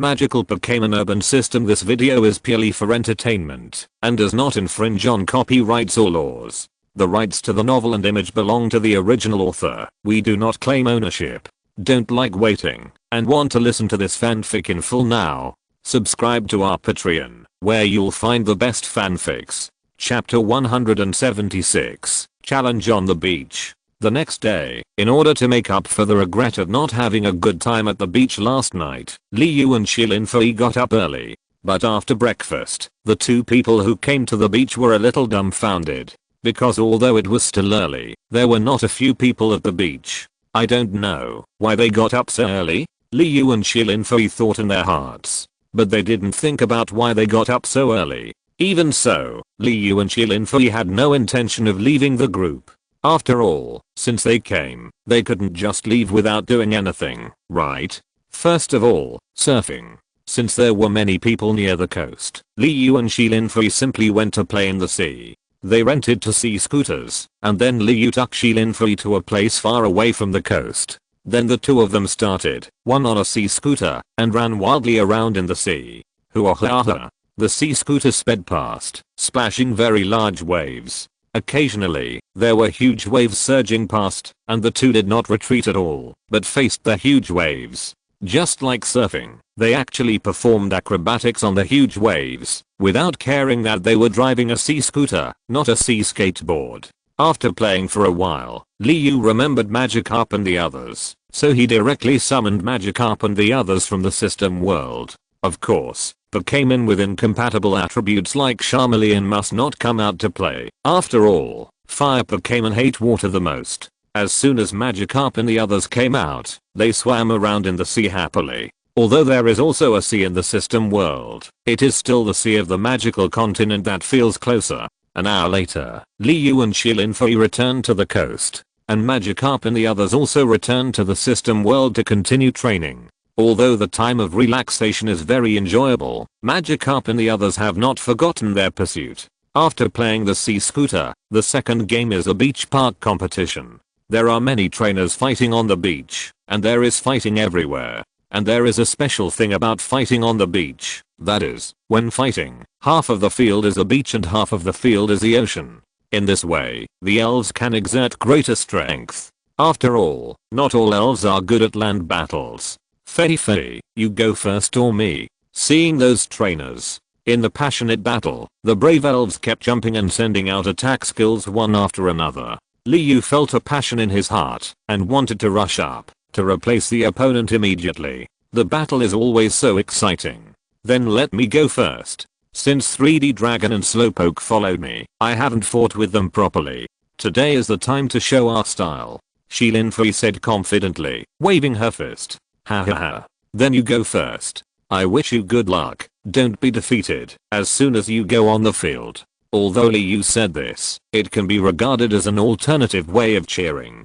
Magical Pokémon Urban System. This video is purely for entertainment and does not infringe on copyrights or laws. The rights to the novel and image belong to the original author. We do not claim ownership. Don't like waiting and want to listen to this fanfic in full now? Subscribe to our Patreon, where you'll find the best fanfics. Chapter 176, Challenge on the Beach. The next day, in order to make up for the regret of not having a good time at the beach last night, Liu and Shilinfei got up early. But after breakfast, the two people who came to the beach were a little dumbfounded. Because although it was still early, there were not a few people at the beach. I don't know why they got up so early, Liu and Shilinfei thought in their hearts. But they didn't think about why they got up so early. Even so, Liu and Shilinfei had no intention of leaving the group. After all, since they came, they couldn't just leave without doing anything, right? First of all, surfing. Since there were many people near the coast, Liu and Shilinfei simply went to play in the sea. They rented two sea scooters, and then Liu took Shilinfei to a place far away from the coast. Then the two of them started, one on a sea scooter, and ran wildly around in the sea. Hoo-ha-ha. The sea scooter sped past, splashing very large waves. Occasionally, there were huge waves surging past, and the two did not retreat at all, but faced the huge waves. Just like surfing, they actually performed acrobatics on the huge waves, without caring that they were driving a sea scooter, not a sea skateboard. After playing for a while, Liu remembered Magikarp and the others, so he directly summoned Magikarp and the others from the system world. Of course, Pokémon with incompatible attributes like Charmeleon must not come out to play. After all, fire Pokémon hate water the most. As soon as Magikarp and the others came out, they swam around in the sea happily. Although there is also a sea in the system world, it is still the sea of the magical continent that feels closer. An hour later, Liu and Shilinfei returned to the coast, and Magikarp and the others also returned to the system world to continue training. Although the time of relaxation is very enjoyable, Magikarp and the others have not forgotten their pursuit. After playing the sea scooter, the second game is a beach park competition. There are many trainers fighting on the beach, and there is fighting everywhere. And there is a special thing about fighting on the beach. That is, when fighting, half of the field is a beach and half of the field is the ocean. In this way, the elves can exert greater strength. After all, not all elves are good at land battles. Fei, you go first or me? Seeing those trainers in the passionate battle, the brave elves kept jumping and sending out attack skills one after another. Liu felt a passion in his heart and wanted to rush up to replace the opponent immediately. The battle is always so exciting. Then let me go first. Since 3D Dragon and Slowpoke followed me, I haven't fought with them properly. Today is the time to show our style, Shilinfei said confidently, waving her fist. Ha ha ha. Then you go first. I wish you good luck. Don't be defeated as soon as you go on the field. Although Liu said this, it can be regarded as an alternative way of cheering.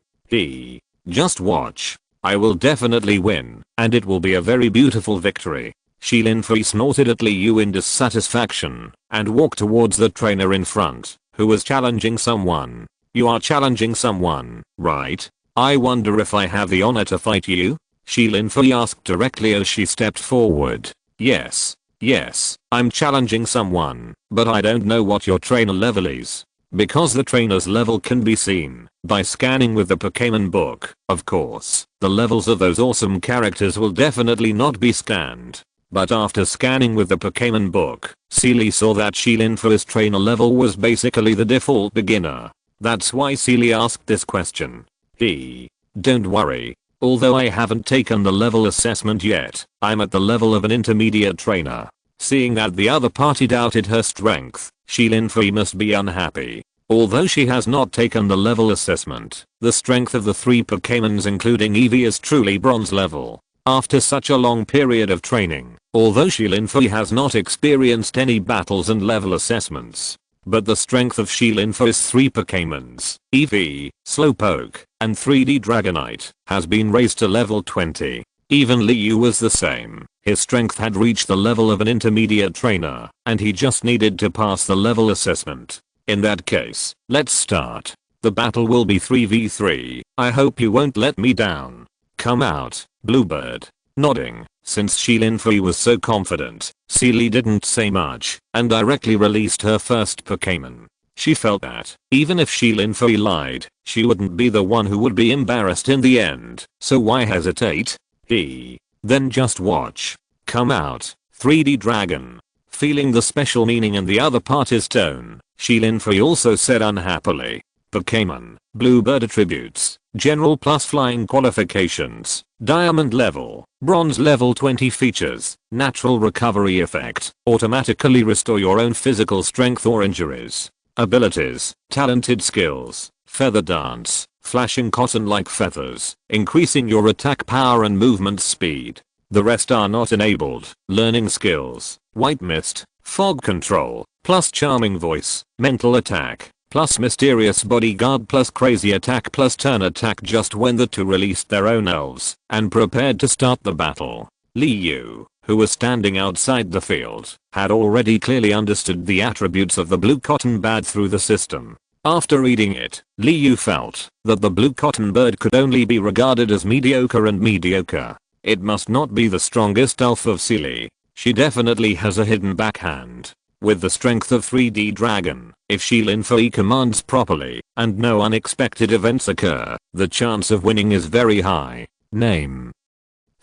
Just watch. I will definitely win, and it will be a very beautiful victory. Shilinfei snorted at Liu in dissatisfaction, and walked towards the trainer in front, who was challenging someone. You are challenging someone, right? I wonder if I have the honor to fight you? Shilinfei asked directly as she stepped forward. Yes, I'm challenging someone, but I don't know what your trainer level is. Because the trainer's level can be seen by scanning with the Pokémon book. Of course, the levels of those awesome characters will definitely not be scanned. But after scanning with the Pokémon book, Seely saw that Shilinfei's trainer level was basically the default beginner. That's why Seely asked this question. Don't worry. Although I haven't taken the level assessment yet, I'm at the level of an intermediate trainer. Seeing that the other party doubted her strength, Shilinfei must be unhappy. Although she has not taken the level assessment, the strength of the three Pokémons including Eevee is truly bronze level. After such a long period of training, although Shilinfei has not experienced any battles and level assessments, but the strength of Shilinfei's three Pokémons, Eevee, Slowpoke, and 3D Dragonite, has been raised to level 20. Even Liu was the same. His strength had reached the level of an intermediate trainer, and he just needed to pass the level assessment. In that case, let's start. The battle will be 3v3. I hope you won't let me down. Come out, Bluebird. Nodding, Since Shilin was so confident, Sealy didn't say much and directly released her first Pokémon. She felt that, even if Shilin lied, she wouldn't be the one who would be embarrassed in the end, so why hesitate? Then just watch. Come out, 3D Dragon. Feeling the special meaning in the other party's tone, Shilin also said unhappily. Pokémon, Bluebird attributes, General plus Flying qualifications, Diamond level, Bronze level 20 features, Natural recovery effect, automatically restore your own physical strength or injuries. Abilities, talented skills, feather dance, flashing cotton like feathers, increasing your attack power and movement speed. The rest are not enabled. Learning skills, white mist, fog control, plus charming voice, mental attack, plus mysterious bodyguard plus crazy attack plus turn attack just when the two released their own elves and prepared to start the battle. Liu, who was standing outside the field, had already clearly understood the attributes of the blue cotton bird through the system. After reading it, Liu felt that the blue cotton bird could only be regarded as mediocre and mediocre. It must not be the strongest elf of Sealy. She definitely has a hidden backhand. With the strength of 3D Dragon, if Shilin commands properly and no unexpected events occur, the chance of winning is very high. Name: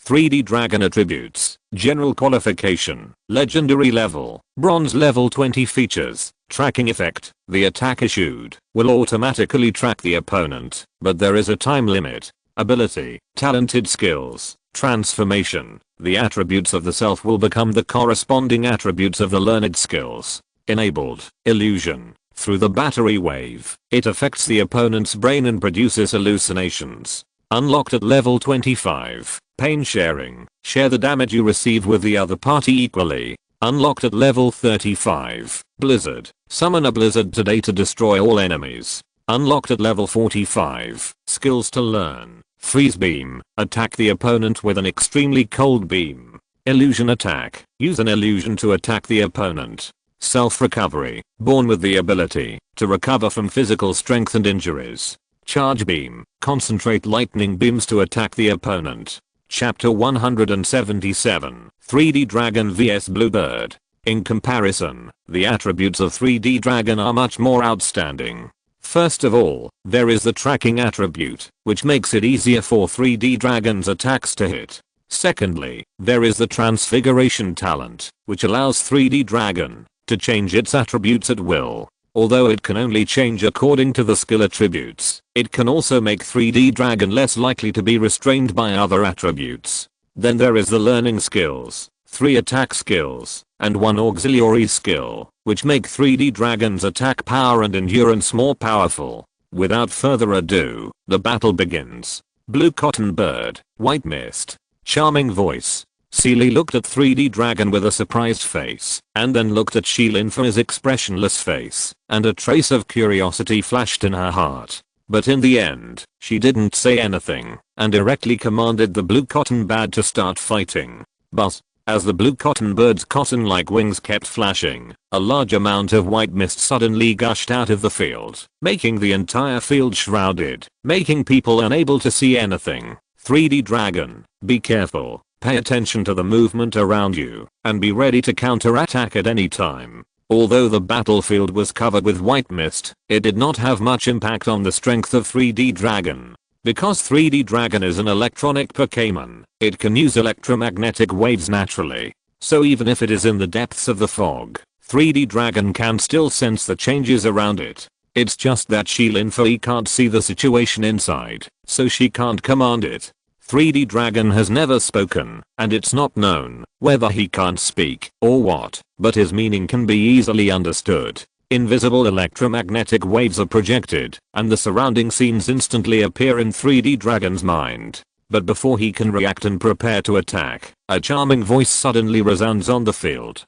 3D Dragon attributes, General qualification, Legendary level, Bronze level 20 features, Tracking effect, the attack issued will automatically track the opponent, but there is a time limit. Ability, talented skills, transformation, the attributes of the self will become the corresponding attributes of the learned skills. Enabled, illusion, through the battery wave, it affects the opponent's brain and produces hallucinations. Unlocked at level 25. Pain sharing, share the damage you receive with the other party equally. Unlocked at level 35. Blizzard, summon a blizzard today to destroy all enemies. Unlocked at level 45. Skills to learn. Freeze beam, attack the opponent with an extremely cold beam. Illusion attack, use an illusion to attack the opponent. Self recovery, born with the ability to recover from physical strength and injuries. Charge beam, concentrate lightning beams to attack the opponent. Chapter 177, 3D Dragon vs Bluebird. In comparison, the attributes of 3D Dragon are much more outstanding. First of all, there is the tracking attribute, which makes it easier for 3D Dragon's attacks to hit. Secondly, there is the transfiguration talent, which allows 3D Dragon to change its attributes at will. Although it can only change according to the skill attributes, it can also make 3D Dragon less likely to be restrained by other attributes. Then there is the learning skills, 3 attack skills, and 1 auxiliary skill, which make 3D Dragon's attack power and endurance more powerful. Without further ado, the battle begins. Blue cotton bird, white mist, charming voice. Sealy looked at 3D Dragon with a surprised face, and then looked at Shilin for his expressionless face, and a trace of curiosity flashed in her heart. But in the end, she didn't say anything, and directly commanded the blue cotton bird to start fighting. But, as the blue cotton bird's cotton-like wings kept flashing, a large amount of white mist suddenly gushed out of the field, making the entire field shrouded, making people unable to see anything. 3D Dragon, be careful. Pay attention to the movement around you, and be ready to counterattack at any time. Although the battlefield was covered with white mist, it did not have much impact on the strength of 3D Dragon. Because 3D Dragon is an electronic Pokémon, it can use electromagnetic waves naturally. So even if it is in the depths of the fog, 3D Dragon can still sense the changes around it. It's just that Shilin can't see the situation inside, so she can't command it. 3D Dragon has never spoken, and it's not known whether he can't speak or what, but his meaning can be easily understood. Invisible electromagnetic waves are projected, and the surrounding scenes instantly appear in 3D Dragon's mind. But before he can react and prepare to attack, a charming voice suddenly resounds on the field.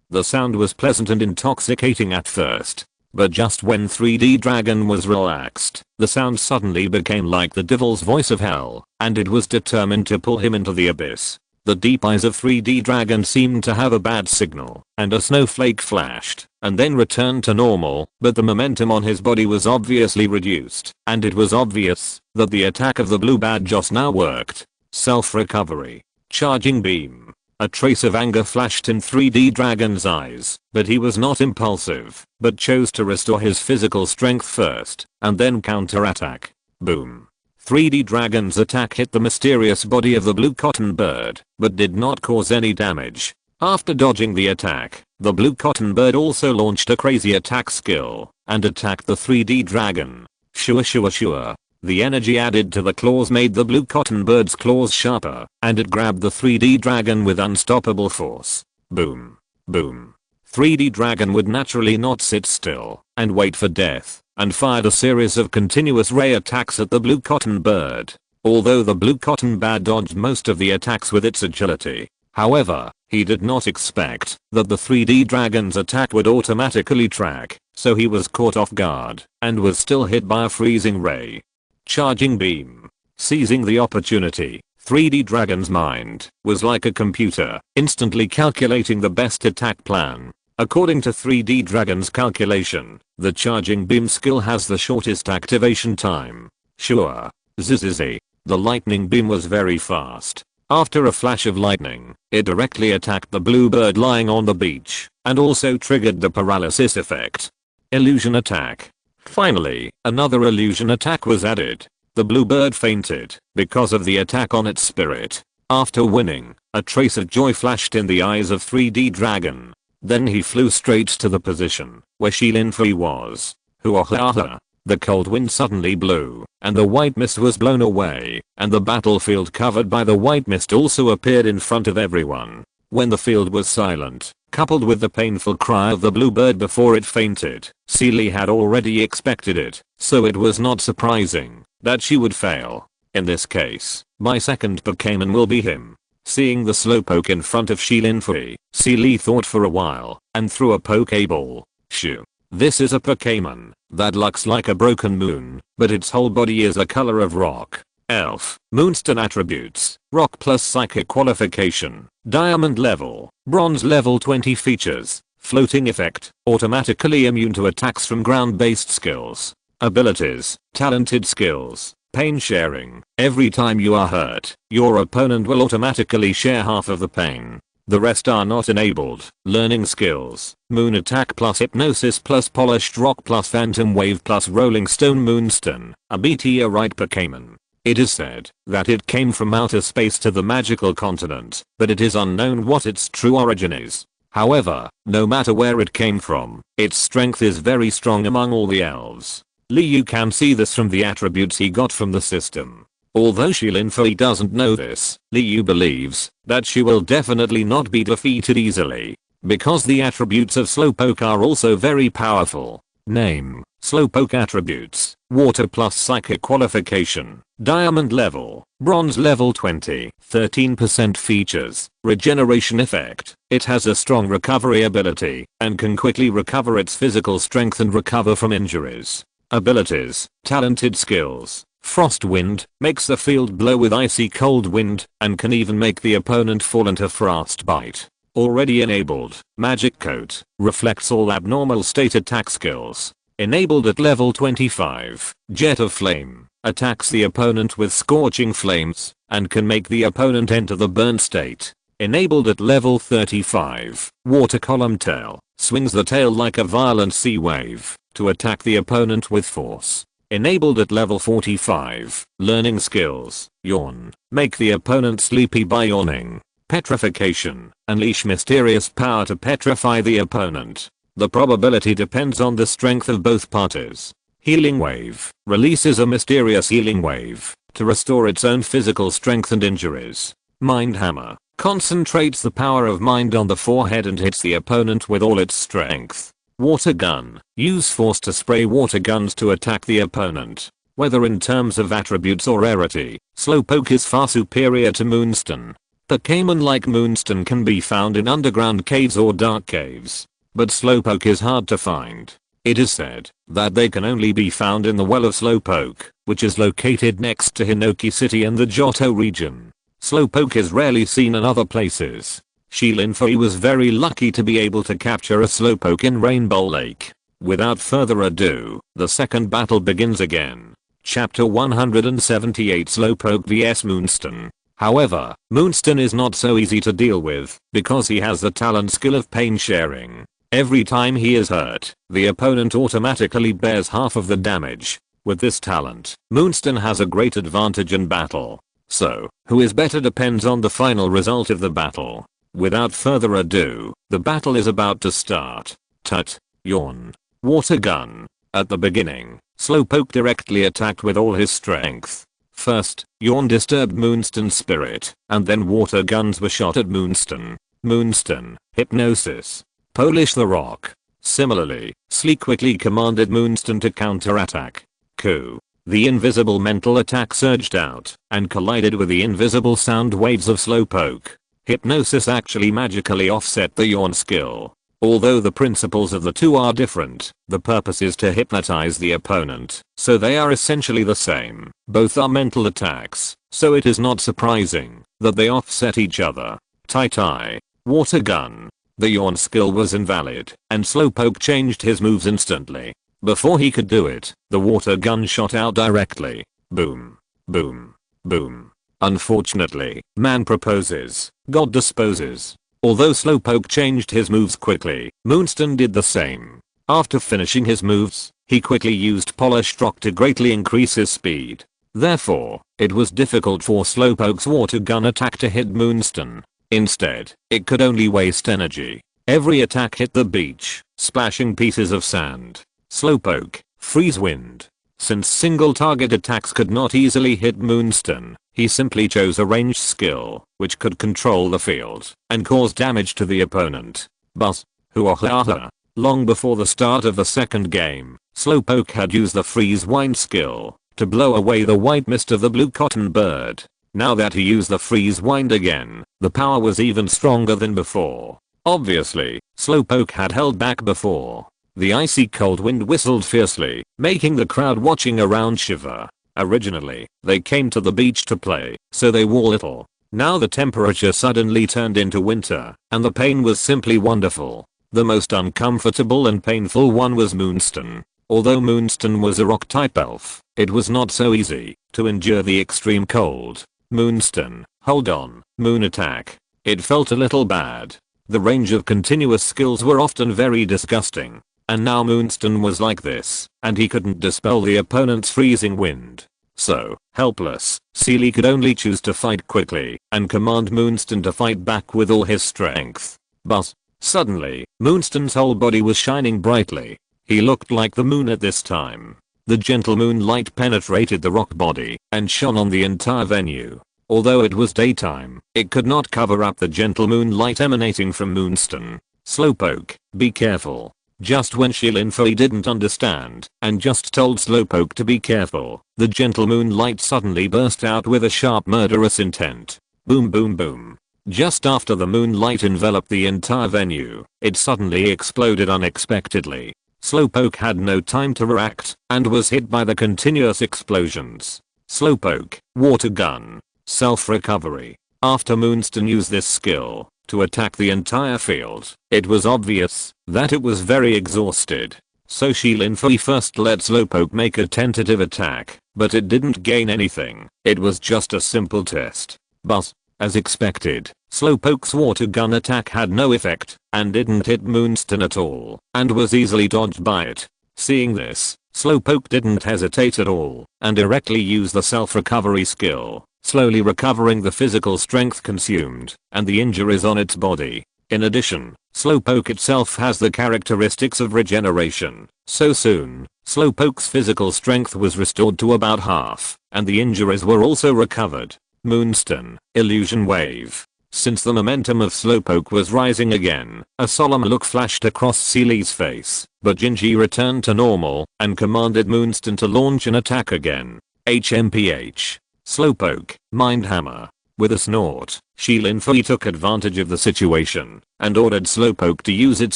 The sound was pleasant and intoxicating at first. But just when 3D Dragon was relaxed, the sound suddenly became like the devil's voice of hell, and it was determined to pull him into the abyss. The deep eyes of 3D Dragon seemed to have a bad signal, and a snowflake flashed, and then returned to normal, but the momentum on his body was obviously reduced, and it was obvious that the attack of the blue bird just now worked. Self-recovery. Charging beam. A trace of anger flashed in 3D Dragon's eyes, but he was not impulsive, but chose to restore his physical strength first, and then counterattack. Boom. 3D Dragon's attack hit the mysterious body of the blue cotton bird, but did not cause any damage. After dodging the attack, the blue cotton bird also launched a crazy attack skill, and attacked the 3D dragon. Shua. The energy added to the claws made the blue cotton bird's claws sharper, and it grabbed the 3D dragon with unstoppable force. Boom. Boom. 3D dragon would naturally not sit still, and wait for death, and fired a series of continuous ray attacks at the blue cotton bird. Although the blue cotton bird dodged most of the attacks with its agility. However, he did not expect that the 3D dragon's attack would automatically track, so he was caught off guard, and was still hit by a freezing ray. Charging beam. Seizing the opportunity, 3D dragon's mind was like a computer, instantly calculating the best attack plan. According to 3D dragon's calculation, the charging beam skill has the shortest activation time. Sure. Zzzz. The lightning beam was very fast. After a flash of lightning, it directly attacked the blue bird lying on the beach, and also triggered the paralysis effect. Illusion attack. Finally, another illusion attack was added. The blue bird fainted because of the attack on its spirit. After winning, a trace of joy flashed in the eyes of 3D dragon. Then he flew straight to the position where Shilinfei was. Hoo-ah-ha-ha. The cold wind suddenly blew, and the white mist was blown away, and the battlefield covered by the white mist also appeared in front of everyone. When the field was silent, coupled with the painful cry of the blue bird before it fainted, Seely had already expected it, so it was not surprising that she would fail. In this case, my second Pokémon will be him. Seeing the Slowpoke in front of Shilinfei, Seely thought for a while, and threw a Pokéball. Shoo. This is a Pokémon that looks like a broken moon, but its whole body is the color of rock. Elf. Moonstone attributes. Rock plus psychic qualification. Diamond level. Bronze level 20 features. Floating effect. Automatically immune to attacks from ground-based skills. Abilities. Talented skills. Pain sharing. Every time you are hurt, your opponent will automatically share half of the pain. The rest are not enabled. Learning skills. Moon attack plus hypnosis plus polished rock plus phantom wave plus rolling stone moonstone. A meteorite Pokémon. It is said that it came from outer space to the magical continent, but it is unknown what its true origin is. However, no matter where it came from, its strength is very strong among all the elves. Liu can see this from the attributes he got from the system. Although Shilinfei doesn't know this, Liu believes that she will definitely not be defeated easily, because the attributes of Slowpoke are also very powerful. Name. Slowpoke attributes. Water plus psychic qualification. Diamond level. Bronze level 20. 13% features. Regeneration effect. It has a strong recovery ability and can quickly recover its physical strength and recover from injuries. Abilities. Talented skills. Frost wind makes the field blow with icy cold wind and can even make the opponent fall into frostbite. Already enabled. Magic coat reflects all abnormal state attack skills. Enabled at level 25. Jet of flame attacks the opponent with scorching flames and can make the opponent enter the burn state. Enabled at level 35. Water column tail swings the tail like a violent sea wave to attack the opponent with force. Enabled at level 45. Learning skills. Yawn. Make the opponent sleepy by yawning. Petrification. Unleash mysterious power to petrify the opponent. The probability depends on the strength of both parties. Healing wave. Releases a mysterious healing wave to restore its own physical strength and injuries. Mind hammer. Concentrates the power of mind on the forehead and hits the opponent with all its strength. Water gun. Use force to spray water guns to attack the opponent. Whether in terms of attributes or rarity, Slowpoke is far superior to Moonstone. Pokémon like Moonstone can be found in underground caves or dark caves, but Slowpoke is hard to find. It is said that they can only be found in the Well of Slowpoke, which is located next to Hinoki City in the Johto region. Slowpoke is rarely seen in other places. Shilinfei was very lucky to be able to capture a Slowpoke in Rainbow Lake. Without further ado, the second battle begins again. Chapter 178 Slowpoke vs Moonstone. However, Moonstone is not so easy to deal with because he has the talent skill of pain sharing. Every time he is hurt, the opponent automatically bears half of the damage. With this talent, Moonstone has a great advantage in battle. So, who is better depends on the final result of the battle. Without further ado, the battle is about to start. Tut. Yawn. Water gun. At the beginning, Slowpoke directly attacked with all his strength. First, Yawn disturbed Moonstone's spirit, and then water guns were shot at Moonstone. Moonstone, hypnosis. Polish the rock. Similarly, Slee quickly commanded Moonstone to counterattack. Coup. The invisible mental attack surged out and collided with the invisible sound waves of Slowpoke. Hypnosis actually magically offset the Yawn skill. Although the principles of the two are different, the purpose is to hypnotize the opponent, so they are essentially the same. Both are mental attacks, so it is not surprising that they offset each other. Tai-Tai. Water gun. The Yawn skill was invalid, and Slowpoke changed his moves instantly. Before he could do it, the water gun shot out directly. Boom. Boom. Boom. Unfortunately, man proposes, God disposes. Although Slowpoke changed his moves quickly, Moonstone did the same. After finishing his moves, he quickly used Polished Rock to greatly increase his speed. Therefore, it was difficult for Slowpoke's water gun attack to hit Moonstone. Instead, it could only waste energy. Every attack hit the beach, splashing pieces of sand. Slowpoke, Freeze Wind. Since single target attacks could not easily hit Moonstone, he simply chose a ranged skill, which could control the field and cause damage to the opponent. But, hoo-ah-ha-ha. Long before the start of the second game, Slowpoke had used the Freeze Wind skill to blow away the white mist of the blue cotton bird. Now that he used the Freeze Wind again, the power was even stronger than before. Obviously, Slowpoke had held back before. The icy cold wind whistled fiercely, making the crowd watching around shiver. Originally, they came to the beach to play, so they wore little. Now the temperature suddenly turned into winter, and the pain was simply wonderful. The most uncomfortable and painful one was Moonstone. Although Moonstone was a rock-type elf, it was not so easy to endure the extreme cold. Moonstone, hold on, moon attack. It felt a little bad. The range of continuous skills were often very disgusting. And now Moonstone was like this, and he couldn't dispel the opponent's freezing wind. So, helpless, Sealy could only choose to fight quickly and command Moonstone to fight back with all his strength. But, suddenly, Moonstone's whole body was shining brightly. He looked like the moon at this time. The gentle moonlight penetrated the rock body and shone on the entire venue. Although it was daytime, it could not cover up the gentle moonlight emanating from Moonstone. Slowpoke, be careful. Just when Shilinfei didn't understand and just told Slowpoke to be careful, the gentle moonlight suddenly burst out with a sharp murderous intent. Boom boom boom. Just after the moonlight enveloped the entire venue, it suddenly exploded unexpectedly. Slowpoke had no time to react and was hit by the continuous explosions. Slowpoke, water gun. Self-recovery. After Moonstone used this skill to attack the entire field, it was obvious that it was very exhausted. So Shilinfei first let Slowpoke make a tentative attack, but it didn't gain anything. It was just a simple test. But, as expected, Slowpoke's water gun attack had no effect and didn't hit Moonstone at all and was easily dodged by it. Seeing this, Slowpoke didn't hesitate at all and directly used the self-recovery skill, slowly recovering the physical strength consumed and the injuries on its body. In addition, Slowpoke itself has the characteristics of regeneration, so soon, Slowpoke's physical strength was restored to about half, and the injuries were also recovered. Moonstone, Illusion Wave. Since the momentum of Slowpoke was rising again, a solemn look flashed across Seely's face, but Gingy returned to normal and commanded Moonstone to launch an attack again. HMPH. Slowpoke, Mind Hammer. With a snort, Shilinfei took advantage of the situation and ordered Slowpoke to use its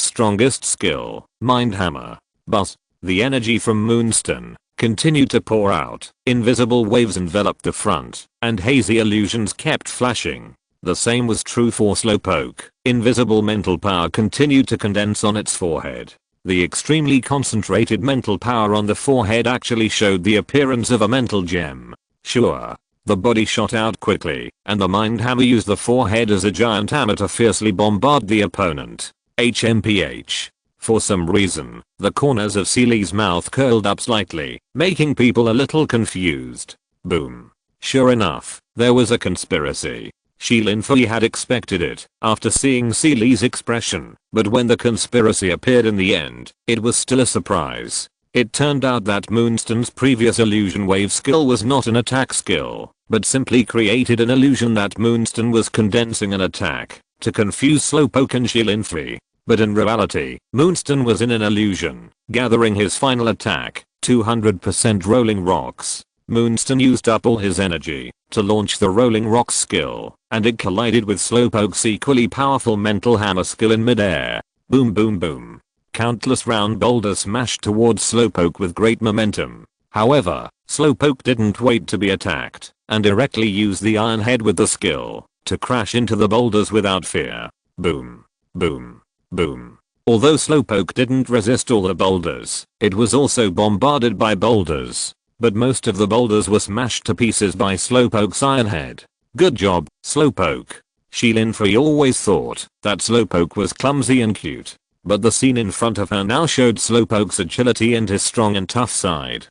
strongest skill, Mind Hammer. But, the energy from Moonstone continued to pour out. Invisible waves enveloped the front, and hazy illusions kept flashing. The same was true for Slowpoke. Invisible mental power continued to condense on its forehead. The extremely concentrated mental power on the forehead actually showed the appearance of a mental gem. Sure, The body shot out quickly, and the mind hammer used the forehead as a giant hammer to fiercely bombard the opponent. HMPH. For some reason, the corners of Seely's mouth curled up slightly, making people a little confused. Boom. Sure enough, there was a conspiracy. Shi Linfei had expected it after seeing Seely's expression, but when the conspiracy appeared in the end, it was still a surprise. It turned out that Moonstone's previous illusion wave skill was not an attack skill, but simply created an illusion that Moonstone was condensing an attack to confuse Slowpoke and Shi Linfei. But in reality, Moonstone was in an illusion, gathering his final attack, 200% Rolling Rocks. Moonstone used up all his energy to launch the Rolling Rocks skill, and it collided with Slowpoke's equally powerful Mental Hammer skill in midair. Boom boom boom. Countless round boulders smashed towards Slowpoke with great momentum. However, Slowpoke didn't wait to be attacked, and directly used the Iron Head with the skill to crash into the boulders without fear. Boom. Boom. Boom. Although Slowpoke didn't resist all the boulders, it was also bombarded by boulders. But most of the boulders were smashed to pieces by Slowpoke's Iron Head. Good job, Slowpoke. Shi Linfei always thought that Slowpoke was clumsy and cute, but the scene in front of her now showed Slowpoke's agility and his strong and tough side.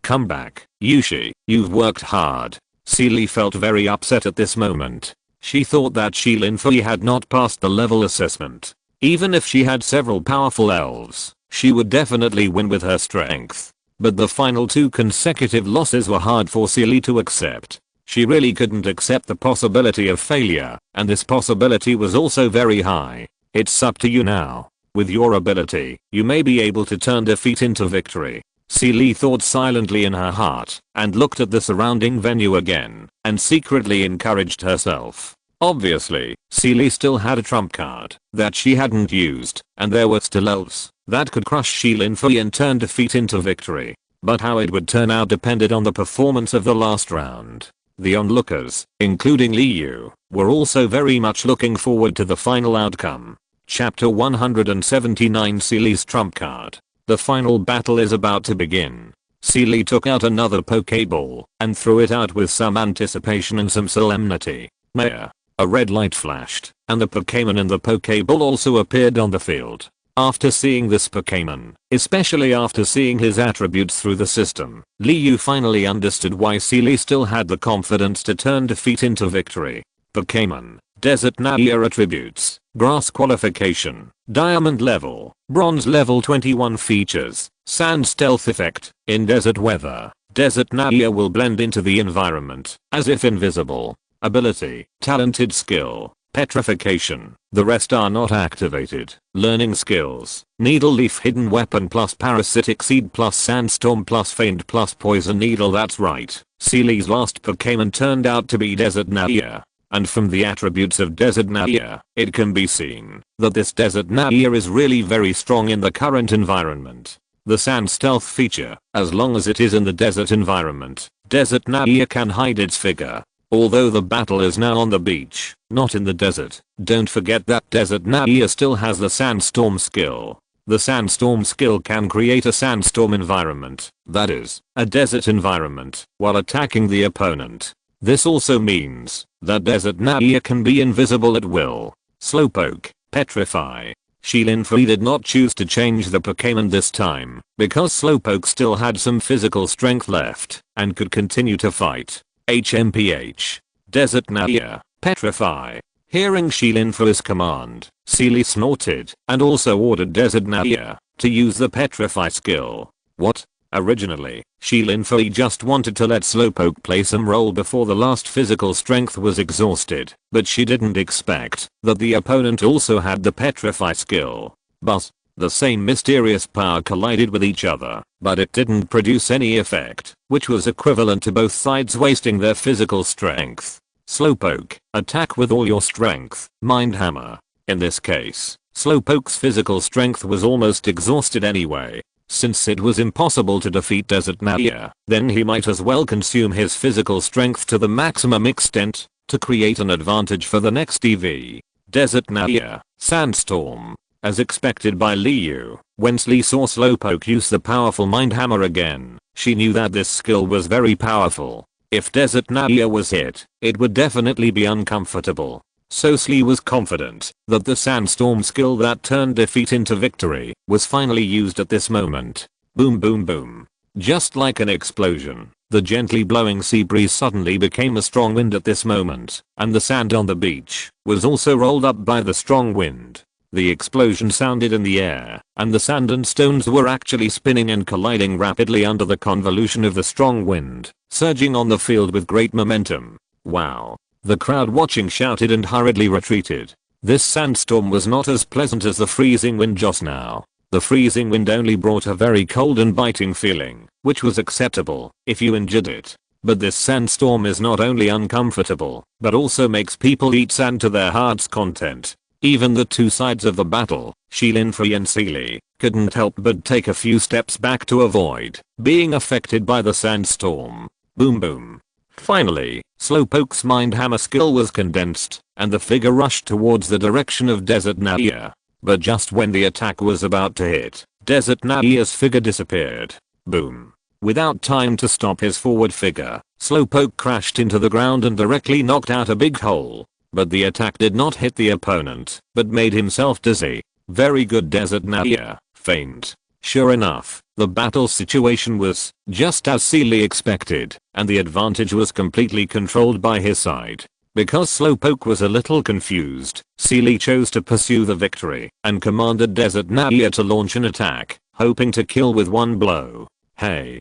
Come back, Yushi, you've worked hard. Seely felt very upset at this moment. She thought that Shi Linfei had not passed the level assessment. Even if she had several powerful elves, she would definitely win with her strength. But the final 2 consecutive losses were hard for Seely to accept. She really couldn't accept the possibility of failure, and this possibility was also very high. It's up to you now. With your ability, you may be able to turn defeat into victory. Seely thought silently in her heart, and looked at the surrounding venue again, and secretly encouraged herself. Obviously, Seely still had a trump card that she hadn't used, and there were still elves that could crush Shi Linfei and turn defeat into victory. But how it would turn out depended on the performance of the last round. The onlookers, including Liu, were also very much looking forward to the final outcome. Chapter 179 Seely's Trump Card. The final battle is about to begin. Seely took out another Pokeball and threw it out with some anticipation and some solemnity. Maya. A red light flashed, and the Pokémon in the Pokeball also appeared on the field. After seeing this Pokémon, especially after seeing his attributes through the system, Liu finally understood why Seely still had the confidence to turn defeat into victory. Pokémon, Desert Nadia attributes, Grass qualification, Diamond level, Bronze level 21 features, Sand stealth effect. In desert weather, Desert Nadia will blend into the environment, as if invisible. Ability, talented skill, petrification. The rest are not activated. Learning skills, Needle Leaf Hidden Weapon plus Parasitic Seed plus Sandstorm plus Feint plus Poison Needle. That's right, Seely's last Pokémon turned out to be Desert Nadia. And from the attributes of Desert Nadia, it can be seen that this Desert Nadia is really very strong in the current environment. The Sand Stealth feature, as long as it is in the desert environment, Desert Nadia can hide its figure. Although the battle is now on the beach, not in the desert, don't forget that Desert Nadia still has the Sandstorm skill. The Sandstorm skill can create a sandstorm environment, that is, a desert environment, while attacking the opponent. This also means that Desert Nadia can be invisible at will. Slowpoke, Petrify. Shi Linfei did not choose to change the Pokémon this time, because Slowpoke still had some physical strength left, and could continue to fight. HMPH. Desert Nadia, Petrify. Hearing Shi Linfei's command, Seely snorted, and also ordered Desert Nadia to use the Petrify skill. What? Originally, Shi Linfei just wanted to let Slowpoke play some role before the last physical strength was exhausted, but she didn't expect that the opponent also had the Petrify skill. But the same mysterious power collided with each other, but it didn't produce any effect, which was equivalent to both sides wasting their physical strength. Slowpoke, attack with all your strength, Mind Hammer. In this case, Slowpoke's physical strength was almost exhausted anyway. Since it was impossible to defeat Desert Nadia, then he might as well consume his physical strength to the maximum extent to create an advantage for the next EV. Desert Nadia, Sandstorm. As expected by Liu, when Seely saw Slowpoke use the powerful Mind Hammer again, she knew that this skill was very powerful. If Desert Naya was hit, it would definitely be uncomfortable. So Slee was confident that the sandstorm skill that turned defeat into victory was finally used at this moment. Boom boom boom. Just like an explosion, the gently blowing sea breeze suddenly became a strong wind at this moment, and the sand on the beach was also rolled up by the strong wind. The explosion sounded in the air, and the sand and stones were actually spinning and colliding rapidly under the convolution of the strong wind, surging on the field with great momentum. Wow. The crowd watching shouted and hurriedly retreated. This sandstorm was not as pleasant as the freezing wind just now. The freezing wind only brought a very cold and biting feeling, which was acceptable if you endured it. But this sandstorm is not only uncomfortable, but also makes people eat sand to their heart's content. Even the two sides of the battle, Shielinfree and Sealy, couldn't help but take a few steps back to avoid being affected by the sandstorm. Boom boom. Finally, Slowpoke's Mind Hammer skill was condensed, and the figure rushed towards the direction of Desert Naya. But just when the attack was about to hit, Desert Naya's figure disappeared. Boom. Without time to stop his forward figure, Slowpoke crashed into the ground and directly knocked out a big hole. But the attack did not hit the opponent, but made himself dizzy. Very good Desert Naya, faint. Sure enough, the battle situation was just as Sealy expected, and the advantage was completely controlled by his side. Because Slowpoke was a little confused, Sealy chose to pursue the victory and commanded Desert Naya to launch an attack, hoping to kill with one blow. Hey.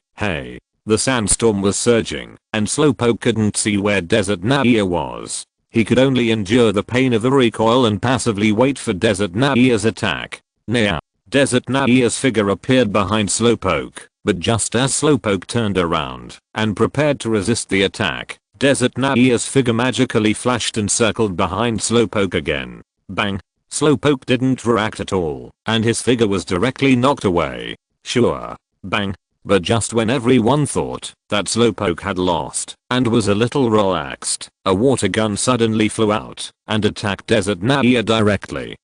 The sandstorm was surging, and Slowpoke couldn't see where Desert Naya was. He could only endure the pain of the recoil and passively wait for Desert Naya's attack. Now, Desert Naya's figure appeared behind Slowpoke, but just as Slowpoke turned around and prepared to resist the attack, Desert Naya's figure magically flashed and circled behind Slowpoke again. Bang! Slowpoke didn't react at all, and his figure was directly knocked away. Sure. Bang! But just when everyone thought that Slowpoke had lost and was a little relaxed, a water gun suddenly flew out and attacked Desert Naya directly.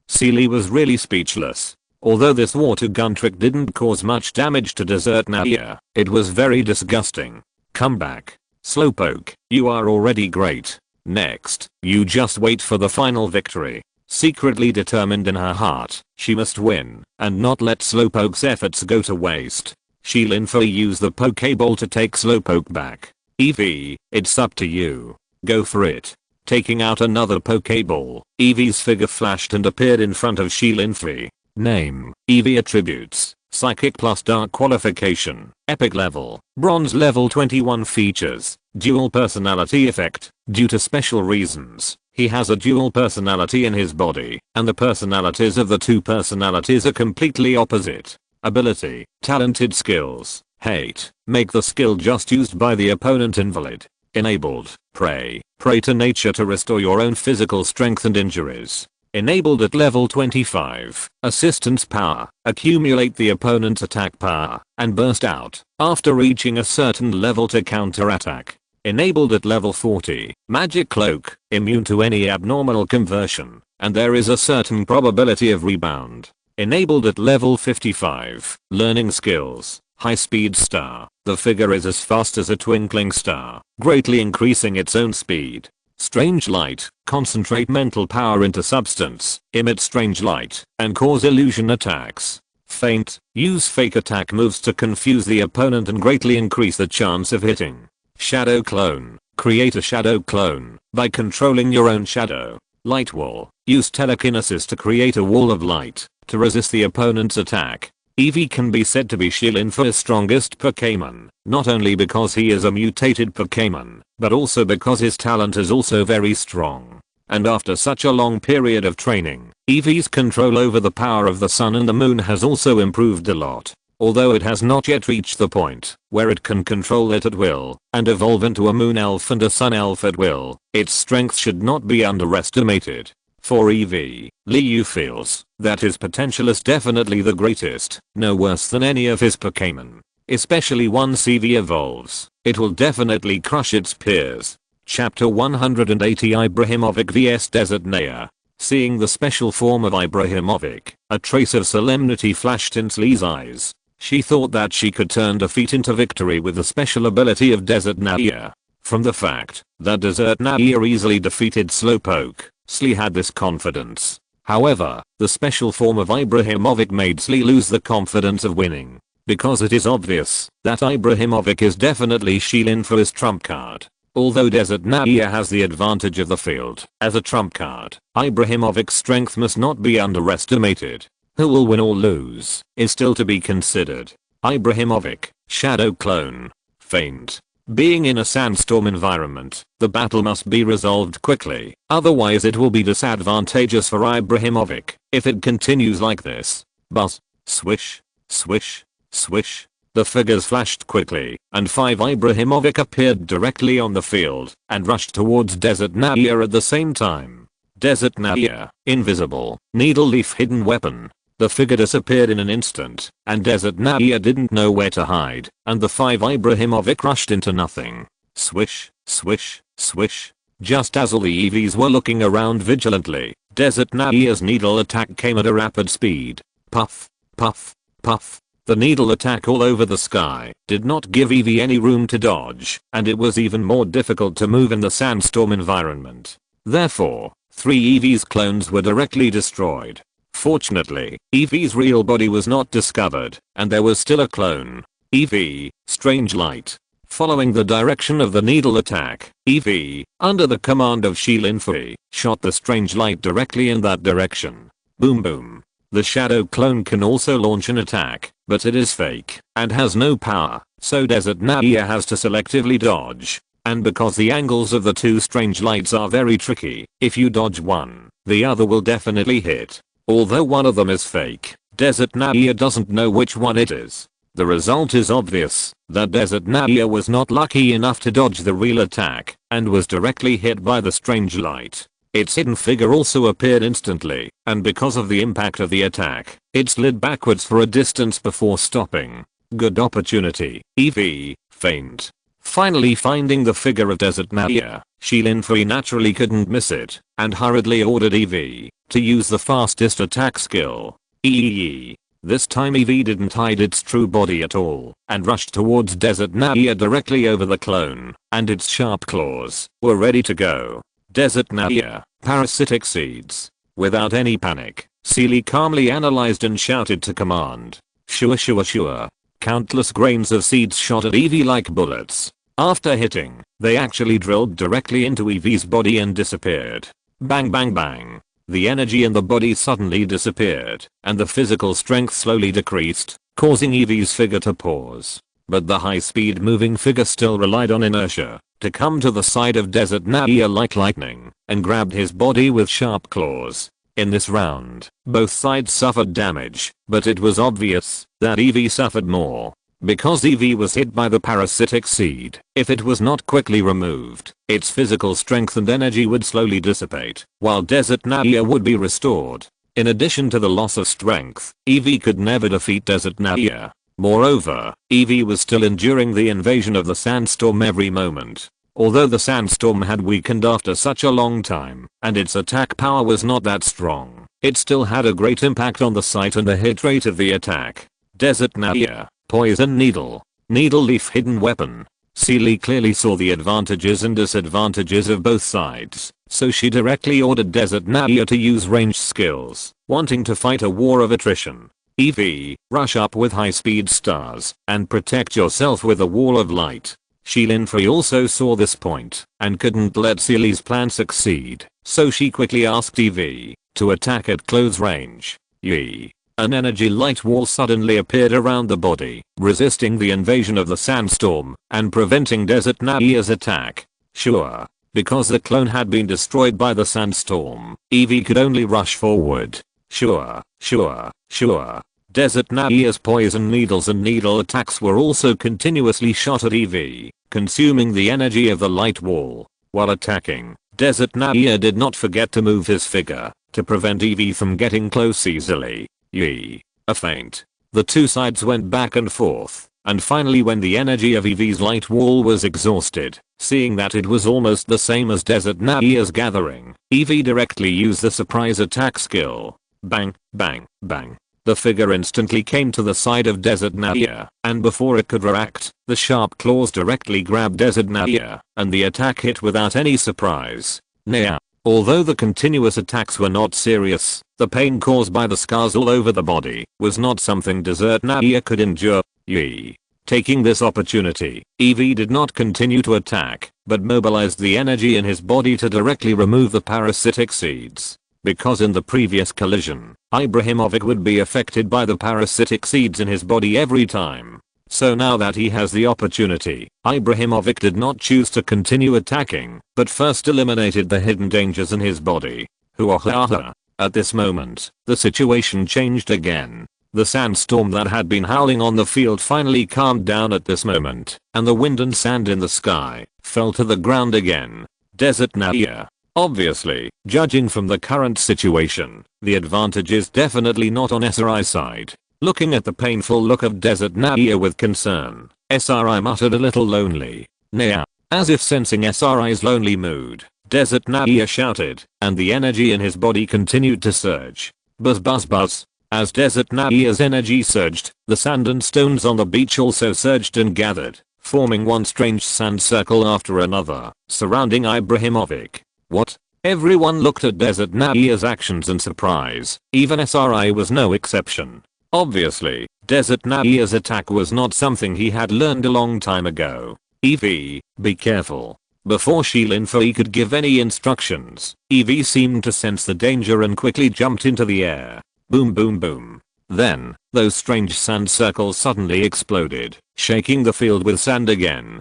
Sealy was really speechless. Although this water gun trick didn't cause much damage to Desert Naya, it was very disgusting. Come back. Slowpoke, you are already great. Next, you just wait for the final victory. Secretly determined in her heart, she must win and not let Slowpoke's efforts go to waste. Shielinfree used the Pokeball to take Slowpoke back. Eevee, it's up to you. Go for it. Taking out another Pokeball, Eevee's figure flashed and appeared in front of Shielinfree. Name, Eevee attributes, Psychic plus Dark qualification, Epic level, Bronze level 21 features, Dual personality effect. Due to special reasons, he has a dual personality in his body, and the personalities of the two personalities are completely opposite. Ability, talented skills, hate, make the skill just used by the opponent invalid. Enabled, pray to nature to restore your own physical strength and injuries. Enabled at level 25, assistance power, accumulate the opponent's attack power, and burst out, after reaching a certain level to counterattack. Enabled at level 40, magic cloak, immune to any abnormal conversion, and there is a certain probability of rebound. Enabled at level 55, learning skills, high speed star, the figure is as fast as a twinkling star, greatly increasing its own speed. Strange light, concentrate mental power into substance, emit strange light, and cause illusion attacks. Feint, use fake attack moves to confuse the opponent and greatly increase the chance of hitting. Shadow clone, create a shadow clone by controlling your own shadow. Light wall, use telekinesis to create a wall of light to resist the opponent's attack. Eevee can be said to be Shielinfree's strongest Pokémon, not only because he is a mutated Pokémon, but also because his talent is also very strong. And after such a long period of training, Eevee's control over the power of the sun and the moon has also improved a lot. Although it has not yet reached the point where it can control it at will and evolve into a moon elf and a sun elf at will, its strength should not be underestimated. For Eevee, Liu feels that his potential is definitely the greatest, no worse than any of his Pokémon. Especially once Eevee evolves, it will definitely crush its peers. Chapter 180 Ibrahimovic vs Desert Naya. Seeing the special form of Ibrahimovic, a trace of solemnity flashed in Slee's eyes. She thought that she could turn defeat into victory with the special ability of Desert Nadia. From the fact that Desert Nadia easily defeated Slowpoke, Slee had this confidence. However, the special form of Ibrahimovic made Slee lose the confidence of winning. Because it is obvious that Ibrahimovic is definitely Shilin for his trump card. Although Desert Nadia has the advantage of the field as a trump card, Ibrahimovic's strength must not be underestimated. Who will win or lose is still to be considered. Ibrahimovic, Shadow Clone. Faint. Being in a sandstorm environment, the battle must be resolved quickly, otherwise it will be disadvantageous for Ibrahimovic if it continues like this. But, swish, swish, swish. The figures flashed quickly, and 5 Ibrahimovic appeared directly on the field and rushed towards Desert Nadia at the same time. Desert Nadia, invisible, needle leaf hidden weapon. The figure disappeared in an instant, and Desert Nadia didn't know where to hide, and the 5 Ibrahimovic rushed into nothing. Swish, swish, swish. Just as all the EVs were looking around vigilantly, Desert Nadia's needle attack came at a rapid speed. Puff, puff, puff. The needle attack all over the sky did not give Eevee any room to dodge, and it was even more difficult to move in the sandstorm environment. Therefore, 3 Eevee's clones were directly destroyed. Fortunately, Eevee's real body was not discovered, and there was still a clone. Eevee, Strange Light. Following the direction of the needle attack, Eevee, under the command of Shilin, shot the Strange Light directly in that direction. Boom boom. The Shadow Clone can also launch an attack, but it is fake and has no power, so Desert Nadia has to selectively dodge. And because the angles of the 2 Strange Lights are very tricky, if you dodge one, the other will definitely hit. Although one of them is fake, Desert Nadia doesn't know which one it is. The result is obvious, that Desert Nadia was not lucky enough to dodge the real attack, and was directly hit by the Strange Light. Its hidden figure also appeared instantly, and because of the impact of the attack, it slid backwards for a distance before stopping. Good opportunity, Eevee, faint. Finally finding the figure of Desert Nadia, Shilin naturally couldn't miss it, and hurriedly ordered Eevee to use the fastest attack skill. Eee. This time Eevee didn't hide its true body at all, and rushed towards Desert Nadia directly over the clone, and its sharp claws were ready to go. Desert Nadia, parasitic seeds. Without any panic, Seely calmly analyzed and shouted to command. Sure sure sure. Countless grains of seeds shot at Eevee like bullets. After hitting, they actually drilled directly into Eevee's body and disappeared. Bang bang bang. The energy in the body suddenly disappeared, and the physical strength slowly decreased, causing Eevee's figure to pause. But the high-speed moving figure still relied on inertia to come to the side of Desert Nadia like lightning, and grabbed his body with sharp claws. In this round, both sides suffered damage, but it was obvious that Eevee suffered more. Because Eevee was hit by the parasitic seed, if it was not quickly removed, its physical strength and energy would slowly dissipate, while Desert Nadia would be restored. In addition to the loss of strength, Eevee could never defeat Desert Nadia. Moreover, Eevee was still enduring the invasion of the sandstorm every moment. Although the sandstorm had weakened after such a long time, and its attack power was not that strong, it still had a great impact on the sight and the hit rate of the attack. Desert Nadia, Poison Needle, Needle Leaf Hidden Weapon. Seely clearly saw the advantages and disadvantages of both sides, so she directly ordered Desert Nadia to use ranged skills, wanting to fight a war of attrition. Eevee, rush up with high-speed stars, and protect yourself with a wall of light. Shilin also saw this point, and couldn't let Seely's plan succeed, so she quickly asked Eevee to attack at close range. Yee. An energy light wall suddenly appeared around the body, resisting the invasion of the sandstorm, and preventing Desert Nadia's attack. Sure. Because the clone had been destroyed by the sandstorm, Eevee could only rush forward. Sure, sure, sure. Desert Nadia's poison needles and needle attacks were also continuously shot at Eevee, consuming the energy of the light wall. While attacking, Desert Nadia did not forget to move his figure to prevent Eevee from getting close easily. Yee. A feint. The two sides went back and forth, and finally when the energy of Eevee's light wall was exhausted, seeing that it was almost the same as Desert Nadia's gathering, Eevee directly used the surprise attack skill. Bang, bang, bang. The figure instantly came to the side of Desert Nadia, and before it could react, the sharp claws directly grabbed Desert Nadia, and the attack hit without any surprise. Nya. Although the continuous attacks were not serious, the pain caused by the scars all over the body was not something Desert Nadia could endure. Yee. Taking this opportunity, Eevee did not continue to attack, but mobilized the energy in his body to directly remove the parasitic seeds. Because in the previous collision, Ibrahimovic would be affected by the parasitic seeds in his body every time. So now that he has the opportunity, Ibrahimovic did not choose to continue attacking, but first eliminated the hidden dangers in his body. Hoo-ah-ha-ha. At this moment, the situation changed again. The sandstorm that had been howling on the field finally calmed down at this moment, and the wind and sand in the sky fell to the ground again. Desert Nadia. Obviously, judging from the current situation, the advantage is definitely not on SRI's side. Looking at the painful look of Desert Nadia with concern, SRI muttered a little lonely. Nya. As if sensing SRI's lonely mood, Desert Nadia shouted, and the energy in his body continued to surge. Buzz buzz buzz. As Desert Nadia's energy surged, the sand and stones on the beach also surged and gathered, forming one strange sand circle after another, surrounding Ibrahimovic. What? Everyone looked at Desert Nadia's actions in surprise, even SRI was no exception. Obviously, Desert Nadia's attack was not something he had learned a long time ago. Eevee, be careful. Before Shilinfei could give any instructions, Eevee seemed to sense the danger and quickly jumped into the air. Boom boom boom. Then, those strange sand circles suddenly exploded, shaking the field with sand again.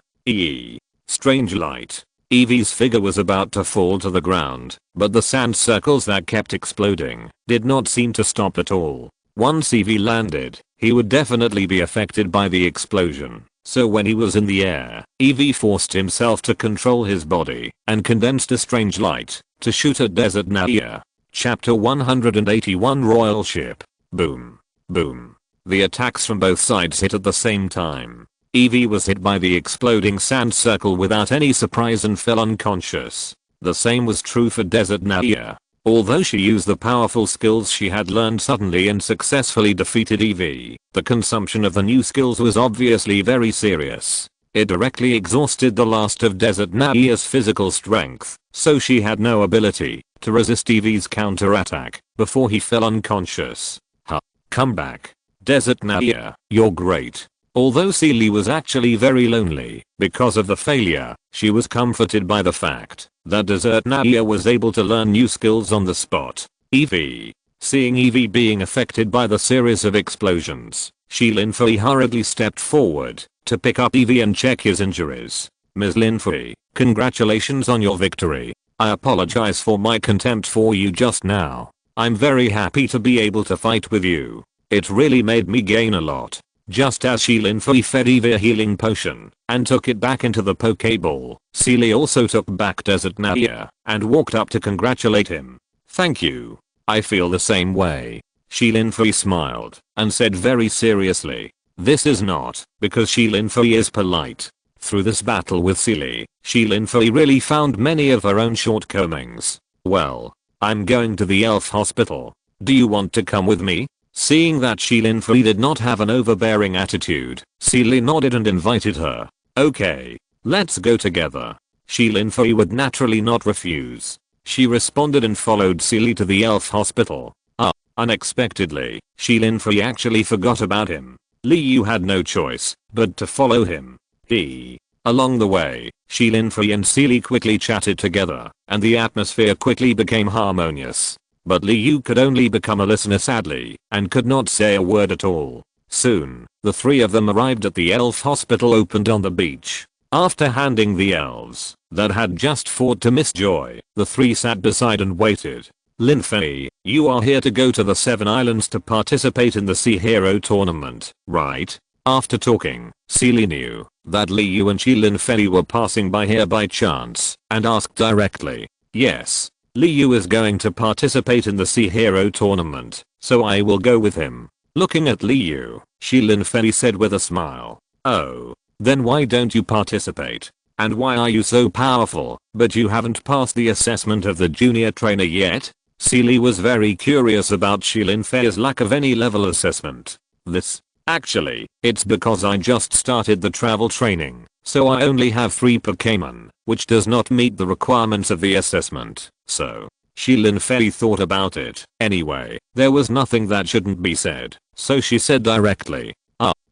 Strange light. Eevee's figure was about to fall to the ground, but the sand circles that kept exploding did not seem to stop at all. Once Eevee landed, he would definitely be affected by the explosion. So when he was in the air, Eevee forced himself to control his body and condensed a strange light to shoot at Desert Nadia. Chapter 181 Royal Ship. Boom. Boom. The attacks from both sides hit at the same time. Eevee was hit by the exploding sand circle without any surprise and fell unconscious. The same was true for Desert Nadia. Although she used the powerful skills she had learned suddenly and successfully defeated Eevee, the consumption of the new skills was obviously very serious. It directly exhausted the last of Desert Nadia's physical strength, so she had no ability to resist Eevee's counterattack before he fell unconscious. Come back. Desert Nadia, you're great. Although Sealy was actually very lonely because of the failure, she was comforted by the fact that Desert Nadia was able to learn new skills on the spot. Eevee. Seeing Eevee being affected by the series of explosions, Shilinfei hurriedly stepped forward to pick up Eevee and check his injuries. Ms. Linfei, congratulations on your victory. I apologize for my contempt for you just now. I'm very happy to be able to fight with you. It really made me gain a lot. Just as Shilinfei fed Eevee a healing potion and took it back into the Pokeball, Sealy also took back Desert Nadia and walked up to congratulate him. Thank you. I feel the same way. Shilinfei smiled and said very seriously. This is not because Shilinfei is polite. Through this battle with Sealy, Shilinfei really found many of her own shortcomings. Well, I'm going to the elf hospital. Do you want to come with me? Seeing that Shilinfei did not have an overbearing attitude, Sealy nodded and invited her. Okay, let's go together. Shilinfei would naturally not refuse. She responded and followed Sealy to the elf hospital. Unexpectedly, Shilinfei actually forgot about him. Liu had no choice but to follow him. Along the way, Shilinfei and Sealy quickly chatted together, and the atmosphere quickly became harmonious. But Liu could only become a listener sadly, and could not say a word at all. Soon, the three of them arrived at the elf hospital opened on the beach. After handing the elves that had just fought to Miss Joy, the three sat beside and waited. Linfei, you are here to go to the 7 Islands to participate in the Sea Hero tournament, right? After talking, Sealy knew that Liu and Shilinfei were passing by here by chance, and asked directly. Yes. Liu is going to participate in the Sea Hero tournament, so I will go with him. Looking at Liu, Shilinfei said with a smile. Oh. Then why don't you participate? And why are you so powerful, but you haven't passed the assessment of the junior trainer yet? Sealy was very curious about Shilin Fei's lack of any level assessment. Actually, it's because I just started the travel training, so I only have 3 Pokémon, which does not meet the requirements of the assessment, so. Shilin Fei thought about it. Anyway, there was nothing that shouldn't be said, so she said directly,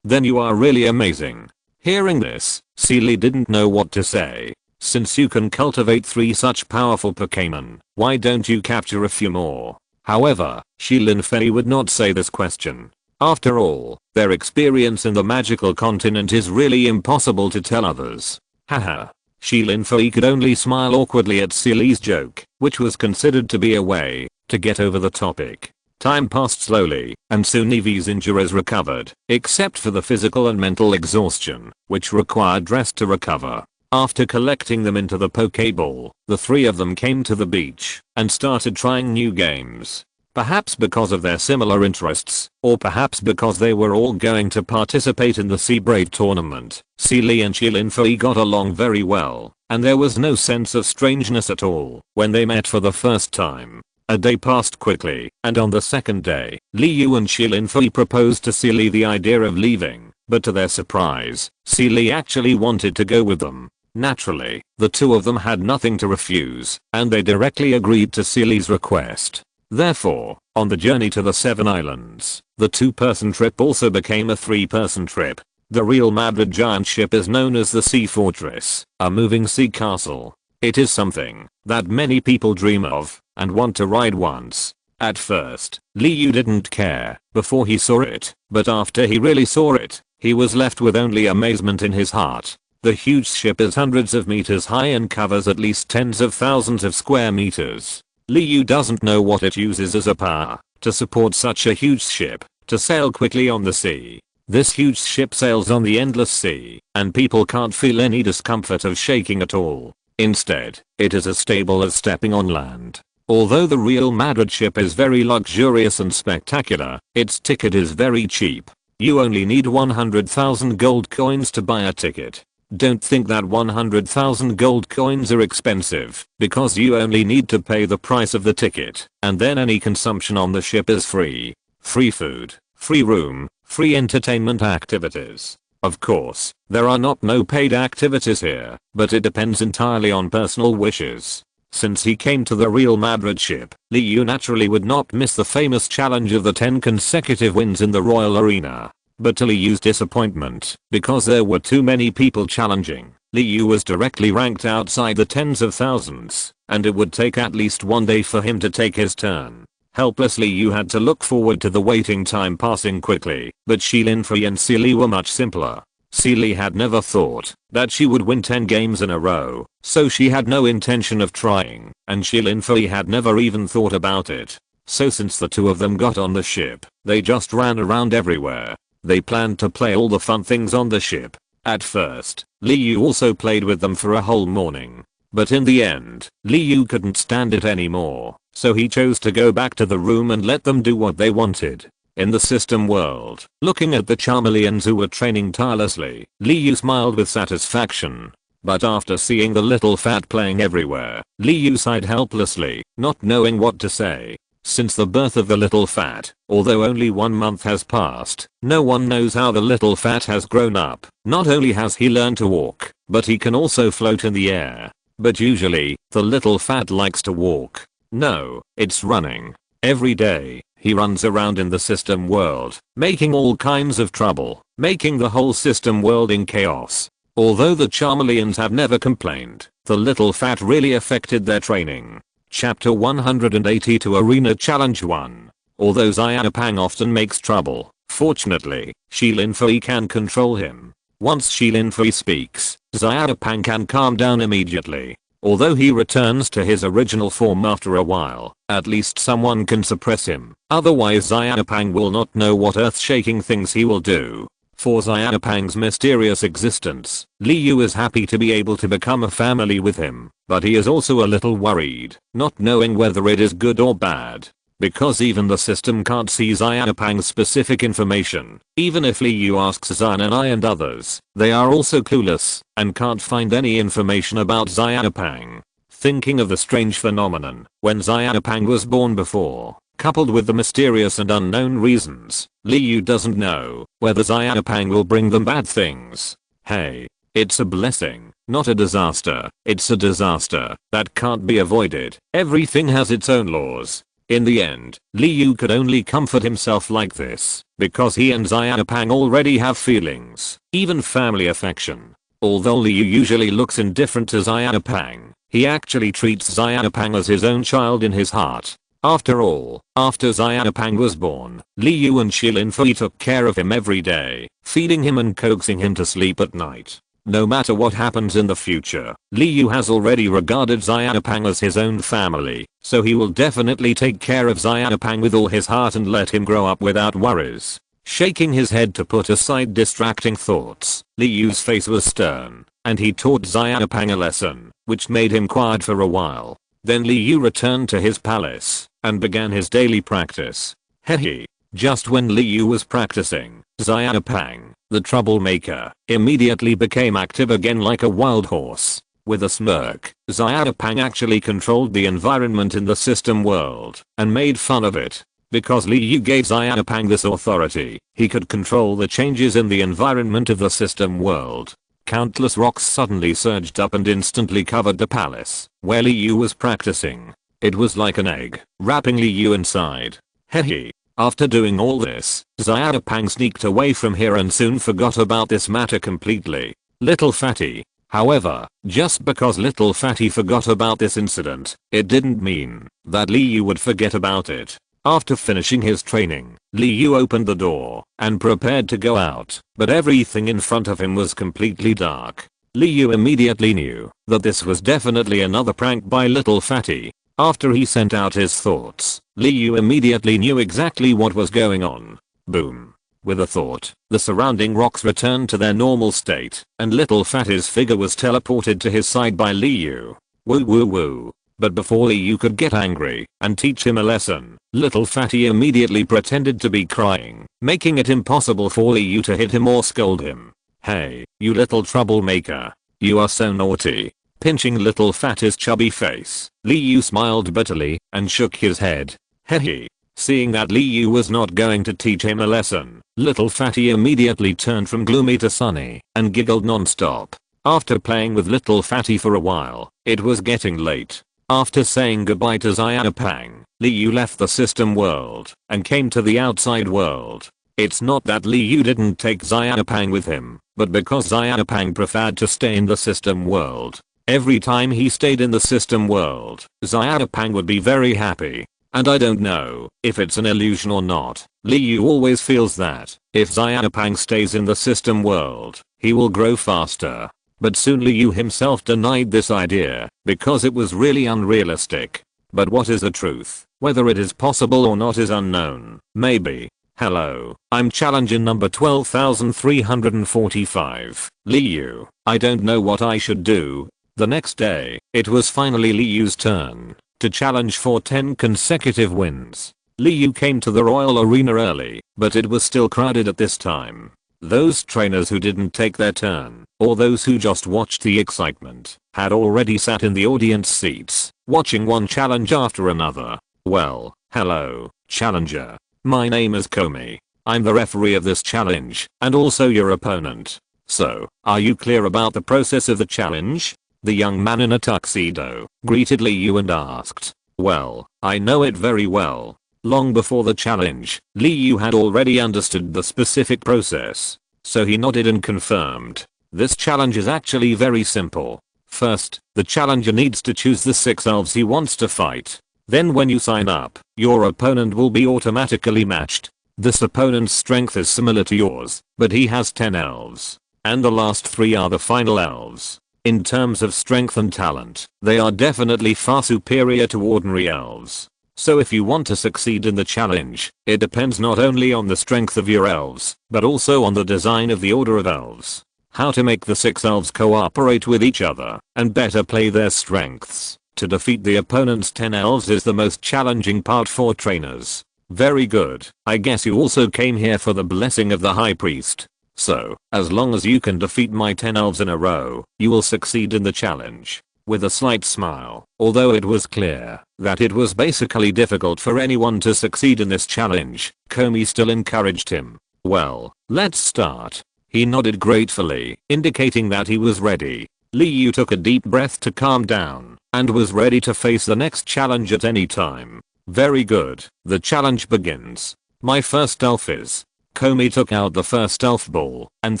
then you are really amazing. Hearing this, Sealy didn't know what to say. Since you can cultivate 3 such powerful Pokémon, why don't you capture a few more? However, Shilin Fei would not say this question. After all, their experience in the magical continent is really impossible to tell others. Haha. Shilin Fei could only smile awkwardly at Sealy's joke, which was considered to be a way to get over the topic. Time passed slowly, and soon Eevee's injuries recovered, except for the physical and mental exhaustion, which required rest to recover. After collecting them into the Pokeball, the 3 of them came to the beach and started trying new games. Perhaps because of their similar interests, or perhaps because they were all going to participate in the Sea Brave tournament, Sealy and Shilin Fei got along very well, and there was no sense of strangeness at all when they met for the first time. A day passed quickly, and on the second day, Liu and Shilin Fei proposed to Sealy the idea of leaving, but to their surprise, Sealy actually wanted to go with them. Naturally, the 2 of them had nothing to refuse, and they directly agreed to Sealy's request. Therefore, on the journey to the 7 islands, the 2-person trip also became a 3-person trip. The Real Madrid giant ship is known as the Sea Fortress, a moving sea castle. It is something that many people dream of and want to ride once. At first, Liu didn't care before he saw it, but after he really saw it, he was left with only amazement in his heart. The huge ship is hundreds of meters high and covers at least tens of thousands of square meters. Liu doesn't know what it uses as a power to support such a huge ship to sail quickly on the sea. This huge ship sails on the endless sea, and people can't feel any discomfort of shaking at all. Instead, it is as stable as stepping on land. Although the Real Madrid ship is very luxurious and spectacular, its ticket is very cheap. You only need 100,000 gold coins to buy a ticket. Don't think that 100,000 gold coins are expensive, because you only need to pay the price of the ticket, and then any consumption on the ship is free. Free food, free room, free entertainment activities. Of course, there are no paid activities here, but it depends entirely on personal wishes. Since he came to the Real Madrid ship, Liu naturally would not miss the famous challenge of the 10 consecutive wins in the Royal Arena. But to Liu's disappointment, because there were too many people challenging, Liu was directly ranked outside the tens of thousands, and it would take at least 1 day for him to take his turn. Helpless Liu had to look forward to the waiting time passing quickly, but Shilin Fei and Sealy were much simpler. Sealy had never thought that she would win 10 games in a row, so she had no intention of trying, and Shilin Fei had never even thought about it. So since the 2 of them got on the ship, they just ran around everywhere. They planned to play all the fun things on the ship. At first, Liu also played with them for a whole morning. But in the end, Liu couldn't stand it anymore, so he chose to go back to the room and let them do what they wanted. In the system world, looking at the Charmeleons who were training tirelessly, Liu smiled with satisfaction. But after seeing the little fat playing everywhere, Liu sighed helplessly, not knowing what to say. Since the birth of the little fat, although only 1 month has passed, no one knows how the little fat has grown up. Not only has he learned to walk, but he can also float in the air. But usually, the little fat likes to walk. No, it's running. Every day, he runs around in the system world, making all kinds of trouble, making the whole system world in chaos. Although the Charmeleons have never complained, the little fat really affected their training. Chapter 182 Arena Challenge 1. Although Xiaopang often makes trouble, fortunately, Shilin Fei can control him. Once Shilin Fei speaks, Xiaopang can calm down immediately. Although he returns to his original form after a while, at least someone can suppress him. Otherwise Xiaopang will not know what earth-shaking things he will do. For Xiaopang's mysterious existence, Liu is happy to be able to become a family with him, but he is also a little worried, not knowing whether it is good or bad. Because even the system can't see Xiaopang's specific information, even if Liu asks Xiananai and others, they are also clueless, and can't find any information about Xiaopang. Thinking of the strange phenomenon when Xiaopang was born before, coupled with the mysterious and unknown reasons, Liu doesn't know whether Xiaopang will bring them bad things. Hey, it's a blessing, not a disaster. It's a disaster that can't be avoided. Everything has its own laws. In the end, Liu could only comfort himself like this because he and Xiaopang already have feelings, even family affection. Although Liu usually looks indifferent to Xiaopang, he actually treats Xiaopang as his own child in his heart. After all, after Xiaopang was born, Liu and Shilin Fei took care of him every day, feeding him and coaxing him to sleep at night. No matter what happens in the future, Liu has already regarded Xiaopang as his own family, so he will definitely take care of Xiaopang with all his heart and let him grow up without worries. Shaking his head to put aside distracting thoughts, Liu's face was stern, and he taught Xiaopang a lesson, which made him quiet for a while. Then Liu returned to his palace and began his daily practice. Hehe. Just when Liu was practicing, Xiaopang, the troublemaker, immediately became active again like a wild horse. With a smirk, Xiaopang actually controlled the environment in the system world and made fun of it. Because Liu gave Xiaopang this authority, he could control the changes in the environment of the system world. Countless rocks suddenly surged up and instantly covered the palace where Liu was practicing. It was like an egg, wrapping Liu inside. Hehe. After doing all this, Xiaopang sneaked away from here and soon forgot about this matter completely. Little Fatty. However, just because Little Fatty forgot about this incident, it didn't mean that Liu would forget about it. After finishing his training, Liu opened the door and prepared to go out, but everything in front of him was completely dark. Liu immediately knew that this was definitely another prank by Little Fatty. After he sent out his thoughts, Liu immediately knew exactly what was going on. Boom. With a thought, the surrounding rocks returned to their normal state, and Little Fatty's figure was teleported to his side by Liu. Woo woo woo. But before Liu could get angry and teach him a lesson, Little Fatty immediately pretended to be crying, making it impossible for Liu to hit him or scold him. Hey, you little troublemaker. You are so naughty. Pinching Little Fatty's chubby face, Liu smiled bitterly and shook his head. Hehe. Seeing that Liu was not going to teach him a lesson, Little Fatty immediately turned from gloomy to sunny and giggled non-stop. After playing with Little Fatty for a while, it was getting late. After saying goodbye to Xiaopang, Liu left the system world and came to the outside world. It's not that Liu didn't take Xiaopang with him, but because Xiaopang preferred to stay in the system world. Every time he stayed in the system world, Xiaopang would be very happy. And I don't know if it's an illusion or not, Liu always feels that if Xiaopang stays in the system world, he will grow faster. But soon Liu himself denied this idea because it was really unrealistic. But what is the truth? Whether it is possible or not is unknown. Maybe. Hello, I'm challenger number 12,345. Liu, I don't know what I should do. The next day, it was finally Liu's turn to challenge for 10 consecutive wins. Liu came to the Royal Arena early, but it was still crowded at this time. Those trainers who didn't take their turn, or those who just watched the excitement, had already sat in the audience seats, watching one challenge after another. Well, hello, challenger. My name is Komi. I'm the referee of this challenge, and also your opponent. So, are you clear about the process of the challenge? The young man in a tuxedo greeted Liu and asked. Well, I know it very well. Long before the challenge, Liu had already understood the specific process. So he nodded and confirmed. This challenge is actually very simple. First, the challenger needs to choose the 6 elves he wants to fight. Then when you sign up, your opponent will be automatically matched. This opponent's strength is similar to yours, but he has 10 elves. And the last 3 are the final elves. In terms of strength and talent, they are definitely far superior to ordinary elves. So if you want to succeed in the challenge, it depends not only on the strength of your elves, but also on the design of the order of elves. How to make the 6 elves cooperate with each other and better play their strengths to defeat the opponent's 10 elves is the most challenging part for trainers. Very good. I guess you also came here for the blessing of the High Priest. So, as long as you can defeat my 10 elves in a row, you will succeed in the challenge. with a slight smile, although it was clear that it was basically difficult for anyone to succeed in this challenge. Komi still encouraged him. Well, let's start. He nodded gratefully, indicating that he was ready. Liu took a deep breath to calm down and was ready to face the next challenge at any time. Very good. The challenge begins. My first elf is. Komi took out the first elf ball and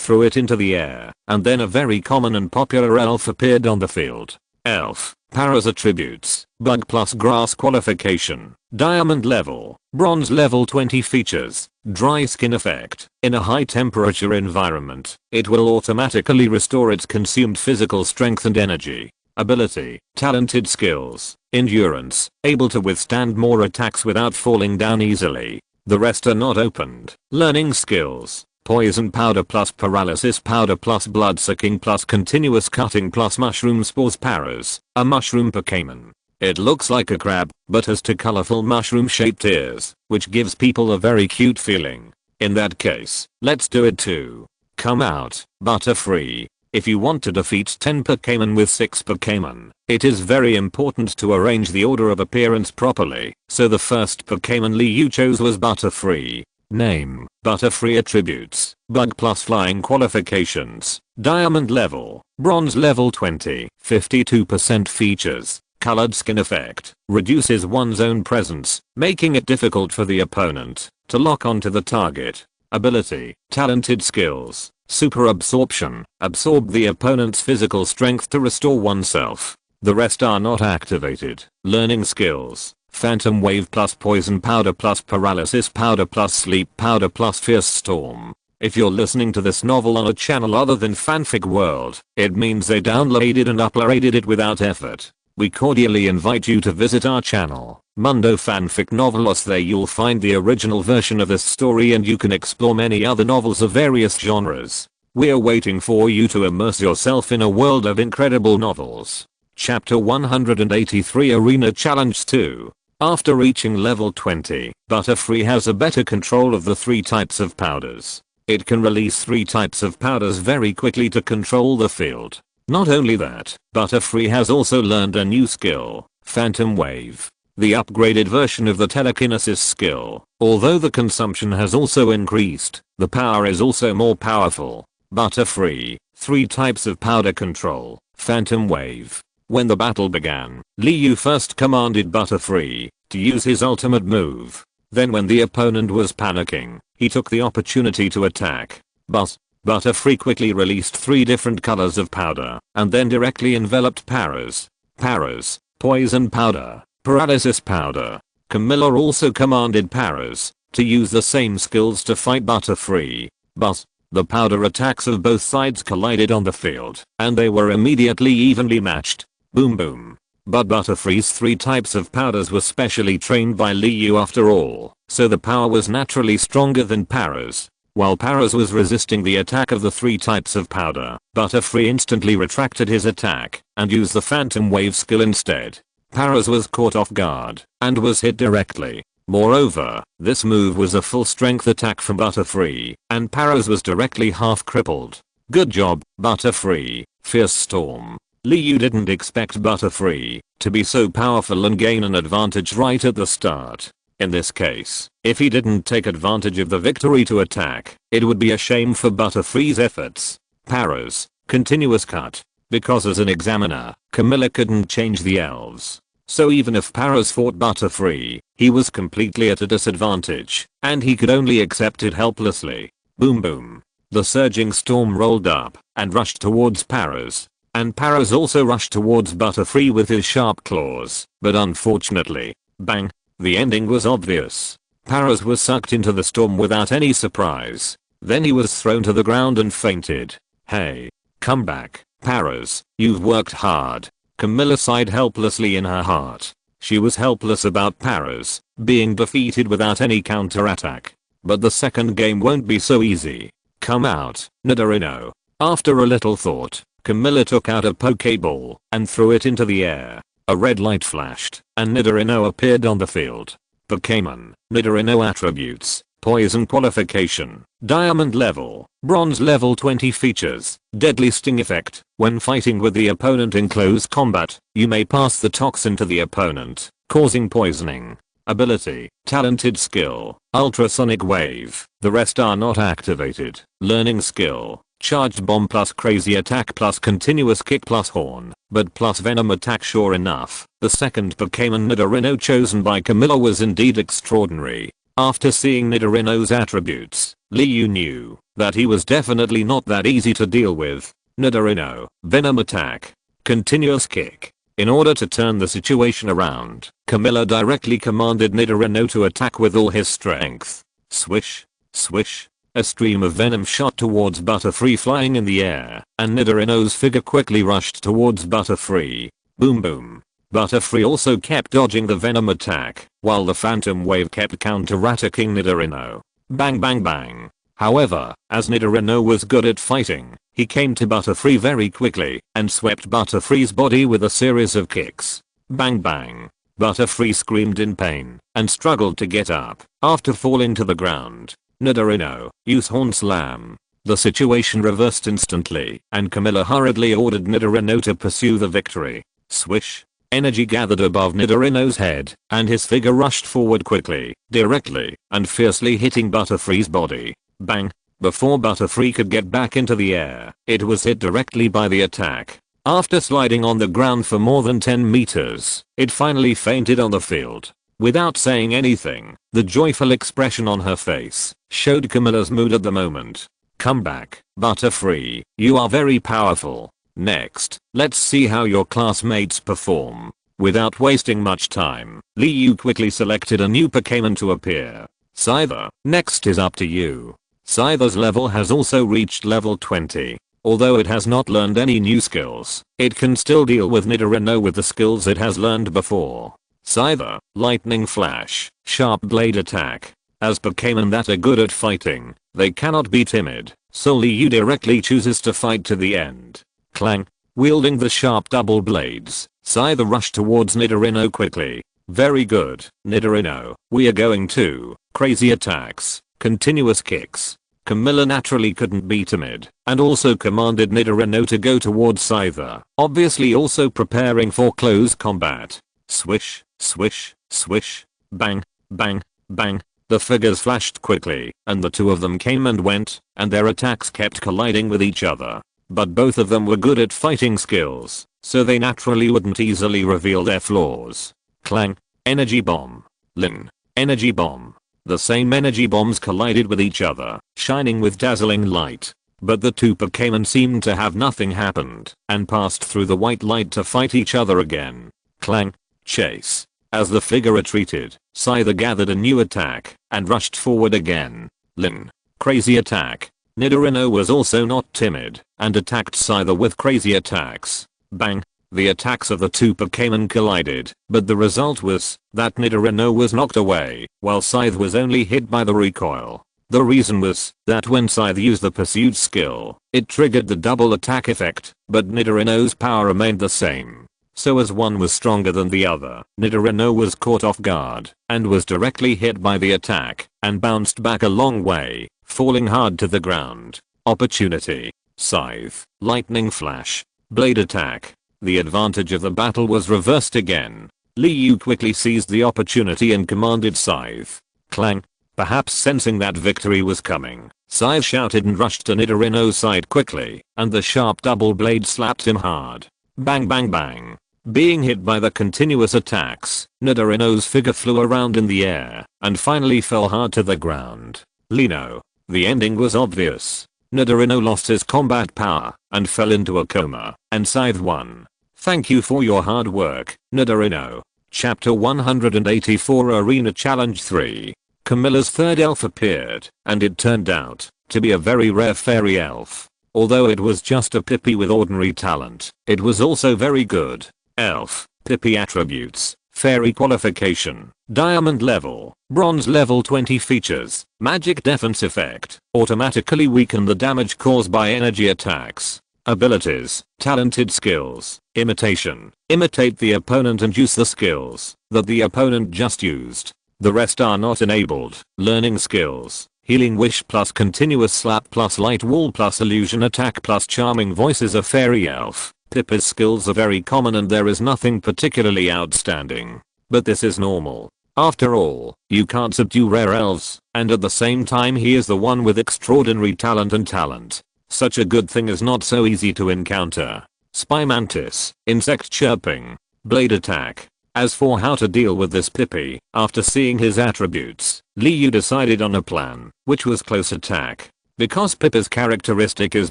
threw it into the air, and then a very common and popular elf appeared on the field. Elf, Paras attributes, bug plus grass qualification, diamond level, bronze level 20 features, dry skin effect. In a high temperature environment, it will automatically restore its consumed physical strength and energy. Ability, talented skills, endurance, able to withstand more attacks without falling down easily. The rest are not opened. Learning skills, poison powder plus paralysis powder plus blood sucking plus continuous cutting plus mushroom spores. Paras, a mushroom Pokémon. It looks like a crab, but has two colorful mushroom shaped ears, which gives people a very cute feeling. In that case, let's do it too. Come out, Butterfree. If you want to defeat 10 Pokémon with 6 Pokémon, it is very important to arrange the order of appearance properly, so the first Pokémon Liu chose was Butterfree. Name, Butterfree attributes, bug plus flying qualifications, diamond level, bronze level 20, 52% features, colored skin effect, reduces one's own presence, making it difficult for the opponent to lock onto the target. Ability, talented skills, super absorption, absorb the opponent's physical strength to restore oneself. The rest are not activated. Learning skills, phantom wave plus poison powder plus paralysis powder plus sleep powder plus fierce storm. If you're listening to this novel on a channel other than Fanfic World, it means they downloaded and uploaded it without effort. We cordially invite you to visit our channel, Mundo Fanfic Novelos. There you'll find the original version of this story and you can explore many other novels of various genres. We're waiting for you to immerse yourself in a world of incredible novels. Chapter 183 Arena Challenge 2. After reaching level 20, Butterfree has a better control of the 3 types of powders. It can release 3 types of powders very quickly to control the field. Not only that, Butterfree has also learned a new skill, Phantom Wave, the upgraded version of the telekinesis skill. Although the consumption has also increased, the power is also more powerful. Butterfree, 3 types of powder control, Phantom Wave. When the battle began, Liu first commanded Butterfree to use his ultimate move. Then when the opponent was panicking, he took the opportunity to attack. But Butterfree quickly released 3 different colors of powder and then directly enveloped Paras. Paras, poison powder, paralysis powder. Camilla also commanded Paras to use the same skills to fight Butterfree. But the powder attacks of both sides collided on the field and they were immediately evenly matched. Boom boom. But Butterfree's 3 types of powders were specially trained by Liu after all, so the power was naturally stronger than Paras. While Paras was resisting the attack of the 3 types of powder, Butterfree instantly retracted his attack and used the Phantom Wave skill instead. Paras was caught off guard and was hit directly. Moreover, this move was a full strength attack from Butterfree and Paras was directly half crippled. Good job, Butterfree. Fierce Storm. Liu didn't expect Butterfree to be so powerful and gain an advantage right at the start. In this case, if he didn't take advantage of the victory to attack, it would be a shame for Butterfree's efforts. Paras, continuous cut. Because as an examiner, Camilla couldn't change the elves. So even if Paras fought Butterfree, he was completely at a disadvantage, and he could only accept it helplessly. Boom boom. The surging storm rolled up and rushed towards Paras. And Paras also rushed towards Butterfree with his sharp claws, but unfortunately, bang. The ending was obvious. Paras was sucked into the storm without any surprise. Then he was thrown to the ground and fainted. Hey. Come back, Paras, you've worked hard. Camilla sighed helplessly in her heart. She was helpless about Paras being defeated without any counterattack. But the second game won't be so easy. Come out, Nidorino. After a little thought, Camilla took out a Pokeball and threw it into the air. A red light flashed, and Nidorino appeared on the field. Pokémon, Nidorino attributes, Poison qualification. Diamond level. Bronze level 20 features. Deadly sting effect. When fighting with the opponent in close combat, you may pass the toxin to the opponent, causing poisoning. Ability. Talented skill. Ultrasonic wave. The rest are not activated. Learning skill. Charged bomb plus crazy attack plus continuous kick plus horn, but plus venom attack. Sure enough, the second Pokémon Nidorino chosen by Camilla was indeed extraordinary. After seeing Nidorino's attributes, Liu knew that he was definitely not that easy to deal with. Nidorino, venom attack, continuous kick. In order to turn the situation around, Camilla directly commanded Nidorino to attack with all his strength. Swish, swish. A stream of venom shot towards Butterfree flying in the air, and Nidorino's figure quickly rushed towards Butterfree. Boom boom. Butterfree also kept dodging the venom attack, while the phantom wave kept counter-attacking Nidorino. Bang bang bang. However, as Nidorino was good at fighting, he came to Butterfree very quickly and swept Butterfree's body with a series of kicks. Bang bang. Butterfree screamed in pain and struggled to get up after falling to the ground. Nidorino, use Horn Slam. The situation reversed instantly, and Camilla hurriedly ordered Nidorino to pursue the victory. Swish. Energy gathered above Nidorino's head, and his figure rushed forward quickly, directly, and fiercely hitting Butterfree's body. Bang. Before Butterfree could get back into the air, it was hit directly by the attack. After sliding on the ground for more than 10 meters, it finally fainted on the field. Without saying anything, the joyful expression on her face showed Camilla's mood at the moment. Come back, Butterfree, you are very powerful. Next, let's see how your classmates perform. Without wasting much time, Liu quickly selected a new Pokémon to appear. Scyther, next is up to you. Scyther's level has also reached level 20. Although it has not learned any new skills, it can still deal with Nidorino with the skills it has learned before. Scyther, Lightning Flash, Sharp Blade Attack. As Pokémon that are good at fighting, they cannot be timid, so Liu directly chooses to fight to the end. Clang. Wielding the sharp double blades, Scyther rushed towards Nidorino quickly. Very good, Nidorino, we are going to. Crazy attacks, continuous kicks. Camilla naturally couldn't be timid, and also commanded Nidorino to go towards Scyther, obviously also preparing for close combat. Swish, swish, swish, bang, bang, bang. The figures flashed quickly, and the two of them came and went, and their attacks kept colliding with each other. But both of them were good at fighting skills, so they naturally wouldn't easily reveal their flaws. Clang. Energy Bomb. Lin. Energy Bomb. The same energy bombs collided with each other, shining with dazzling light. But the two Pokémon seemed to have nothing happened, and passed through the white light to fight each other again. Clang. Chase. As the figure retreated, Scyther gathered a new attack, and rushed forward again. Lin. Crazy Attack. Nidorino was also not timid, and attacked Scyther with crazy attacks. Bang. The attacks of the two Pokémon collided, but the result was that Nidorino was knocked away, while Scyther was only hit by the recoil. The reason was that when Scyther used the pursuit skill, it triggered the double attack effect, but Nidorino's power remained the same. So as one was stronger than the other, Nidorino was caught off guard, and was directly hit by the attack, and bounced back a long way, falling hard to the ground. Opportunity. Scythe. Lightning Flash. Blade Attack. The advantage of the battle was reversed again. Liu quickly seized the opportunity and commanded Scythe. Clang. Perhaps sensing that victory was coming, Scythe shouted and rushed to Nidorino's side quickly, and the sharp double blade slapped him hard. Bang bang bang. Being hit by the continuous attacks, Nidorino's figure flew around in the air, and finally fell hard to the ground. Lino. The ending was obvious. Nidorino lost his combat power, and fell into a coma, and Scythe won. Thank you for your hard work, Nidorino. Chapter 184 Arena Challenge 3. Camilla's third elf appeared, and it turned out to be a very rare fairy elf. Although it was just a Pippi with ordinary talent, it was also very good. Elf, Pippi attributes, fairy qualification, diamond level, bronze level 20 features, magic defense effect, automatically weaken the damage caused by energy attacks. Abilities, talented skills, imitation, imitate the opponent and use the skills that the opponent just used. The rest are not enabled. Learning skills. Healing wish plus continuous slap plus light wall plus illusion attack plus charming voice is a fairy elf. Pippa's skills are very common and there is nothing particularly outstanding. But this is normal. After all, you can't subdue rare elves, and at the same time he is the one with extraordinary talent and talent. Such a good thing is not so easy to encounter. Spy mantis, insect chirping, blade attack. As for how to deal with this Pippi, after seeing his attributes, Liu decided on a plan, which was close attack. Because Pippa's characteristic is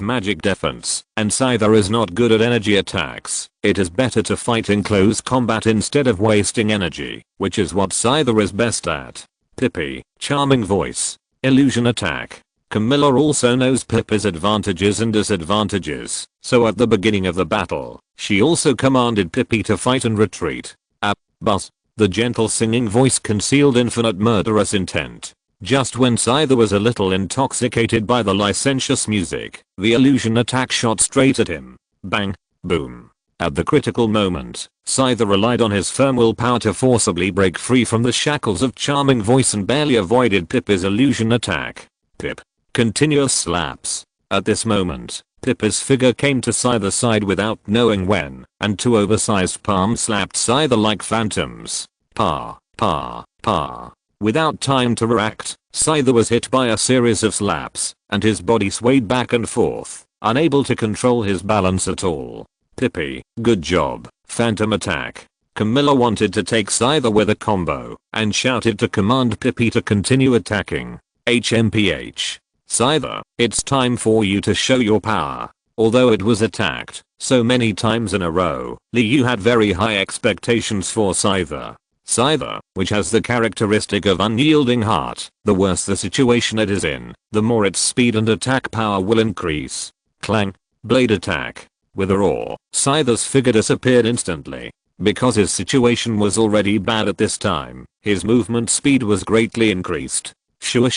magic defense, and Scyther is not good at energy attacks, it is better to fight in close combat instead of wasting energy, which is what Scyther is best at. Pippi, charming voice, illusion attack. Camilla also knows Pippa's advantages and disadvantages, so at the beginning of the battle, she also commanded Pippi to fight and retreat. But the gentle singing voice concealed infinite murderous intent. Just when Scyther was a little intoxicated by the licentious music, the illusion attack shot straight at him. Bang, boom. At the critical moment, Scyther relied on his firm willpower to forcibly break free from the shackles of charming voice and barely avoided Pippa's illusion attack. Pip. Continuous slaps. At this moment, Pippa's figure came to Scyther's side without knowing when, and two oversized palms slapped Scyther like phantoms. Pa, pa, pa. Without time to react, Scyther was hit by a series of slaps, and his body swayed back and forth, unable to control his balance at all. Pippi, good job. Phantom attack. Camilla wanted to take Scyther with a combo, and shouted to command Pippi to continue attacking. HMPH. Scyther, it's time for you to show your power. Although it was attacked so many times in a row, Liu had very high expectations for Scyther. Scyther, which has the characteristic of unyielding heart, the worse the situation it is in, the more its speed and attack power will increase. Clang. Blade attack. With a roar, Scyther's figure disappeared instantly. Because his situation was already bad at this time, his movement speed was greatly increased. Sure.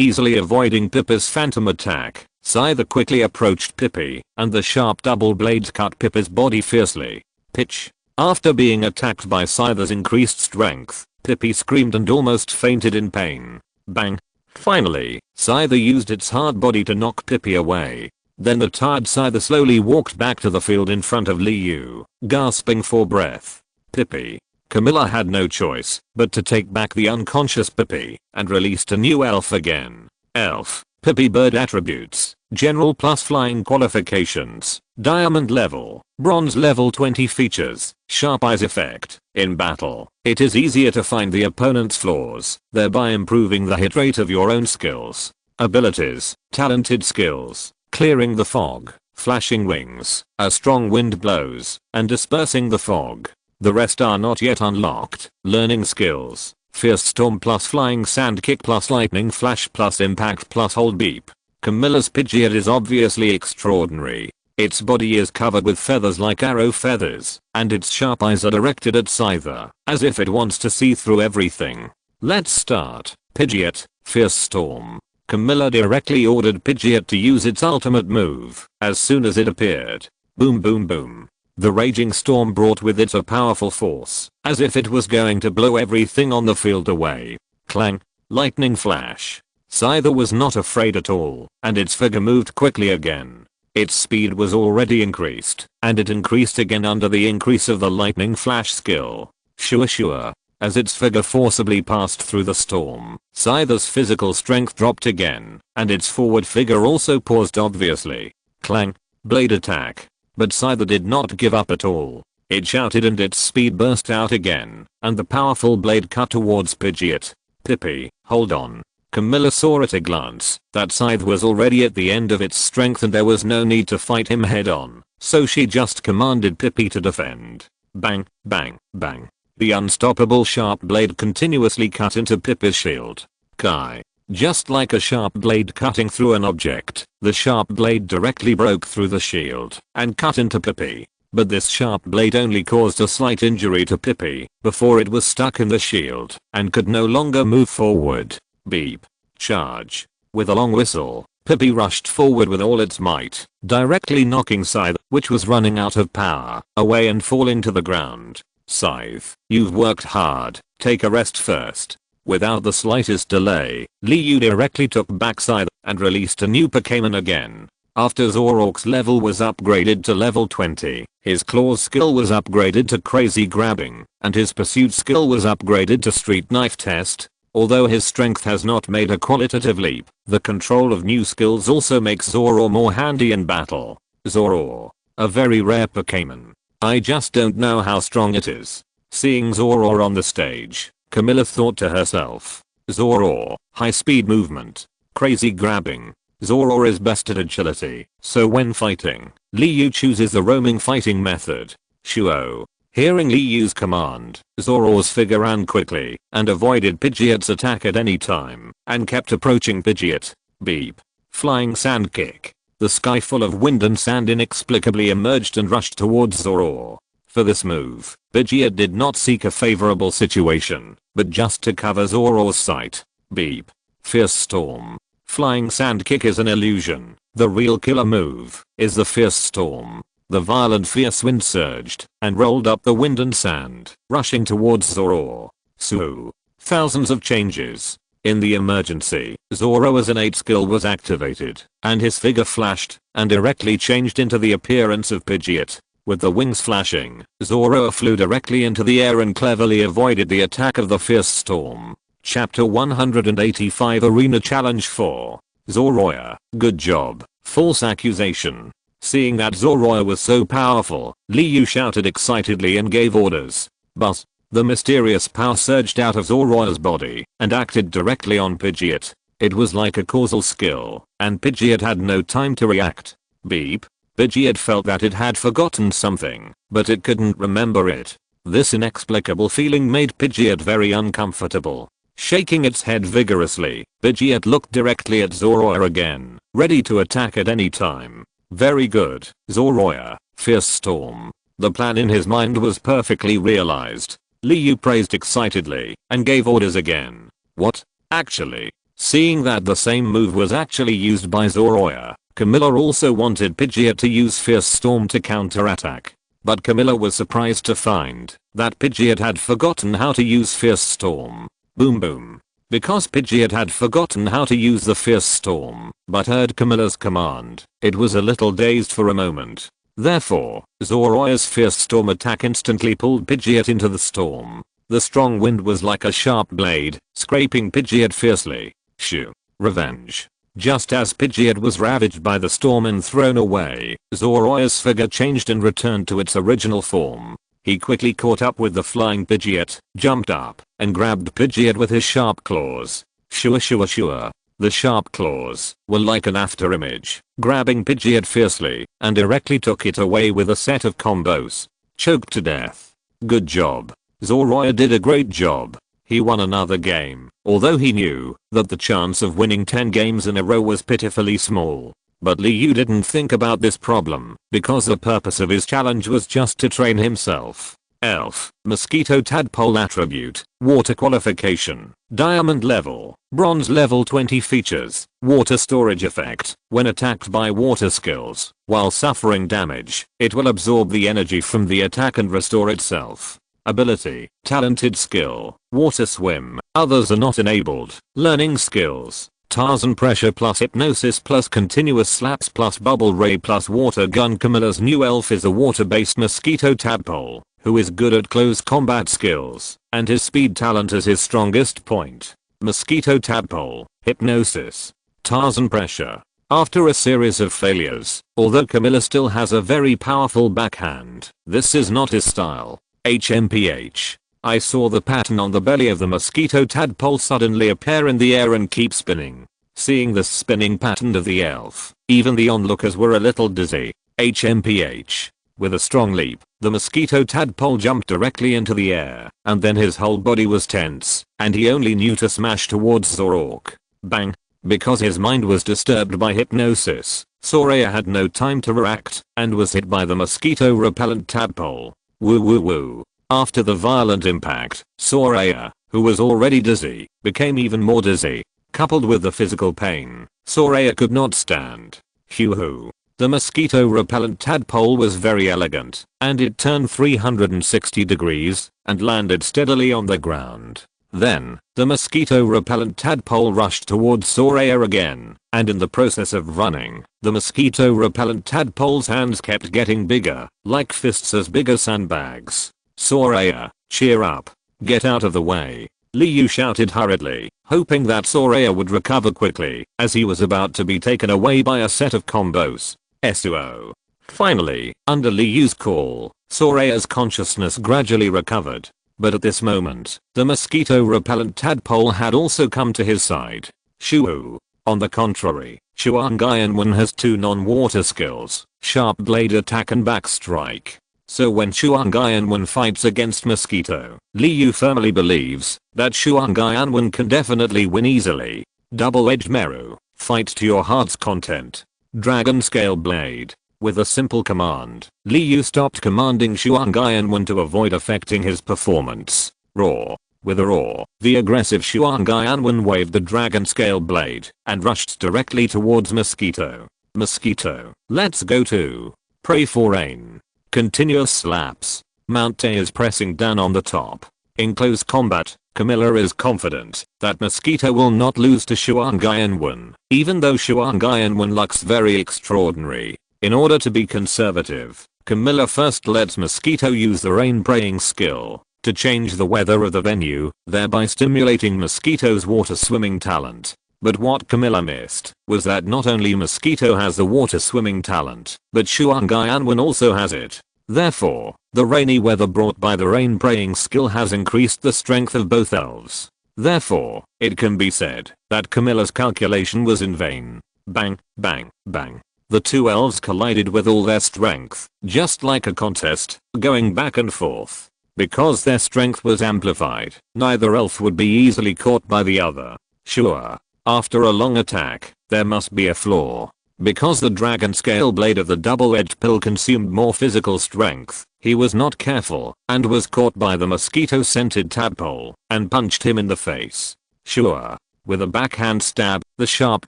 Easily avoiding Pippa's phantom attack, Scyther quickly approached Pippi, and the sharp double blades cut Pippa's body fiercely. Pitch. After being attacked by Scyther's increased strength, Pippi screamed and almost fainted in pain. Bang. Finally, Scyther used its hard body to knock Pippi away. Then the tired Scyther slowly walked back to the field in front of Liu, gasping for breath. Pippi. Camilla had no choice but to take back the unconscious Pippi and released a new elf again. Elf, Pippi bird attributes, general plus flying qualifications, diamond level, bronze level 20 features, sharp eyes effect. In battle, it is easier to find the opponent's flaws, thereby improving the hit rate of your own skills. Abilities, talented skills, clearing the fog, flashing wings, a strong wind blows, and dispersing the fog. The rest are not yet unlocked. Learning skills. Fierce storm plus flying sand kick plus lightning flash plus impact plus hold beep. Camilla's Pidgeot is obviously extraordinary. Its body is covered with feathers like arrow feathers, and its sharp eyes are directed at Scyther, as if it wants to see through everything. Let's start. Pidgeot, Fierce Storm. Camilla directly ordered Pidgeot to use its ultimate move as soon as it appeared. Boom boom boom. The raging storm brought with it a powerful force, as if it was going to blow everything on the field away. Clang. Lightning flash. Scyther was not afraid at all, and its figure moved quickly again. Its speed was already increased, and it increased again under the increase of the lightning flash skill. Sure. As its figure forcibly passed through the storm, Scyther's physical strength dropped again, and its forward figure also paused obviously. Clang. Blade attack. But Scyther did not give up at all. It shouted and its speed burst out again, and the powerful blade cut towards Pidgeot. Pippi, hold on. Camilla saw at a glance that Scyther was already at the end of its strength and there was no need to fight him head on, so she just commanded Pippi to defend. Bang, bang, bang. The unstoppable sharp blade continuously cut into Pippi's shield. Kai. Just like a sharp blade cutting through an object, the sharp blade directly broke through the shield and cut into Pippi. But this sharp blade only caused a slight injury to Pippi before it was stuck in the shield and could no longer move forward. Beep. Charge. With a long whistle, Pippi rushed forward with all its might, directly knocking Scyther, which was running out of power, away and falling to the ground. Scythe, you've worked hard Take a rest first. Without the slightest delay, Liu directly took backside and released a new Pokémon again. After Zoroark's level was upgraded to level 20, his claws skill was upgraded to crazy grabbing, and his pursuit skill was upgraded to street knife test. Although his strength has not made a qualitative leap, the control of new skills also makes Zoroark more handy in battle. Zoroark, a very rare Pokémon. I just don't know how strong it is. Seeing Zoroark on the stage, Camilla thought to herself, Zoroark, high speed movement, crazy grabbing. Zoroark is best at agility, so when fighting, Liu chooses the roaming fighting method. Shuo. Hearing Liu's command, Zoroark's figure ran quickly and avoided Pidgeot's attack at any time and kept approaching Pidgeot. Beep. Flying sand kick. The sky full of wind and sand inexplicably emerged and rushed towards Zoroark. For this move, Pidgeot did not seek a favorable situation, but just to cover Zoroark's sight. Beep. Fierce storm. Flying sand kick is an illusion. The real killer move is the fierce storm. The violent fierce wind surged and rolled up the wind and sand, rushing towards Zoroark. Su. Thousands of changes. In the emergency, Zoroark's innate skill was activated, and his figure flashed and directly changed into the appearance of Pidgeot. With the wings flashing, Zoroark flew directly into the air and cleverly avoided the attack of the fierce storm. Chapter 185 Arena Challenge 4. Zoroark, good job. False accusation. Seeing that Zoroark was so powerful, Liu shouted excitedly and gave orders. But the mysterious power surged out of Zoroark's body and acted directly on Pidgeot. It was like a causal skill, and Pidgeot had no time to react. Beep. Pidgeot felt that it had forgotten something, but it couldn't remember it. This inexplicable feeling made Pidgeot very uncomfortable. Shaking its head vigorously, Pidgeot looked directly at Zoroark again, ready to attack at any time. Very good, Zoroark, fierce storm. The plan in his mind was perfectly realized. Liu praised excitedly and gave orders again. What? Actually? Seeing that the same move was actually used by Zoroark, Camilla also wanted Pidgeot to use fierce storm to counterattack. But Camilla was surprised to find that Pidgeot had forgotten how to use fierce storm. Boom boom. Because Pidgeot had forgotten how to use the fierce storm, but heard Camilla's command, it was a little dazed for a moment. Therefore, Zoroark's fierce storm attack instantly pulled Pidgeot into the storm. The strong wind was like a sharp blade, scraping Pidgeot fiercely. Shoo. Revenge. Just as Pidgeot was ravaged by the storm and thrown away, Zoroark's figure changed and returned to its original form. He quickly caught up with the flying Pidgeot, jumped up, and grabbed Pidgeot with his sharp claws. Shua shua shua. The sharp claws were like an afterimage, grabbing Pidgeot fiercely, and directly took it away with a set of combos. Choked to death. Good job. Zoroark did a great job. He won another game, although he knew that the chance of winning 10 games in a row was pitifully small. But Liu didn't think about this problem, because the purpose of his challenge was just to train himself. Elf, Mosquito Tadpole Attribute, Water Qualification, Diamond Level, Bronze Level 20 Features, Water Storage Effect. When attacked by water skills, while suffering damage, it will absorb the energy from the attack and restore itself. Ability, Talented Skill, Water Swim. Others are not enabled. Learning Skills, Tarzan Pressure plus Hypnosis plus Continuous Slaps plus Bubble Ray plus Water Gun. Camilla's new elf is a water-based mosquito tadpole, who is good at close combat skills, and his speed talent is his strongest point. Mosquito Tadpole, Hypnosis, Tarzan Pressure. After a series of failures, although Camilla still has a very powerful backhand, this is not his style. HMPH. I saw the pattern on the belly of the mosquito tadpole suddenly appear in the air and keep spinning. Seeing the spinning pattern of the elf, even the onlookers were a little dizzy. HMPH. With a strong leap, the mosquito tadpole jumped directly into the air, and then his whole body was tense, and he only knew to smash towards Zoroark. Bang. Because his mind was disturbed by hypnosis, Zoroark had no time to react, and was hit by the mosquito repellent tadpole. Woo woo woo. After the violent impact, Zoroark, who was already dizzy, became even more dizzy. Coupled with the physical pain, Zoroark could not stand. Hoo hoo. The mosquito repellent tadpole was very elegant, and it turned 360 degrees and landed steadily on the ground. Then, the mosquito repellent tadpole rushed towards Soraya again, and in the process of running, the mosquito repellent tadpole's hands kept getting bigger, like fists as big as sandbags. Soraya, cheer up. Get out of the way. Liu shouted hurriedly, hoping that Soraya would recover quickly, as he was about to be taken away by a set of combos. SUO. Finally, under Liu's call, Soraya's consciousness gradually recovered. But at this moment, the mosquito repellent tadpole had also come to his side. Shoo. On the contrary, Shuangyanwen has two non-water skills, sharp blade attack and back strike. So when Shuangyanwen fights against Mosquito, Liu firmly believes that Shuangyanwen can definitely win easily. Double-edged Meru, fight to your heart's content. Dragon Scale Blade. With a simple command, Liu stopped commanding Shuangyanwen to avoid affecting his performance. Roar. With a roar, the aggressive Shuangyanwen waved the Dragon Scale Blade and rushed directly towards Mosquito. Mosquito, let's go to. Pray for rain. Continuous slaps. Mount A is pressing down on the top. In close combat, Camilla is confident that Mosquito will not lose to Shuangyanwen, even though Shuangyanwen looks very extraordinary. In order to be conservative, Camilla first lets Mosquito use the rain praying skill to change the weather of the venue, thereby stimulating Mosquito's water swimming talent. But what Camilla missed was that not only Mosquito has the water swimming talent, but Shuangyanwen also has it. Therefore, the rainy weather brought by the rain praying skill has increased the strength of both elves. Therefore, it can be said that Camilla's calculation was in vain. Bang, bang, bang. The two elves collided with all their strength, just like a contest, going back and forth. Because their strength was amplified, neither elf would be easily caught by the other. Sure, after a long attack, there must be a flaw. Because the Dragon Scale Blade of the double-edged pill consumed more physical strength, he was not careful and was caught by the mosquito-scented tadpole and punched him in the face. Sure. With a backhand stab, the sharp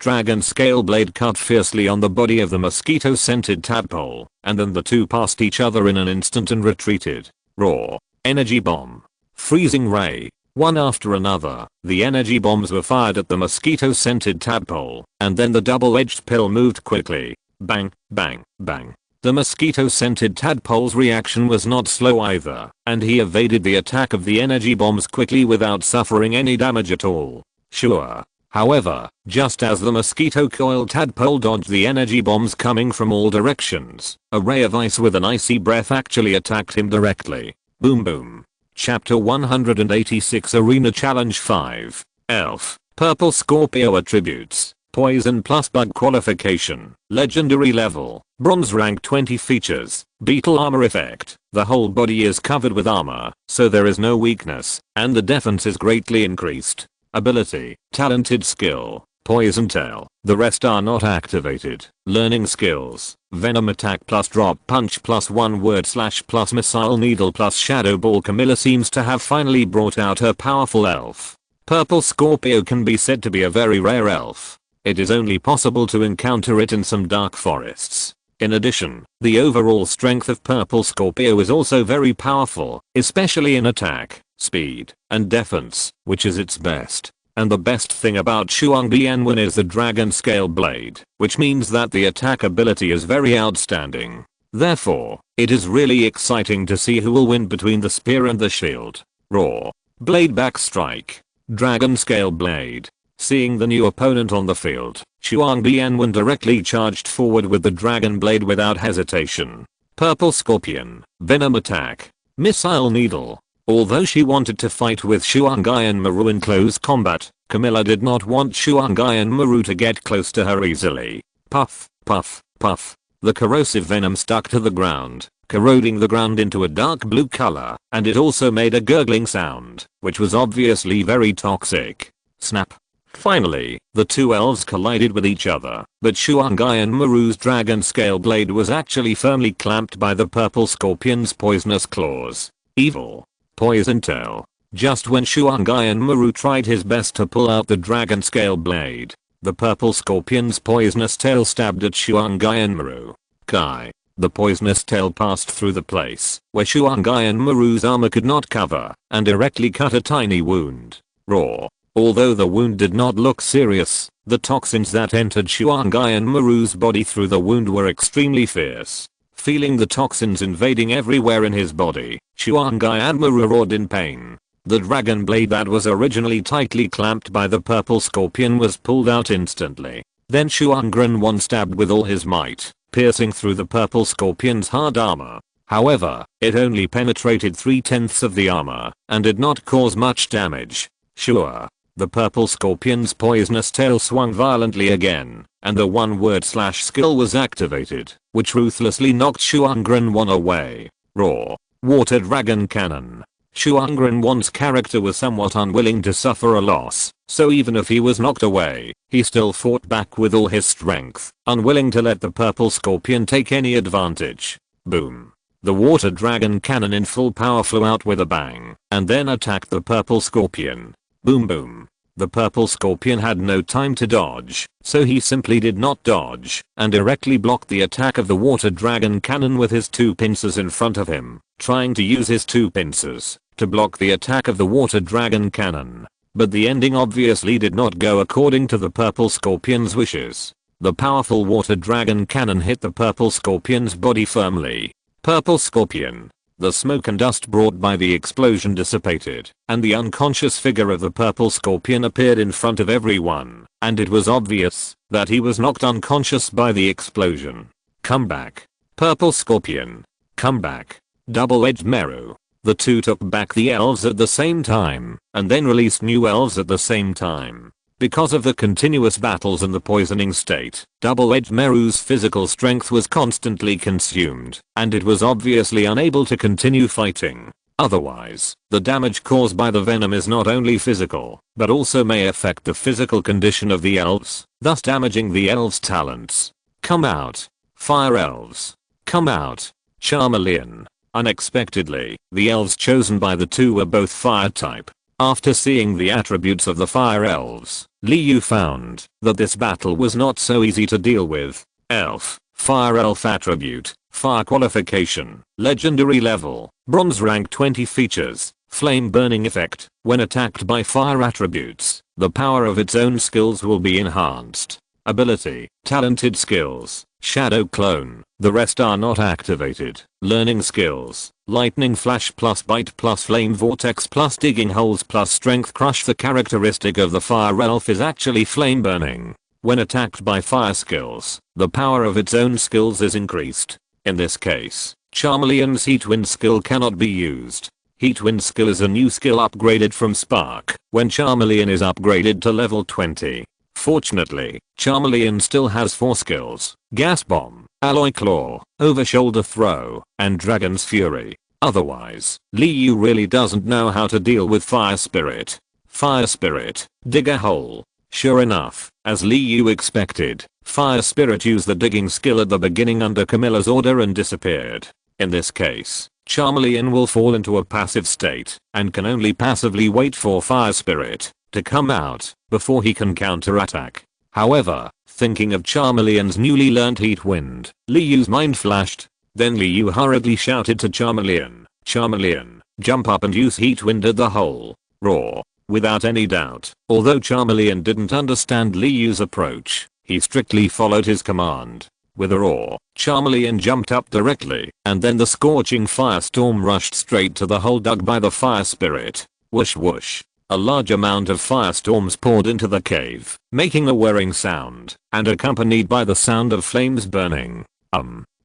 Dragon Scale Blade cut fiercely on the body of the mosquito-scented tadpole, and then the two passed each other in an instant and retreated. Roar. Energy Bomb. Freezing Ray. One after another, the energy bombs were fired at the mosquito-scented tadpole, and then the double-edged pill moved quickly. Bang, bang, bang. The mosquito-scented tadpole's reaction was not slow either, and he evaded the attack of the energy bombs quickly without suffering any damage at all. Sure. However, just as the mosquito coil tadpole dodged the energy bombs coming from all directions, a ray of ice with an icy breath actually attacked him directly. Boom boom. Chapter 186 Arena Challenge 5. Elf. Purple Scorpio Attributes. Poison plus Bug Qualification. Legendary Level. Bronze Rank 20 Features. Beetle Armor Effect. The whole body is covered with armor, so there is no weakness, and the defense is greatly increased. Ability. Talented Skill. Poison Tail. The rest are not activated. Learning Skills. Venom Attack plus Drop Punch plus One Word Slash plus Missile Needle plus Shadow Ball. Camilla seems to have finally brought out her powerful elf. Purple Scorpio can be said to be a very rare elf. It is only possible to encounter it in some dark forests. In addition, the overall strength of Purple Scorpio is also very powerful, especially in attack, speed, and defense, which is its best. And the best thing about Shuangyanwen is the Dragon Scale Blade, which means that the attack ability is very outstanding. Therefore, it is really exciting to see who will win between the spear and the shield. Roar. Blade Back Strike. Dragon Scale Blade. Seeing the new opponent on the field, Shuangyanwen directly charged forward with the Dragon Blade without hesitation. Purple Scorpion. Venom Attack. Missile Needle. Although she wanted to fight with Shuangyanwen in close combat, Camilla did not want Shuangyanwen to get close to her easily. Puff, puff, puff. The corrosive venom stuck to the ground, corroding the ground into a dark blue color, and it also made a gurgling sound, which was obviously very toxic. Snap. Finally, the two elves collided with each other, but Shuangyanwen's Dragon Scale Blade was actually firmly clamped by the Purple Scorpion's poisonous claws. Evil. Poison Tail. Just when Shuangyanwen tried his best to pull out the Dragon Scale Blade, the Purple Scorpion's poisonous tail stabbed at Shuangyanwen. sky. The poisonous tail passed through the place where Shuangai and Maru's armor could not cover and directly cut a tiny wound. Raw. Although the wound did not look serious, the toxins that entered Shuangai and Maru's body through the wound were extremely fierce. Feeling the toxins invading everywhere in his body, Shuangai and Maru roared in pain. The dragon blade that was originally tightly clamped by the purple scorpion was pulled out instantly. Then Shuangren stabbed with all his might, piercing through the purple scorpion's hard armor. However, it only penetrated 3/10 of the armor and did not cause much damage. Sure. The purple scorpion's poisonous tail swung violently again, and the one-word slash skill was activated, which ruthlessly knocked Shuangren away. Raw. Water Dragon Cannon. Shuangren character was somewhat unwilling to suffer a loss, so even if he was knocked away, he still fought back with all his strength, unwilling to let the purple scorpion take any advantage. Boom. The water dragon cannon in full power flew out with a bang, and then attacked the purple scorpion. Boom boom. The purple scorpion had no time to dodge, so he simply did not dodge, and directly blocked the attack of the water dragon cannon with his two pincers in front of him, trying to use his two pincers to block the attack of the water dragon cannon. But the ending obviously did not go according to the purple scorpion's wishes. The powerful water dragon cannon hit the purple scorpion's body firmly. Purple scorpion. The smoke and dust brought by the explosion dissipated, and the unconscious figure of the purple scorpion appeared in front of everyone, and it was obvious that he was knocked unconscious by the explosion. Come back. Purple scorpion. Come back. Double-edged Meru. The two took back the elves at the same time, and then released new elves at the same time. Because of the continuous battles in the poisoning state, Double-edged Meru's physical strength was constantly consumed, and it was obviously unable to continue fighting. Otherwise, the damage caused by the venom is not only physical, but also may affect the physical condition of the elves, thus damaging the elves' talents. Come out. Fire elves. Come out. Charmeleon. Unexpectedly, the elves chosen by the two were both fire type. After seeing the attributes of the fire elves, Liu found that this battle was not so easy to deal with. Elf. Fire elf attribute. Fire qualification. Legendary level. Bronze rank 20 features. Flame burning effect. When attacked by fire attributes, the power of its own skills will be enhanced. Ability. Talented skills. Shadow clone. The rest are not activated. Learning skills. Lightning flash plus bite plus flame vortex plus digging holes plus strength crush. The characteristic of the fire elf is actually flame burning. When attacked by fire skills, the power of its own skills is increased. In this case, Charmeleon's heat wind skill cannot be used. Heat wind skill is a new skill upgraded from Spark when Charmeleon is upgraded to level 20. Fortunately, Charmeleon still has 4 skills: Gas Bomb, Alloy Claw, Over-Shoulder Throw, and Dragon's Fury. Otherwise, Liu really doesn't know how to deal with Fire Spirit. Fire Spirit, dig a hole. Sure enough, as Liu expected, Fire Spirit used the digging skill at the beginning under Camilla's order and disappeared. In this case, Charmeleon will fall into a passive state and can only passively wait for Fire Spirit to come out before he can counterattack. However, thinking of Charmeleon's newly learned heat wind, Liu's mind flashed. Then Liu hurriedly shouted to Charmeleon, "Charmeleon, jump up and use heat wind at the hole." Roar. Without any doubt, although Charmeleon didn't understand Liu's approach, he strictly followed his command. With a roar, Charmeleon jumped up directly, and then the scorching firestorm rushed straight to the hole dug by the fire spirit. Whoosh whoosh. A large amount of firestorms poured into the cave, making a whirring sound, and accompanied by the sound of flames burning.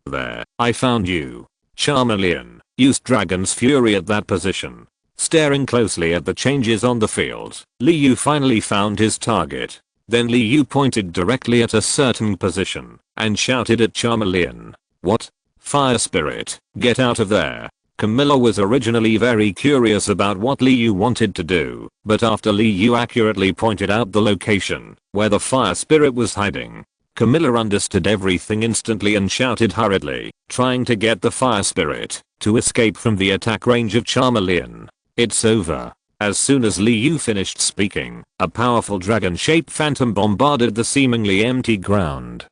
There, I found you. Charmeleon used Dragon's Fury at that position. Staring closely at the changes on the field, Liu finally found his target. Then Liu pointed directly at a certain position, and shouted at Charmeleon, "What? Fire Spirit, get out of there." Camilla was originally very curious about what Liu wanted to do, but after Liu accurately pointed out the location where the fire spirit was hiding, Camilla understood everything instantly and shouted hurriedly, trying to get the fire spirit to escape from the attack range of Charmeleon. It's over. As soon as Liu finished speaking, a powerful dragon-shaped phantom bombarded the seemingly empty ground.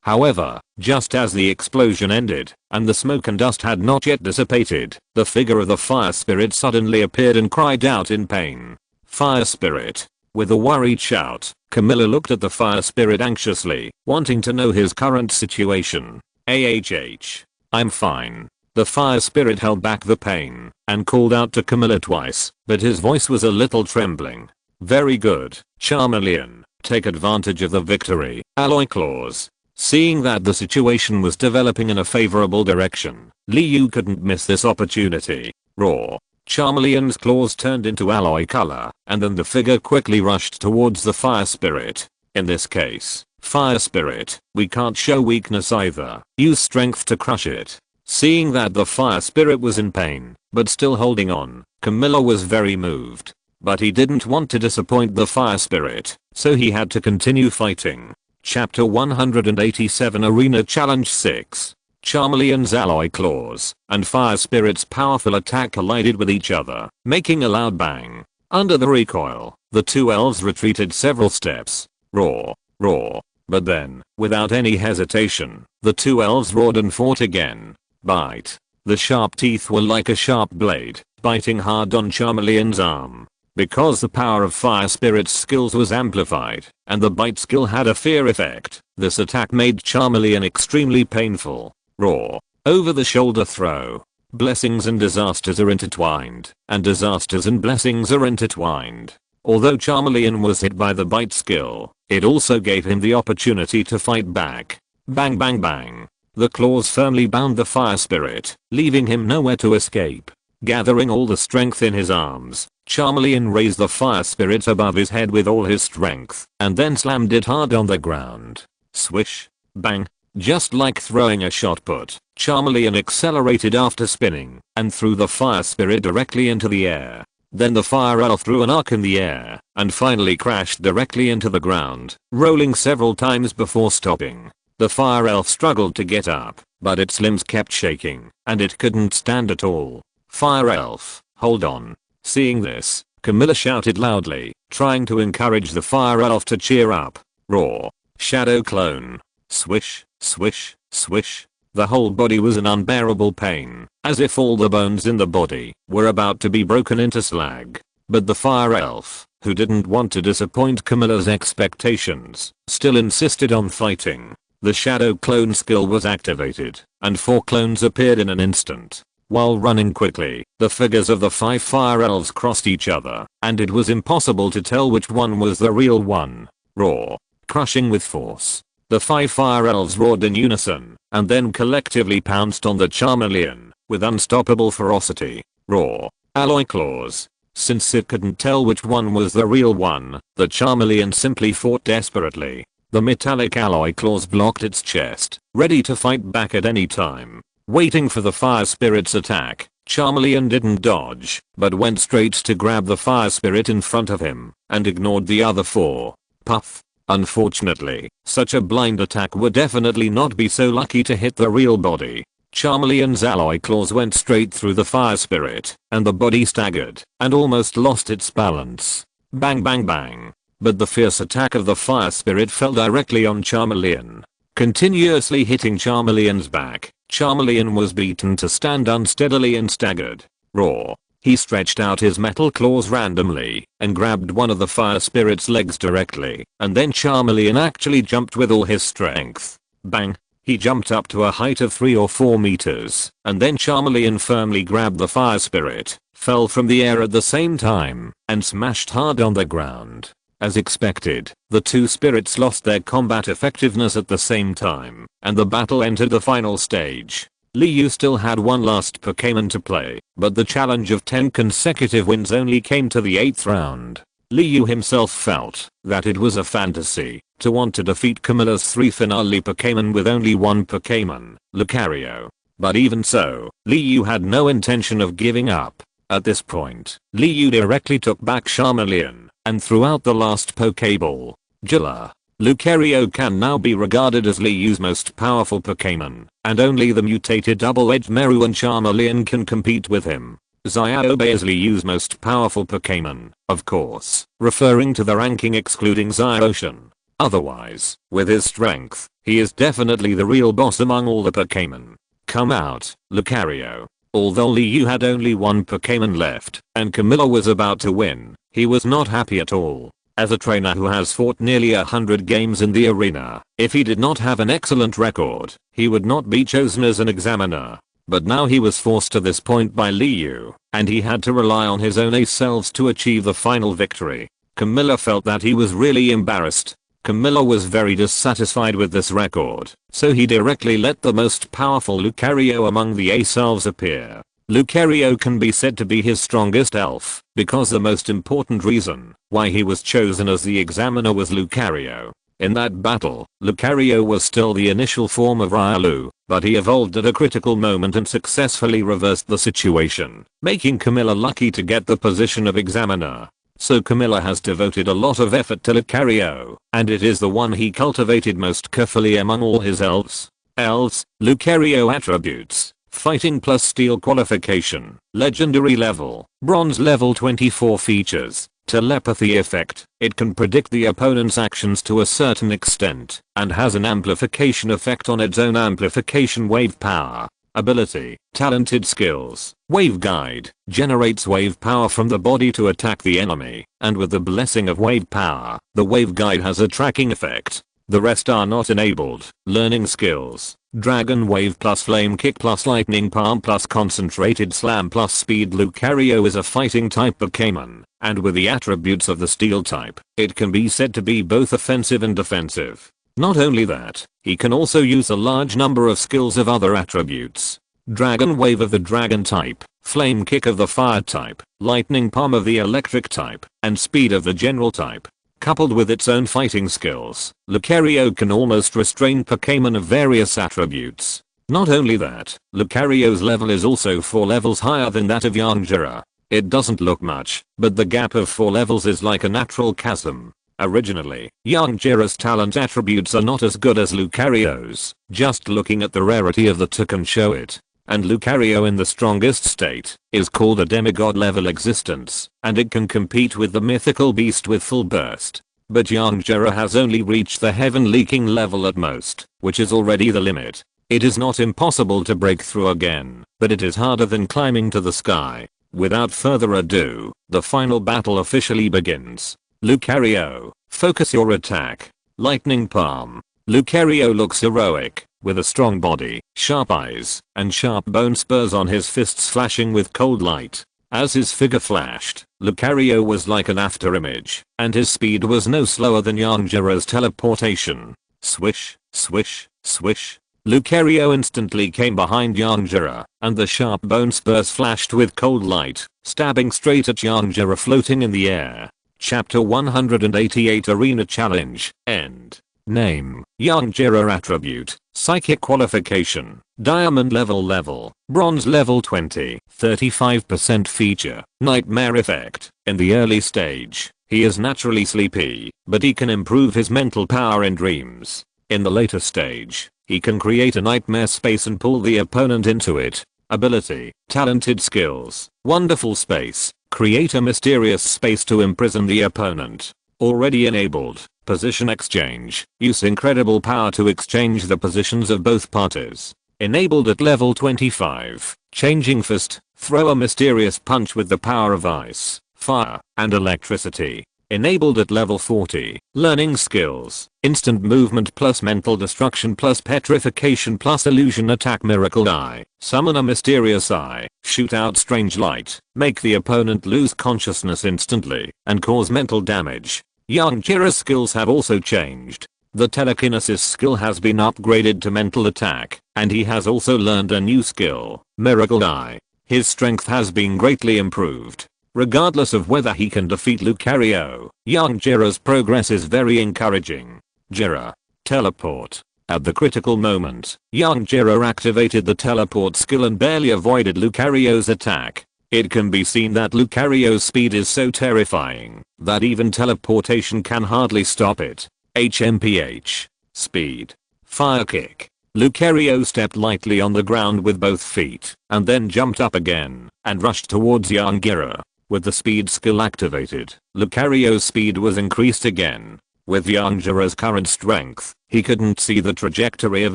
However, Just as the explosion ended, and the smoke and dust had not yet dissipated, the figure of the fire spirit suddenly appeared and cried out in pain. Fire spirit. With a worried shout, Camilla looked at the fire spirit anxiously, wanting to know his current situation. I'm fine. The fire spirit held back the pain and called out to Camilla twice, but his voice was a little trembling. Very good, Charmeleon. Take advantage of the victory, alloy clause. Seeing that the situation was developing in a favorable direction, Liu couldn't miss this opportunity. Roar. Charmeleon's claws turned into alloy color, and then the figure quickly rushed towards the fire spirit. In this case, fire spirit, we can't show weakness either. Use strength to crush it. Seeing that the fire spirit was in pain, but still holding on, Camilla was very moved. But he didn't want to disappoint the fire spirit, so he had to continue fighting. Chapter 187 Arena Challenge 6. Charmeleon's alloy claws and fire spirit's powerful attack collided with each other, making a loud bang. Under the recoil, the two elves retreated several steps. Roar, roar. But then, without any hesitation, the two elves roared and fought again. Bite. The sharp teeth were like a sharp blade, biting hard on Charmeleon's arm. Because the power of fire spirit's skills was amplified, and the bite skill had a fear effect, this attack made Charmeleon extremely painful. Roar. Over the shoulder throw. Blessings and disasters are intertwined, and disasters and blessings are intertwined. Although Charmeleon was hit by the bite skill, it also gave him the opportunity to fight back. Bang bang bang. The claws firmly bound the fire spirit, leaving him nowhere to escape. Gathering all the strength in his arms, Charmeleon raised the fire spirit above his head with all his strength, and then slammed it hard on the ground. Swish. Bang. Just like throwing a shot put, Charmeleon accelerated after spinning, and threw the fire spirit directly into the air. Then the fire elf threw an arc in the air, and finally crashed directly into the ground, rolling several times before stopping. The fire elf struggled to get up, but its limbs kept shaking, and it couldn't stand at all. Fire elf, hold on. Seeing this, Camilla shouted loudly, trying to encourage the fire elf to cheer up. Roar. Shadow clone. Swish, swish, swish. The whole body was in unbearable pain, as if all the bones in the body were about to be broken into slag. But the fire elf, who didn't want to disappoint Camilla's expectations, still insisted on fighting. The shadow clone skill was activated, and 4 clones appeared in an instant. While running quickly, the figures of the 5 fire elves crossed each other, and it was impossible to tell which one was the real one. Roar. Crushing with force. The 5 fire elves roared in unison, and then collectively pounced on the Charmeleon, with unstoppable ferocity. Roar. Alloy claws. Since it couldn't tell which one was the real one, the Charmeleon simply fought desperately. The metallic alloy claws blocked its chest, ready to fight back at any time. Waiting for the fire spirit's attack, Charmeleon didn't dodge, but went straight to grab the fire spirit in front of him, and ignored the other 4. Puff. Unfortunately, such a blind attack would definitely not be so lucky to hit the real body. Charmeleon's alloy claws went straight through the fire spirit, and the body staggered, and almost lost its balance. Bang bang bang. But the fierce attack of the fire spirit fell directly on Charmeleon, continuously hitting Charmeleon's back. Charmeleon was beaten to stand unsteadily and staggered. Roar. He stretched out his metal claws randomly and grabbed one of the fire spirit's legs directly, and then Charmeleon actually jumped with all his strength. Bang. He jumped up to a height of 3 or 4 meters, and then Charmeleon firmly grabbed the fire spirit, fell from the air at the same time, and smashed hard on the ground. As expected, the 2 spirits lost their combat effectiveness at the same time, and the battle entered the final stage. Liu still had one last Pokémon to play, but the challenge of 10 consecutive wins only came to the 8th round. Liu himself felt that it was a fantasy to want to defeat Camilla's 3 finale Pokémon with only one Pokémon, Lucario. But even so, Liu had no intention of giving up. At this point, Liu directly took back Charmeleon and threw out the last Pokéball. Jilla. Lucario can now be regarded as Liu's most powerful Pokémon, and only the mutated double-edged Meru and Charmeleon can compete with him. Zyobei is Liu's most powerful Pokémon, of course, referring to the ranking excluding Zyoshan. Otherwise, with his strength, he is definitely the real boss among all the Pokémon. Come out, Lucario. Although Liu had only one Pokémon left, and Camilla was about to win, he was not happy at all. As a trainer who has fought nearly 100 games in the arena, if he did not have an excellent record, he would not be chosen as an examiner. But now he was forced to this point by Liu, and he had to rely on his own ace selves to achieve the final victory. Camilla felt that he was really embarrassed. Camilla was very dissatisfied with this record, so he directly let the most powerful Lucario among the ace elves appear. Lucario can be said to be his strongest elf, because the most important reason why he was chosen as the examiner was Lucario. In that battle, Lucario was still the initial form of Riolu, but he evolved at a critical moment and successfully reversed the situation, making Camilla lucky to get the position of examiner. So Camilla has devoted a lot of effort to Lucario, and it is the one he cultivated most carefully among all his elves. Lucario attributes: Fighting plus Steel qualification, Legendary level, Bronze level 24 features, Telepathy effect, it can predict the opponent's actions to a certain extent, and has an amplification effect on its own amplification wave power. Ability, Talented skills, Wave Guide, generates wave power from the body to attack the enemy, and with the blessing of wave power, the Wave Guide has a tracking effect. The rest are not enabled. Learning skills, Dragon Wave plus Flame Kick plus Lightning Palm plus Concentrated Slam plus Speed. Lucario is a fighting type Pokémon, and with the attributes of the Steel type, it can be said to be both offensive and defensive. Not only that, he can also use a large number of skills of other attributes. Dragon Wave of the Dragon type, Flame Kick of the Fire type, Lightning Palm of the Electric type, and Speed of the General type. Coupled with its own fighting skills, Lucario can almost restrain Pokémon of various attributes. Not only that, Lucario's level is also 4 levels higher than that of Yanjira. It doesn't look much, but the gap of 4 levels is like a natural chasm. Originally, Yanjira's talent attributes are not as good as Lucario's, just looking at the rarity of the two can show it. And Lucario in the strongest state is called a demigod level existence, and it can compete with the mythical beast with full burst. But Yanjira has only reached the heaven leaking level at most, which is already the limit. It is not impossible to break through again, but it is harder than climbing to the sky. Without further ado, the final battle officially begins. Lucario, focus your attack. Lightning Palm. Lucario looks heroic, with a strong body, sharp eyes, and sharp bone spurs on his fists flashing with cold light. As his figure flashed, Lucario was like an afterimage, and his speed was no slower than Yanjira's teleportation. Swish, swish, swish. Lucario instantly came behind Yanjira, and the sharp bone spurs flashed with cold light, stabbing straight at Yanjira floating in the air. Chapter 188 Arena Challenge, End. Name, Yanjira attribute, Psychic qualification, Diamond level, Bronze level 20, 35% feature, Nightmare effect. In the early stage, he is naturally sleepy, but he can improve his mental power in dreams. In the later stage, he can create a nightmare space and pull the opponent into it. Ability, Talented skills, Wonderful space, create a mysterious space to imprison the opponent. Already enabled. Position exchange, use incredible power to exchange the positions of both parties. Enabled at level 25, changing fist, throw a mysterious punch with the power of ice, fire, and electricity. Enabled at level 40, learning skills, instant movement plus mental destruction plus petrification plus illusion attack. Miracle eye, summon a mysterious eye, shoot out strange light, make the opponent lose consciousness instantly, and cause mental damage. Yanjira's skills have also changed. The telekinesis skill has been upgraded to mental attack, and he has also learned a new skill, Miracle Eye. His strength has been greatly improved. Regardless of whether he can defeat Lucario, Yanjira's progress is very encouraging. Jira. Teleport. At the critical moment, Yanjira activated the teleport skill and barely avoided Lucario's attack. It can be seen that Lucario's speed is so terrifying that even teleportation can hardly stop it. HMPH. Speed. Fire kick. Lucario stepped lightly on the ground with both feet, and then jumped up again, and rushed towards Yanjira. With the speed skill activated, Lucario's speed was increased again. With Yanjira's current strength, he couldn't see the trajectory of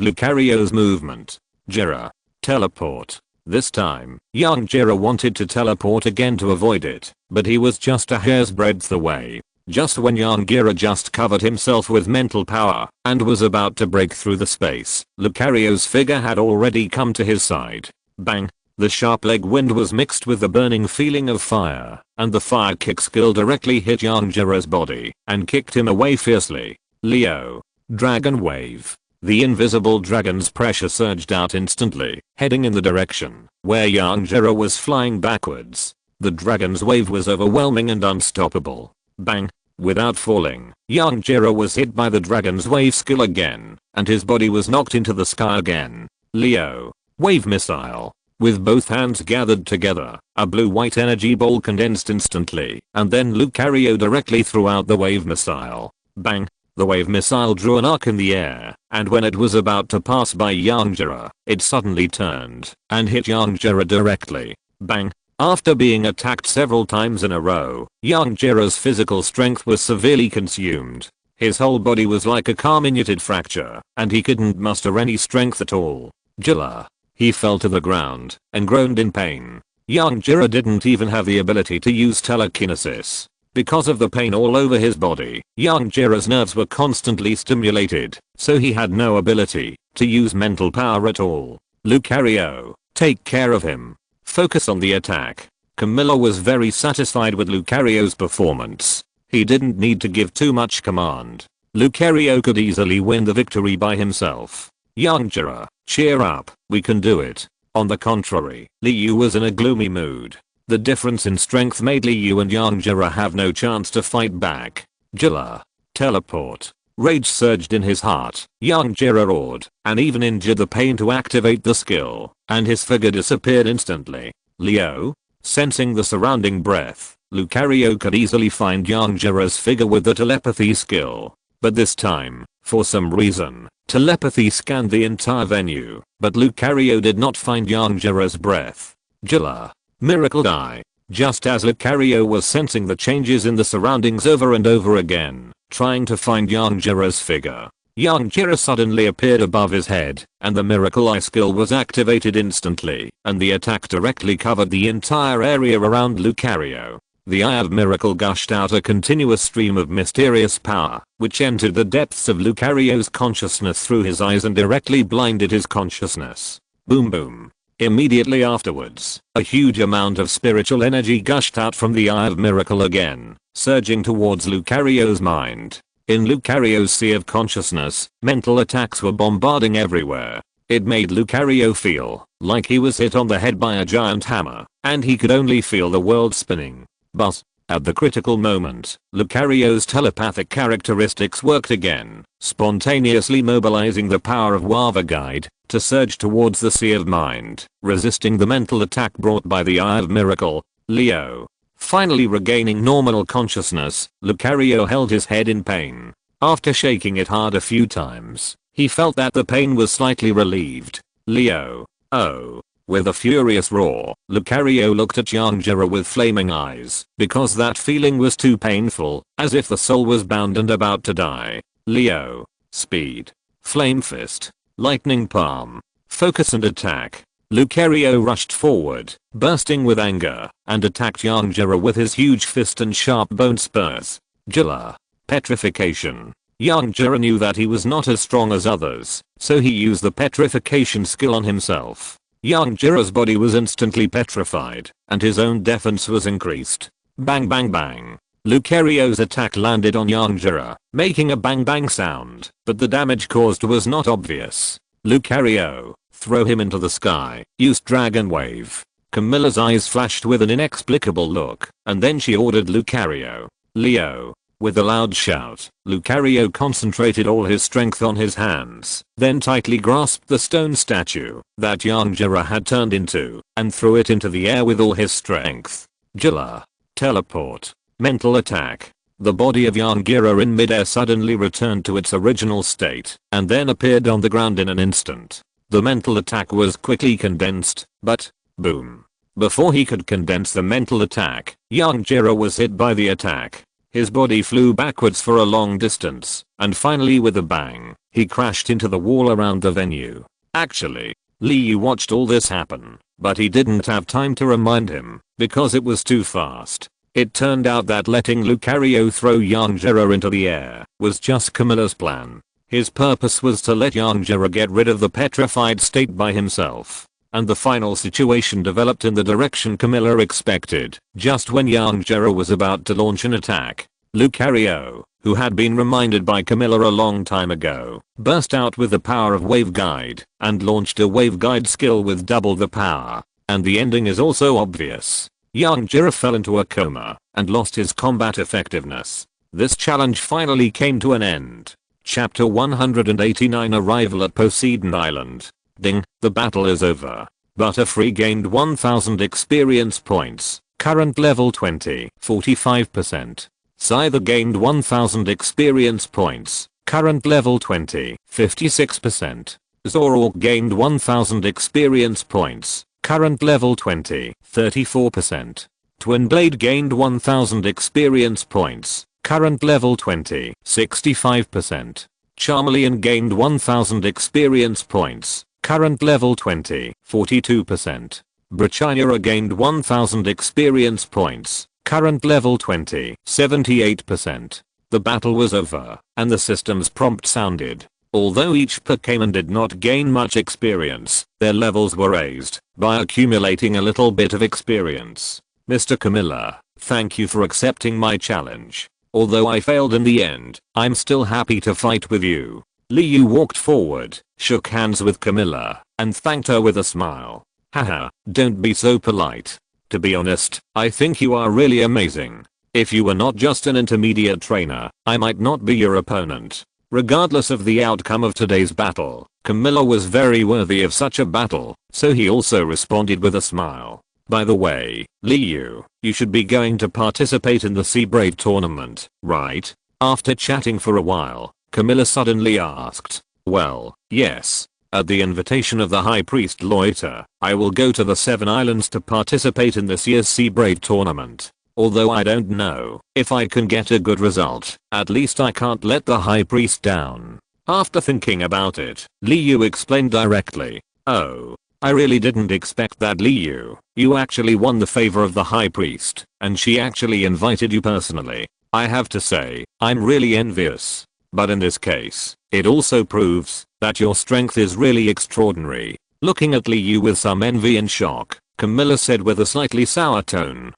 Lucario's movement. Jira. Teleport. This time, Yanjira wanted to teleport again to avoid it, but he was just a hair's breadth away. Just when Yanjira just covered himself with mental power and was about to break through the space, Lucario's figure had already come to his side. Bang! The sharp leg wind was mixed with the burning feeling of fire, and the fire kick skill directly hit Yanjira's body and kicked him away fiercely. Leo. Dragon Wave. The invisible dragon's pressure surged out instantly, heading in the direction where Yanjira was flying backwards. The dragon's wave was overwhelming and unstoppable. Bang! Without falling, Yanjira was hit by the dragon's wave skill again, and his body was knocked into the sky again. Leo. Wave Missile. With both hands gathered together, a blue-white energy ball condensed instantly, and then Lucario directly threw out the wave missile. Bang! The wave missile drew an arc in the air, and when it was about to pass by Yanjira, it suddenly turned and hit Yanjira directly. Bang! After being attacked several times in a row, Yanjira's physical strength was severely consumed. His whole body was like a comminuted fracture, and he couldn't muster any strength at all. Jilla. He fell to the ground and groaned in pain. Yanjira didn't even have the ability to use telekinesis. Because of the pain all over his body, Yanjira's nerves were constantly stimulated, so he had no ability to use mental power at all. Lucario, take care of him. Focus on the attack. Camilla was very satisfied with Lucario's performance. He didn't need to give too much command. Lucario could easily win the victory by himself. Yanjira, cheer up, we can do it. On the contrary, Liu was in a gloomy mood. The difference in strength made Liu and Yanjira have no chance to fight back. Jilla. Teleport. Rage surged in his heart. Yanjira roared and even endured the pain to activate the skill, and his figure disappeared instantly. Leo. Sensing the surrounding breath, Lucario could easily find Yanjira's figure with the telepathy skill. But this time, for some reason, telepathy scanned the entire venue, but Lucario did not find Yanjira's breath. Jilla. Miracle Die. Just as Lucario was sensing the changes in the surroundings over and over again, trying to find Yanjira's figure, Yanjira suddenly appeared above his head, and the Miracle Eye skill was activated instantly, and the attack directly covered the entire area around Lucario. The Eye of Miracle gushed out a continuous stream of mysterious power, which entered the depths of Lucario's consciousness through his eyes and directly blinded his consciousness. Boom boom. Immediately afterwards, a huge amount of spiritual energy gushed out from the Eye of Miracle again, surging towards Lucario's mind. In Lucario's sea of consciousness, mental attacks were bombarding everywhere. It made Lucario feel like he was hit on the head by a giant hammer, and he could only feel the world spinning. But, at the critical moment, Lucario's telepathic characteristics worked again, spontaneously mobilizing the power of Wava Guide to surge towards the Sea of Mind, resisting the mental attack brought by the Eye of Miracle. Leo. Finally regaining normal consciousness, Lucario held his head in pain. After shaking it hard a few times, he felt that the pain was slightly relieved. Leo. Oh. With a furious roar, Lucario looked at Yanjira with flaming eyes, because that feeling was too painful, as if the soul was bound and about to die. Leo. Speed. Flame Fist. Lightning Palm. Focus and attack. Lucario rushed forward, bursting with anger, and attacked Yanjira with his huge fist and sharp bone spurs. Jilla. Petrification. Yanjira knew that he was not as strong as others, so he used the petrification skill on himself. Yanjira's body was instantly petrified, and his own defense was increased. Bang bang bang. Lucario's attack landed on Yanjira, making a bang bang sound, but the damage caused was not obvious. Lucario, throw him into the sky, use Dragon Wave. Camilla's eyes flashed with an inexplicable look, and then she ordered Lucario. Leo. With a loud shout, Lucario concentrated all his strength on his hands, then tightly grasped the stone statue that Yanjira had turned into, and threw it into the air with all his strength. Jilla. Teleport. Mental attack. The body of Yanjira in midair suddenly returned to its original state, and then appeared on the ground in an instant. The mental attack was quickly condensed, but, boom. Before he could condense the mental attack, Yanjira was hit by the attack. His body flew backwards for a long distance, and finally with a bang, he crashed into the wall around the venue. Actually, Liu watched all this happen, but he didn't have time to remind him, because it was too fast. It turned out that letting Lucario throw Yanjera into the air was just Camilla's plan. His purpose was to let Yanjera get rid of the petrified state by himself. And the final situation developed in the direction Camilla expected. Just when Yanjera was about to launch an attack, Lucario, who had been reminded by Camilla a long time ago, burst out with the power of Wave Guide and launched a Wave Guide skill with double the power. And the ending is also obvious. Yanjera fell into a coma and lost his combat effectiveness. This challenge finally came to an end. Chapter 189 Arrival at Poseidon Island. Ding, the battle is over. Butterfree gained 1000 experience points, current level 20, 45%. Scyther gained 1000 experience points, current level 20, 56%. Zoroark gained 1000 experience points, current level 20, 34%. Twinblade gained 1000 experience points, current level 20, 65%. Charmeleon gained 1000 experience points, current level 20, 42%. Brachyra gained 1000 experience points, current level 20, 78%. The battle was over, and the system's prompt sounded. Although each Pokémon did not gain much experience, their levels were raised by accumulating a little bit of experience. Mr. Camilla, thank you for accepting my challenge. Although I failed in the end, I'm still happy to fight with you. Liu walked forward, shook hands with Camilla, and thanked her with a smile. Haha, don't be so polite. To be honest, I think you are really amazing. If you were not just an intermediate trainer, I might not be your opponent. Regardless of the outcome of today's battle, Camilla was very worthy of such a battle, so he also responded with a smile. By the way, Liu, you should be going to participate in the Sea Brave tournament, right? After chatting for a while, Camilla suddenly asked. Well, yes. At the invitation of the High Priest Loiter, I will go to the 7 Islands to participate in this year's Sea Brave tournament. Although I don't know if I can get a good result, at least I can't let the High Priest down. After thinking about it, Liu explained directly. Oh, I really didn't expect that, Liu. You actually won the favor of the High Priest, and she actually invited you personally. I have to say, I'm really envious. But in this case, it also proves that your strength is really extraordinary. Looking at Liu with some envy and shock, Camilla said with a slightly sour tone.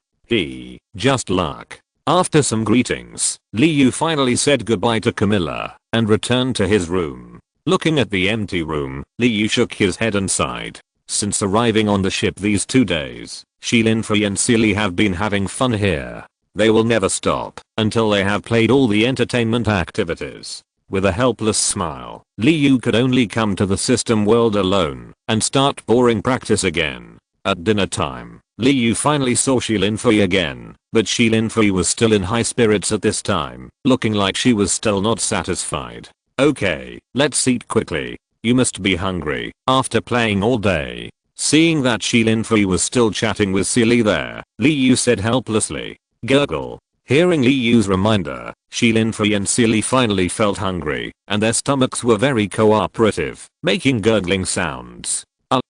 Just luck. After some greetings, Liu finally said goodbye to Camilla and returned to his room. Looking at the empty room, Liu shook his head and sighed. Since arriving on the ship these 2 days, Linfrey and Sealy have been having fun here. They will never stop until they have played all the entertainment activities. With a helpless smile, Liu could only come to the system world alone and start boring practice again. At dinner time, Liu finally saw Linfrey again, but Linfrey was still in high spirits at this time, looking like she was still not satisfied. Okay, let's eat quickly. You must be hungry after playing all day. Seeing that Linfrey was still chatting with Sealy there, Liu said helplessly. Gurgle. Hearing Liu's reminder, Linfrey and Sealy finally felt hungry, and their stomachs were very cooperative, making gurgling sounds.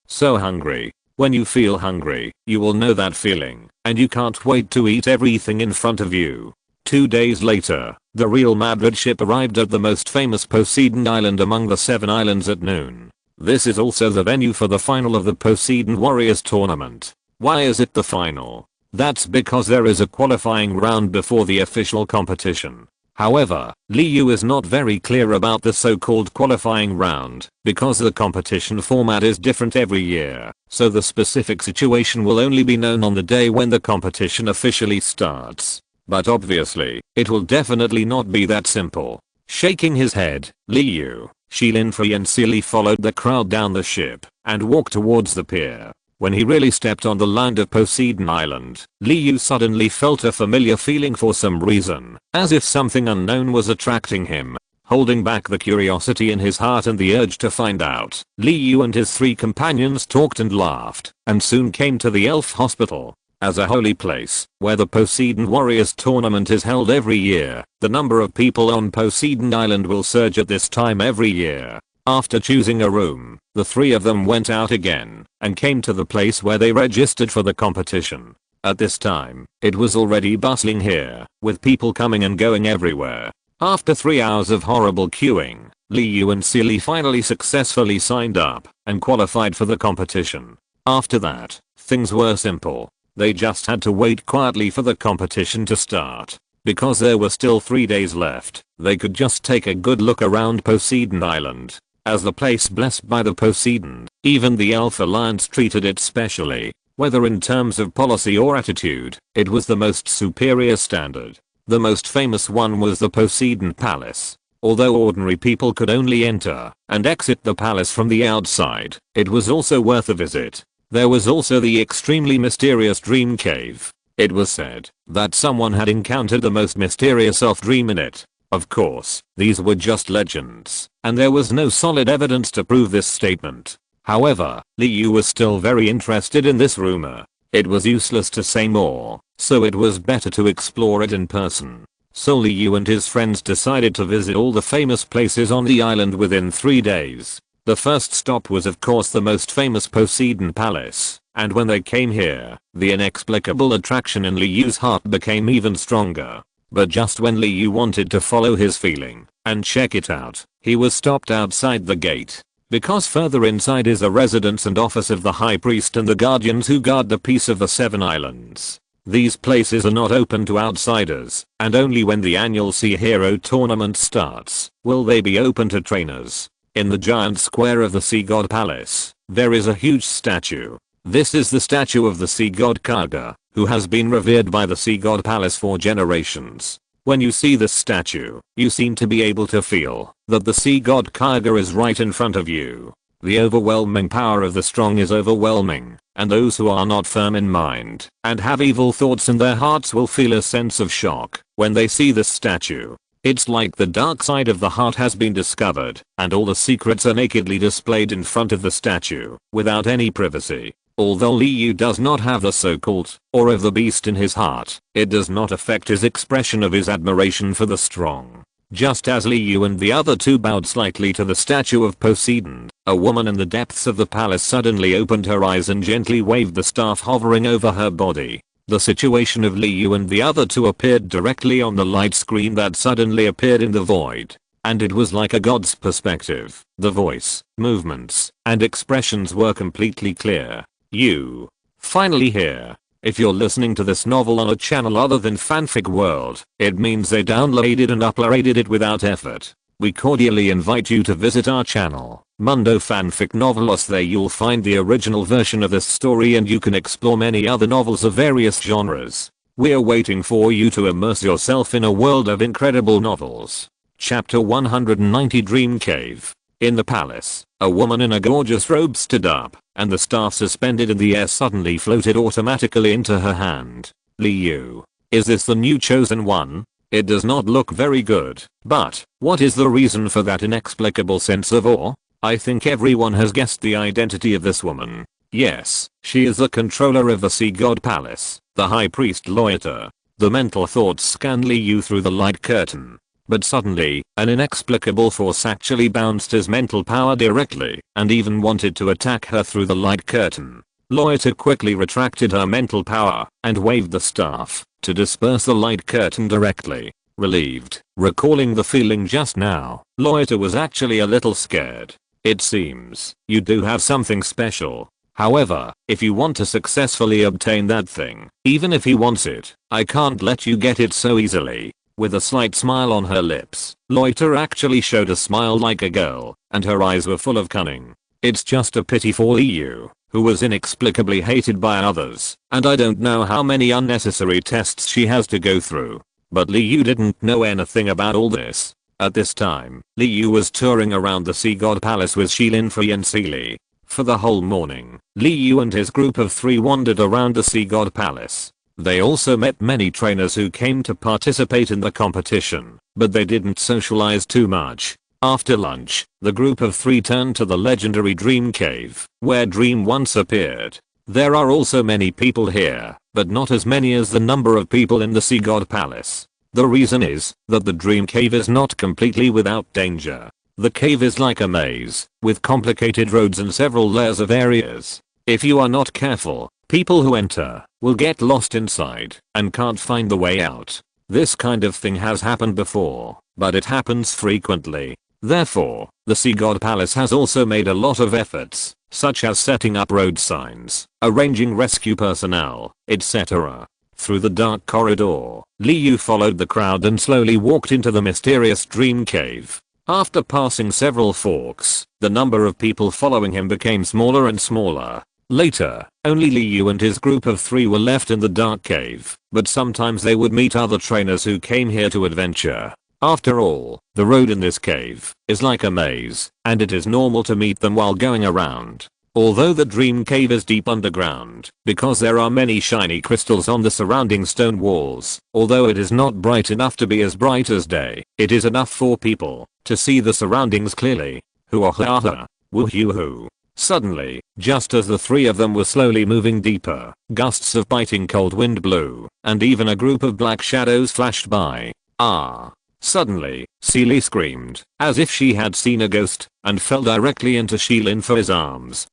So hungry. When you feel hungry, you will know that feeling, and you can't wait to eat everything in front of you. 2 days later, the Real Madrid ship arrived at the most famous Poseidon Island among the 7 islands at noon. This is also the venue for the final of the Poseidon Warriors tournament. Why is it the final? That's because there is a qualifying round before the official competition. However, Liu is not very clear about the so-called qualifying round, because the competition format is different every year, so the specific situation will only be known on the day when the competition officially starts. But obviously, it will definitely not be that simple. Shaking his head, Liu, Linfrey and Sealy followed the crowd down the ship and walked towards the pier. When he really stepped on the land of Poseidon Island, Liu suddenly felt a familiar feeling for some reason, as if something unknown was attracting him. Holding back the curiosity in his heart and the urge to find out, Liu and his 3 companions talked and laughed, and soon came to the elf hospital. as a holy place where the Poseidon Warriors tournament is held every year. The number of people on Poseidon Island will surge at this time every year. After choosing a room, the three of them went out again and came to the place where they registered for the competition. At this time, it was already bustling here, with people coming and going everywhere. After 3 hours of horrible queuing, Liu and Seely finally successfully signed up and qualified for the competition. After that, things were simple. They just had to wait quietly for the competition to start. Because there were still 3 days left, they could just take a good look around Poseidon Island. As the place blessed by the Poseidon, even the Elf Alliance treated it specially. Whether in terms of policy or attitude, it was the most superior standard. The most famous one was the Poseidon Palace. Although ordinary people could only enter and exit the palace from the outside, it was also worth a visit. There was also the extremely mysterious Dream Cave. It was said that someone had encountered the most mysterious off-dream in it. Of course, these were just legends, and there was no solid evidence to prove this statement. However, Liu was still very interested in this rumor. It was useless to say more, so it was better to explore it in person. So Liu and his friends decided to visit all the famous places on the island within 3 days. The first stop was of course the most famous Poseidon Palace, and when they came here, the inexplicable attraction in Liu's heart became even stronger. But just when Liu wanted to follow his feeling and check it out, he was stopped outside the gate. Because further inside is a residence and office of the High Priest and the guardians who guard the peace of the 7 islands. These places are not open to outsiders, and only when the annual Sea Hero tournament starts will they be open to trainers. In the giant square of the Sea God Palace, there is a huge statue. This is the statue of the Sea God Kaga, who has been revered by the Sea God Palace for generations. When you see this statue, you seem to be able to feel that the Sea God Kaga is right in front of you. The overwhelming power of the strong is overwhelming, and those who are not firm in mind and have evil thoughts in their hearts will feel a sense of shock when they see this statue. It's like the dark side of the heart has been discovered, and all the secrets are nakedly displayed in front of the statue, without any privacy. Although Liu does not have the so-called aura of the beast in his heart, it does not affect his expression of his admiration for the strong. Just as Liu and the other two bowed slightly to the statue of Poseidon, a woman in the depths of the palace suddenly opened her eyes and gently waved the staff hovering over her body. The situation of Liu and the other two appeared directly on the light screen that suddenly appeared in the void. And it was like a god's perspective. The voice, movements, and expressions were completely clear. You. Finally here. If you're listening to this novel on a channel other than Fanfic World, it means they downloaded and uploaded it without effort. We cordially invite you to visit our channel, Mundo Fanfic Novelos. There you'll find the original version of this story and you can explore many other novels of various genres. We're waiting for you to immerse yourself in a world of incredible novels. Chapter 190 Dream Cave. In the palace, a woman in a gorgeous robe stood up, and the staff suspended in the air suddenly floated automatically into her hand. Liu. Is this the new chosen one? It does not look very good, but what is the reason for that inexplicable sense of awe? I think everyone has guessed the identity of this woman. Yes, she is the controller of the Sea God Palace, the High Priest Loiter. The mental thoughts scan Liu through the light curtain. But suddenly, an inexplicable force actually bounced his mental power directly and even wanted to attack her through the light curtain. Loiter quickly retracted her mental power and waved the staff to disperse the light curtain directly. Relieved, recalling the feeling just now, Loiter was actually a little scared. It seems you do have something special. However, if you want to successfully obtain that thing, even if he wants it, I can't let you get it so easily. With a slight smile on her lips, Loiter actually showed a smile like a girl, and her eyes were full of cunning. It's just a pity for Liu, who was inexplicably hated by others, and I don't know how many unnecessary tests she has to go through. But Liu didn't know anything about all this. At this time, Liu was touring around the Sea God Palace with Shilinfree and Seely. For the whole morning, Liu and his group of 3 wandered around the Sea God Palace. They also met many trainers who came to participate in the competition, but they didn't socialize too much. After lunch, the group of 3 turned to the legendary Dream Cave, where Dream once appeared. There are also many people here, but not as many as the number of people in the Sea God Palace. The reason is that the Dream Cave is not completely without danger. The cave is like a maze, with complicated roads and several layers of areas. If you are not careful, people who enter will get lost inside and can't find the way out. This kind of thing has happened before, but it happens frequently. Therefore, the Sea God Palace has also made a lot of efforts, such as setting up road signs, arranging rescue personnel, etc. Through the dark corridor, Liu followed the crowd and slowly walked into the mysterious Dream Cave. After passing several forks, the number of people following him became smaller and smaller. Later, only Liu and his group of 3 were left in the dark cave, but sometimes they would meet other trainers who came here to adventure. After all, the road in this cave is like a maze, and it is normal to meet them while going around. Although the Dream Cave is deep underground, because there are many shiny crystals on the surrounding stone walls, although it is not bright enough to be as bright as day, it is enough for people to see the surroundings clearly. Hoo-ah-ha-ha. Woo-hoo-hoo. Suddenly, just as the 3 of them were slowly moving deeper, gusts of biting cold wind blew, and even a group of black shadows flashed by. Ah! Suddenly, Seely screamed, as if she had seen a ghost, and fell directly into Shielinfer's arms.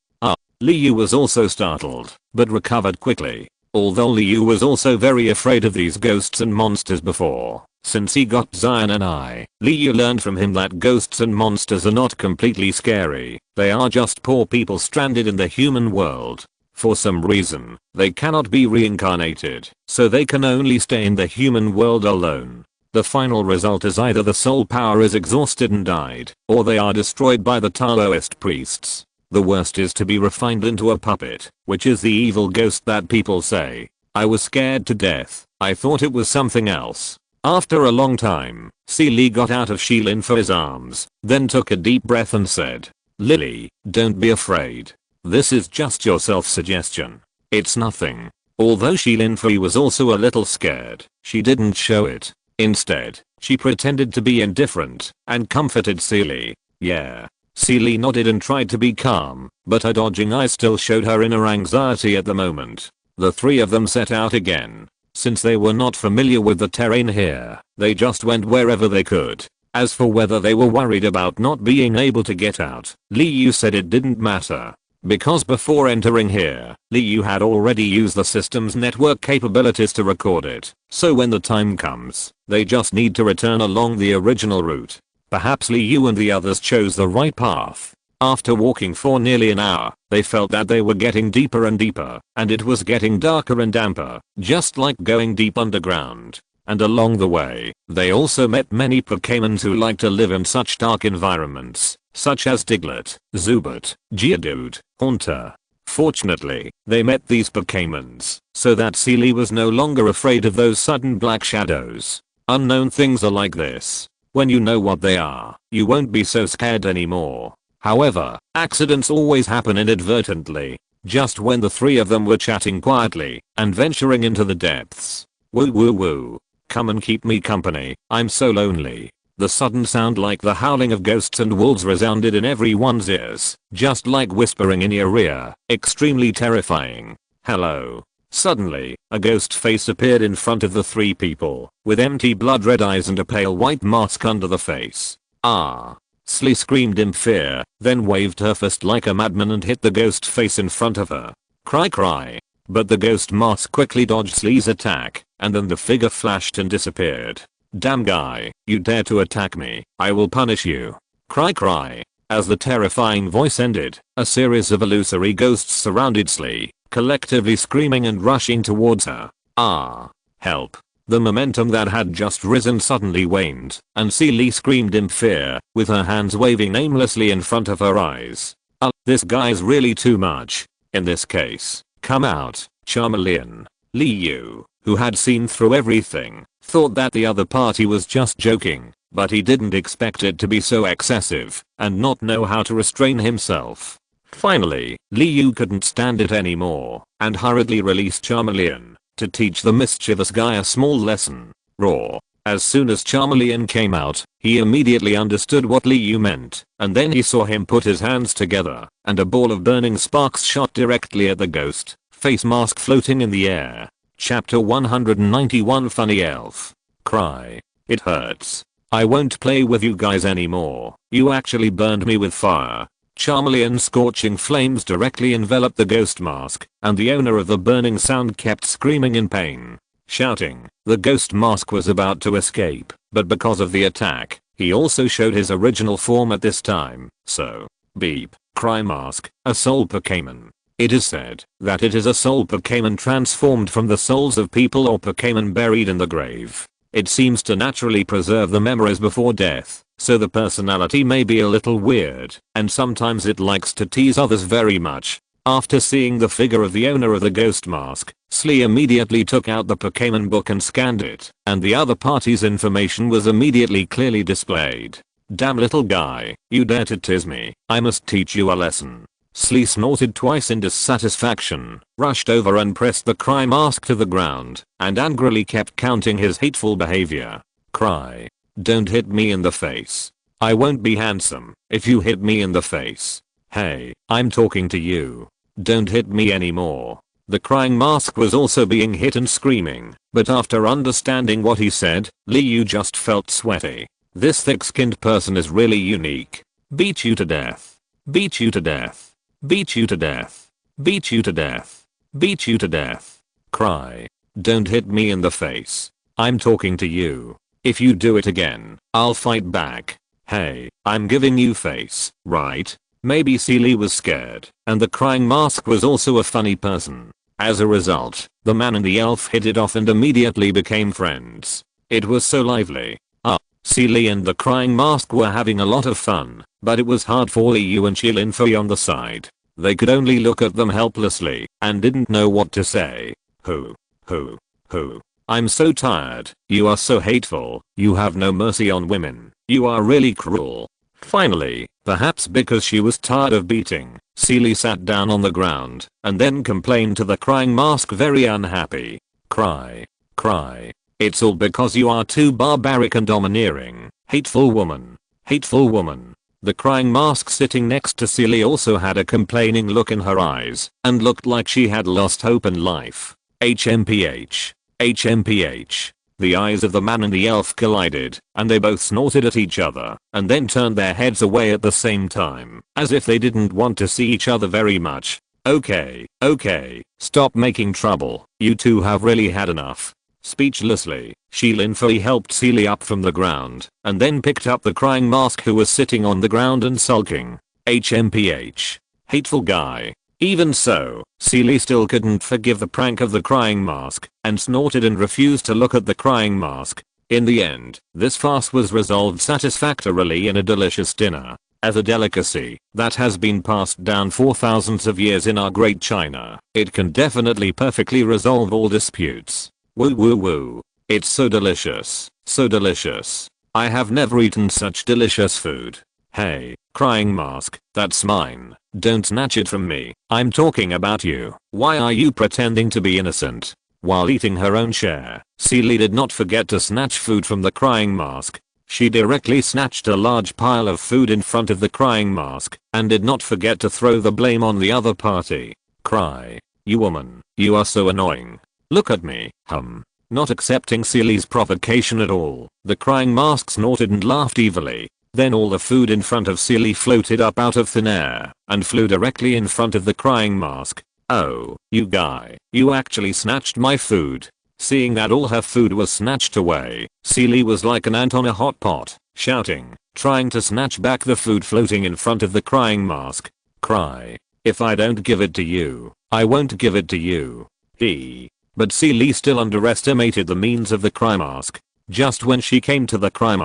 Liu was also startled, but recovered quickly. Although Liu was also very afraid of these ghosts and monsters before, since he got Zion and Liu learned from him that ghosts and monsters are not completely scary, they are just poor people stranded in the human world. For some reason, they cannot be reincarnated, so they can only stay in the human world alone. The final result is either the soul power is exhausted and died, or they are destroyed by the Taoist priests. The worst is to be refined into a puppet, which is the evil ghost that people say. I was scared to death. I thought it was something else. After a long time, Seely got out of Shielinfer's arms, then took a deep breath and said, "Lily, don't be afraid. This is just your self-suggestion. It's nothing." Although Shielinfer was also a little scared, she didn't show it. Instead, she pretended to be indifferent and comforted Seely. Yeah. Seely nodded and tried to be calm, but her dodging eyes still showed her inner anxiety at the moment. The 3 of them set out again. Since they were not familiar with the terrain here, they just went wherever they could. As for whether they were worried about not being able to get out, Liu said it didn't matter. Because before entering here, Liu had already used the system's network capabilities to record it, so when the time comes, they just need to return along the original route. Perhaps Liu and the others chose the right path. After walking for nearly an hour, they felt that they were getting deeper and deeper, and it was getting darker and damper, just like going deep underground. And along the way, they also met many Pokémon who like to live in such dark environments, such as Diglett, Zubat, Geodude, Haunter. Fortunately, they met these Pokémons, so that Seely was no longer afraid of those sudden black shadows. Unknown things are like this. When you know what they are, you won't be so scared anymore. However, accidents always happen inadvertently. Just when the 3 of them were chatting quietly and venturing into the depths. Woo woo woo. Come and keep me company, I'm so lonely. The sudden sound like the howling of ghosts and wolves resounded in everyone's ears, just like whispering in your ear, extremely terrifying. Hello. Suddenly, a ghost face appeared in front of the 3 people, with empty blood-red eyes and a pale white mask under the face. Ah! Slee screamed in fear, then waved her fist like a madman and hit the ghost face in front of her. Cry cry. But the ghost mask quickly dodged Slee's attack, and then the figure flashed and disappeared. Damn guy, you dare to attack me, I will punish you. Cry cry. As the terrifying voice ended, a series of illusory ghosts surrounded Slee, collectively screaming and rushing towards her. Ah! Help. The momentum that had just risen suddenly waned, and Seely screamed in fear, with her hands waving aimlessly in front of her eyes. This guy's really too much. In this case, come out, Charmeleon. Liu, who had seen through everything, thought that the other party was just joking, but he didn't expect it to be so excessive, and not know how to restrain himself. Finally, Liu couldn't stand it anymore, and hurriedly released Charmeleon to teach the mischievous guy a small lesson. Roar. As soon as Charmeleon came out, he immediately understood what Liu meant, and then he saw him put his hands together, and a ball of burning sparks shot directly at the ghost, face mask floating in the air. Chapter 191 Funny Elf. Cry. It hurts. I won't play with you guys anymore. You actually burned me with fire. Charmeleon's scorching flames directly enveloped the ghost mask, and the owner of the burning sound kept screaming in pain. Shouting, the ghost mask was about to escape, but because of the attack, he also showed his original form at this time, so. Beep. Cry mask, a soul Pokémon. It is said that it is a soul Pokémon transformed from the souls of people or Pokémon buried in the grave. It seems to naturally preserve the memories before death, so the personality may be a little weird, and sometimes it likes to tease others very much. After seeing the figure of the owner of the ghost mask, Slee immediately took out the Pokémon book and scanned it, and the other party's information was immediately clearly displayed. Damn little guy, you dare to tease me, I must teach you a lesson. Slee snorted twice in dissatisfaction, rushed over and pressed the Cry mask to the ground, and angrily kept counting his hateful behavior. Cry. Don't hit me in the face. I won't be handsome if you hit me in the face. Hey, I'm talking to you. Don't hit me anymore. The crying mask was also being hit and screaming, but after understanding what he said, Liu just felt sweaty. This thick-skinned person is really unique. Beat you to death. Beat you to death. Beat you to death. Beat you to death. Beat you to death. Cry. Don't hit me in the face. I'm talking to you. If you do it again, I'll fight back. Hey, I'm giving you face, right? Maybe Seely was scared, and the crying mask was also a funny person. As a result, the man and the elf hit it off and immediately became friends. It was so lively. Seely and the crying mask were having a lot of fun, but it was hard for Liu and Chilinfei on the side. They could only look at them helplessly, and didn't know what to say. Who? I'm so tired. You are so hateful. You have no mercy on women. You are really cruel. Finally, perhaps because she was tired of beating, Seely sat down on the ground and then complained to the crying mask very unhappy. Cry. It's all because you are too barbaric and domineering. Hateful woman. Hateful woman. The crying mask sitting next to Seely also had a complaining look in her eyes and looked like she had lost hope in life. HMPH. The eyes of the man and the elf collided, and they both snorted at each other, and then turned their heads away at the same time, as if they didn't want to see each other very much. Okay, stop making trouble, you two have really had enough. Speechlessly, Chilinfei helped Seely up from the ground, and then picked up the crying mask who was sitting on the ground and sulking. HMPH. Hateful guy. Even so, Seely still couldn't forgive the prank of the crying mask, and snorted and refused to look at the crying mask. In the end, this farce was resolved satisfactorily in a delicious dinner. As a delicacy that has been passed down for thousands of years in our great China, it can definitely perfectly resolve all disputes. Woo. It's so delicious, so delicious. I have never eaten such delicious food. Hey, crying mask, that's mine. Don't snatch it from me. I'm talking about you. Why are you pretending to be innocent? While eating her own share, Seely did not forget to snatch food from the crying mask. She directly snatched a large pile of food in front of the crying mask, and did not forget to throw the blame on the other party. Cry. You woman, you are so annoying. Look at me, Not accepting Seely's provocation at all, the crying mask snorted and laughed evilly. Then all the food in front of Seely floated up out of thin air and flew directly in front of the crying mask. Oh, you guy, you actually snatched my food. Seeing that all her food was snatched away, Seely was like an ant on a hot pot, shouting, trying to snatch back the food floating in front of the crying mask. Cry. If I don't give it to you, I won't give it to you. But Seely still underestimated the means of the cry mask. Just when she came to the cry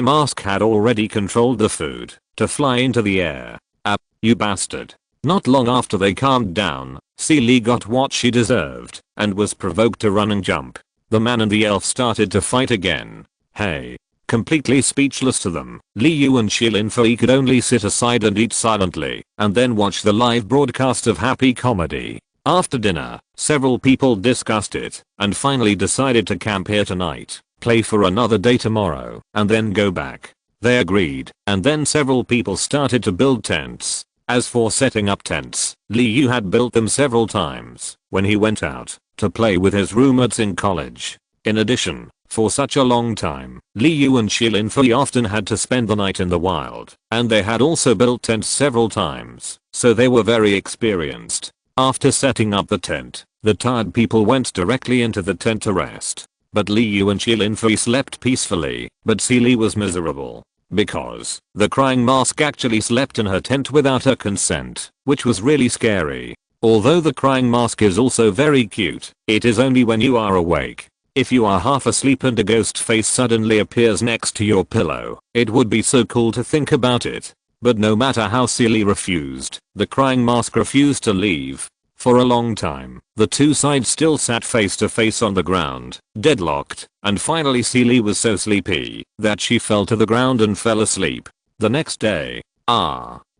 mask had already controlled the food to fly into the air. You bastard. Not long after they calmed down, Seely got what she deserved and was provoked to run and jump. The man and the elf started to fight again. Hey. Completely speechless to them, Liu and Chilinfei could only sit aside and eat silently and then watch the live broadcast of happy comedy. After dinner, several people discussed it and finally decided to camp here tonight. play for another day tomorrow, and then go back. They agreed, and then several people started to build tents. As for setting up tents, Liu had built them several times when he went out to play with his roommates in college. In addition, for such a long time, Liu and Shilinfei often had to spend the night in the wild, and they had also built tents several times, so they were very experienced. After setting up the tent, the tired people went directly into the tent to rest. But Liu and Shilinfei slept peacefully, but Seely was miserable. Because the crying mask actually slept in her tent without her consent, which was really scary. Although the crying mask is also very cute, it is only when you are awake. If you are half asleep and a ghost face suddenly appears next to your pillow, it would be so cool to think about it. But no matter how Seely refused, the crying mask refused to leave. For a long time, the two sides still sat face to face on the ground, deadlocked, and finally Seely was so sleepy that she fell to the ground and fell asleep. The next day,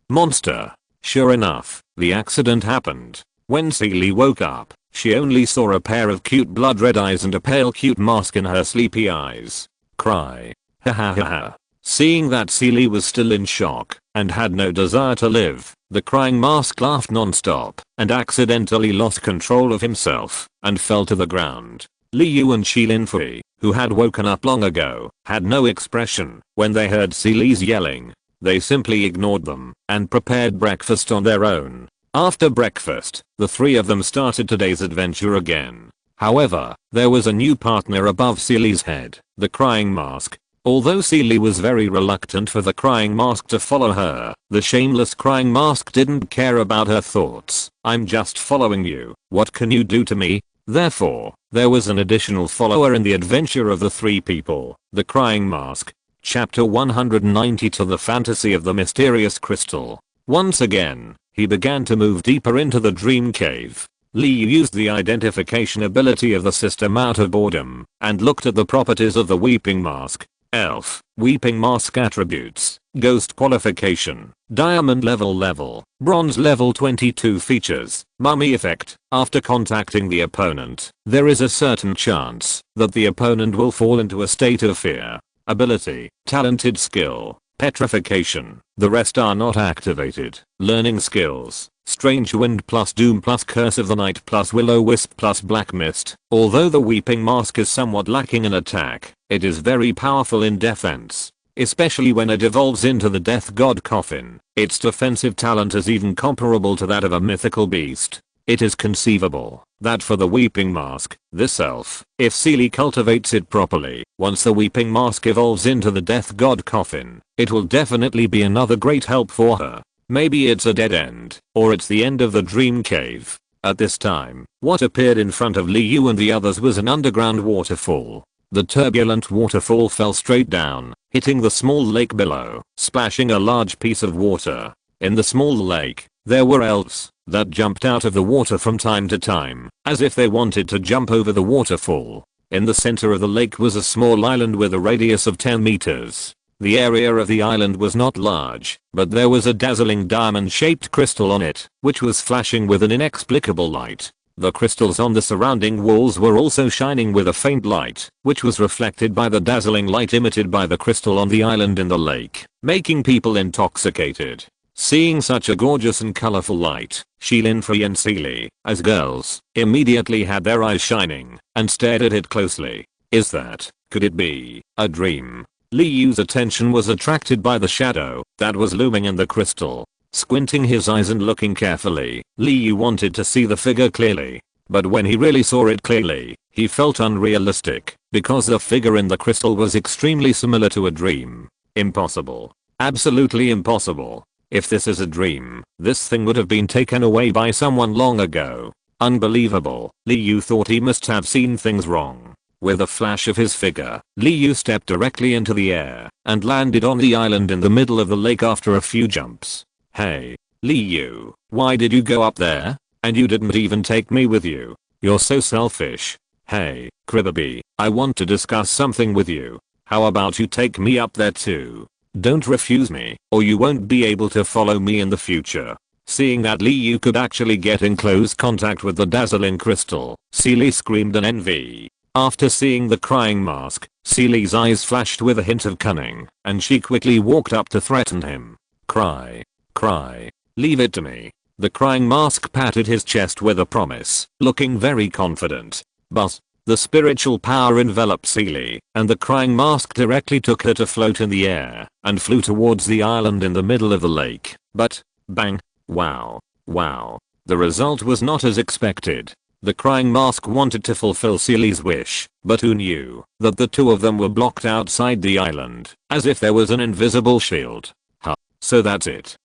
monster. Sure enough, the accident happened. When Seely woke up, she only saw a pair of cute blood red eyes and a pale cute mask in her sleepy eyes. Cry. Ha ha ha ha. Seeing that Seely was still in shock and had no desire to live, the crying mask laughed non-stop and accidentally lost control of himself and fell to the ground. Liu and Shilinfei, who had woken up long ago, had no expression when they heard Seely's yelling. They simply ignored them and prepared breakfast on their own. After breakfast, the three of them started today's adventure again. However, there was a new partner above Seely's head, the crying mask. Although Seely was very reluctant for the crying mask to follow her, the shameless crying mask didn't care about her thoughts. I'm just following you. What can you do to me? Therefore, there was an additional follower in the adventure of the three people, the crying mask. Chapter 192 The Fantasy of the Mysterious Crystal. Once again, he began to move deeper into the dream cave. Liu used the identification ability of the system out of boredom and looked at the properties of the weeping mask. Elf, weeping mask attributes, ghost qualification, diamond level, bronze level 22 features, mummy effect. After contacting the opponent, there is a certain chance that the opponent will fall into a state of fear. Ability, talented skill, petrification. The rest are not activated. Learning skills, strange wind plus doom plus curse of the night plus will-o-wisp plus black mist. Although the weeping mask is somewhat lacking in attack, it is very powerful in defense. Especially when it evolves into the death god coffin. Its defensive talent is even comparable to that of a mythical beast. It is conceivable that for the weeping mask, this elf, if Seely cultivates it properly, once the weeping mask evolves into the death god coffin, it will definitely be another great help for her. Maybe it's a dead end, or it's the end of the dream cave. At this time, what appeared in front of Liu and the others was an underground waterfall. The turbulent waterfall fell straight down, hitting the small lake below, splashing a large piece of water. In the small lake, there were elves that jumped out of the water from time to time, as if they wanted to jump over the waterfall. In the center of the lake was a small island with a radius of 10 meters. The area of the island was not large, but there was a dazzling diamond-shaped crystal on it, which was flashing with an inexplicable light. The crystals on the surrounding walls were also shining with a faint light, which was reflected by the dazzling light emitted by the crystal on the island in the lake, making people intoxicated. Seeing such a gorgeous and colorful light, Shilinfei and Seely, as girls, immediately had their eyes shining and stared at it closely. Could it be a dream? Liu's attention was attracted by the shadow that was looming in the crystal. Squinting his eyes and looking carefully, Liu wanted to see the figure clearly. But when he really saw it clearly, he felt unrealistic, because the figure in the crystal was extremely similar to a dream. Impossible. Absolutely impossible. If this is a dream, this thing would have been taken away by someone long ago. Unbelievable. Liu thought he must have seen things wrong. With a flash of his figure, Liu stepped directly into the air and landed on the island in the middle of the lake after a few jumps. Hey, Liu, why did you go up there? And you didn't even take me with you. You're so selfish. Hey, Kribby, I want to discuss something with you. How about you take me up there too? Don't refuse me, or you won't be able to follow me in the future. Seeing that Liu could actually get in close contact with the dazzling crystal, Seely screamed in envy. After seeing the crying mask, Seely's eyes flashed with a hint of cunning, and she quickly walked up to threaten him. Cry. Cry. Leave it to me. The crying mask patted his chest with a promise, looking very confident. But the spiritual power enveloped Seely, and the crying mask directly took her to float in the air, and flew towards the island in the middle of the lake. But, bang, wow, wow. The result was not as expected. The crying mask wanted to fulfill Seely's wish, but who knew that the two of them were blocked outside the island, as if there was an invisible shield. Huh. So that's it.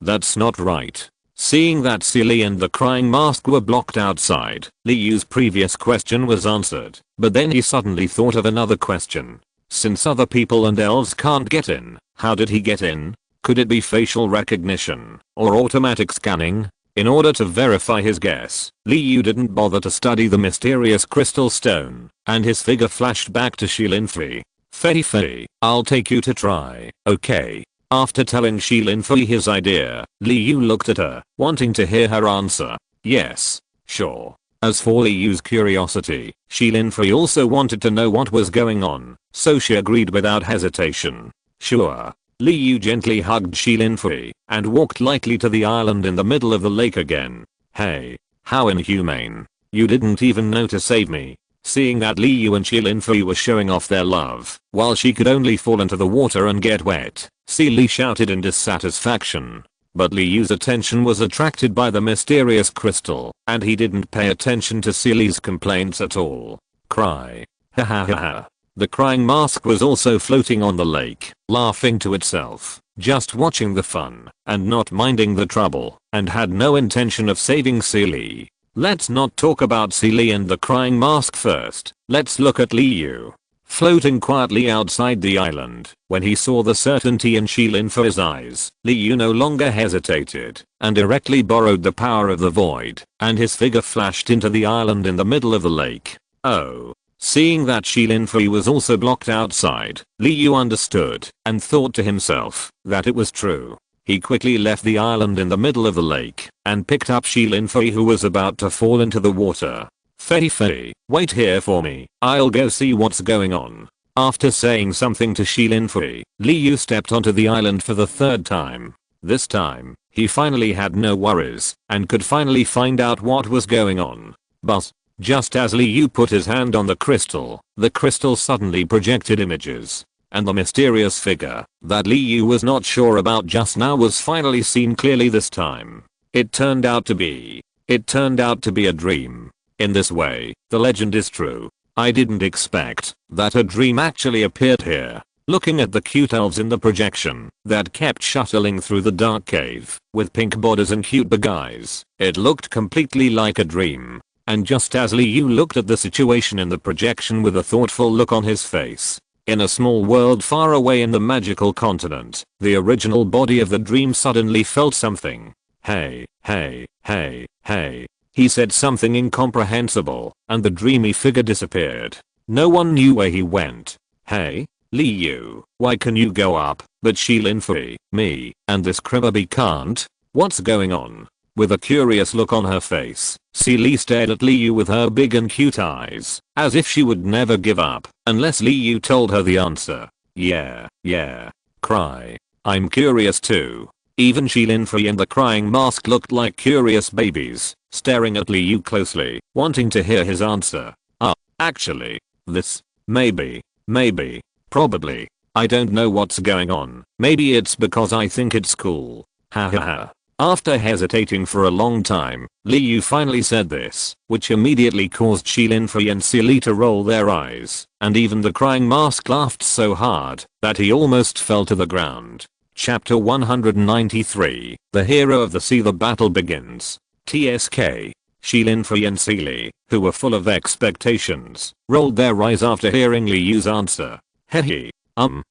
That's not right. Seeing that Seely and the crying mask were blocked outside, Liu's previous question was answered, but then he suddenly thought of another question. Since other people and elves can't get in, how did he get in? Could it be facial recognition, or automatic scanning? In order to verify his guess, Liu didn't bother to study the mysterious crystal stone, and his figure flashed back to Shilinfei. Fei, I'll take you to try, okay? After telling Shilinfei his idea, Liu looked at her, wanting to hear her answer. Yes, sure. As for Liu's curiosity, Shilinfei also wanted to know what was going on, so she agreed without hesitation. Sure. Liu gently hugged Shilinfei and walked lightly to the island in the middle of the lake again. Hey, how inhumane. You didn't even know to save me. Seeing that Liu and Shilinfei were showing off their love, while she could only fall into the water and get wet, Seely shouted in dissatisfaction. But Liu's attention was attracted by the mysterious crystal, and he didn't pay attention to Seely's complaints at all. Cry. Ha ha ha ha. The crying mask was also floating on the lake, laughing to itself, just watching the fun, and not minding the trouble, and had no intention of saving Seely. Let's not talk about Seely and the crying mask first, let's look at Liu. Floating quietly outside the island, when he saw the certainty in Shilinfei's eyes, Liu no longer hesitated, and directly borrowed the power of the void, and his figure flashed into the island in the middle of the lake. Oh. Seeing that Shilinfei was also blocked outside, Liu understood, and thought to himself, that it was true. He quickly left the island in the middle of the lake, and picked up Shilinfei who was about to fall into the water. Fei, wait here for me, I'll go see what's going on. After saying something to Shilinfei, Liu stepped onto the island for the third time. This time, he finally had no worries, and could finally find out what was going on. But just as Liu put his hand on the crystal suddenly projected images. And the mysterious figure that Liu was not sure about just now was finally seen clearly this time. It turned out to be a dream. In this way, the legend is true. I didn't expect that a dream actually appeared here. Looking at the cute elves in the projection that kept shuttling through the dark cave with pink bodies and cute big eyes, it looked completely like a dream. And just as Liu looked at the situation in the projection with a thoughtful look on his face, in a small world far away in the magical continent, the original body of the dream suddenly felt something. Hey. He said something incomprehensible, and the dreamy figure disappeared. No one knew where he went. Hey, Liu, why can you go up, but Shilinfei, me, and this Kribby can't? What's going on? With a curious look on her face, Seely stared at Liu with her big and cute eyes, as if she would never give up, unless Liu told her the answer. Yeah. Cry. I'm curious too. Even Shilinfei and the crying mask looked like curious babies, staring at Liu closely, wanting to hear his answer. Actually, this, maybe, probably, I don't know what's going on, maybe it's because I think it's cool. Ha. After hesitating for a long time, Liu finally said this, which immediately caused Shilinfei and Seely to roll their eyes, and even the crying mask laughed so hard that he almost fell to the ground. Chapter 193, The Hero of the Sea. The battle begins. TSK. Shilinfei and Seely, who were full of expectations, rolled their eyes after hearing Liu's answer. Hehe.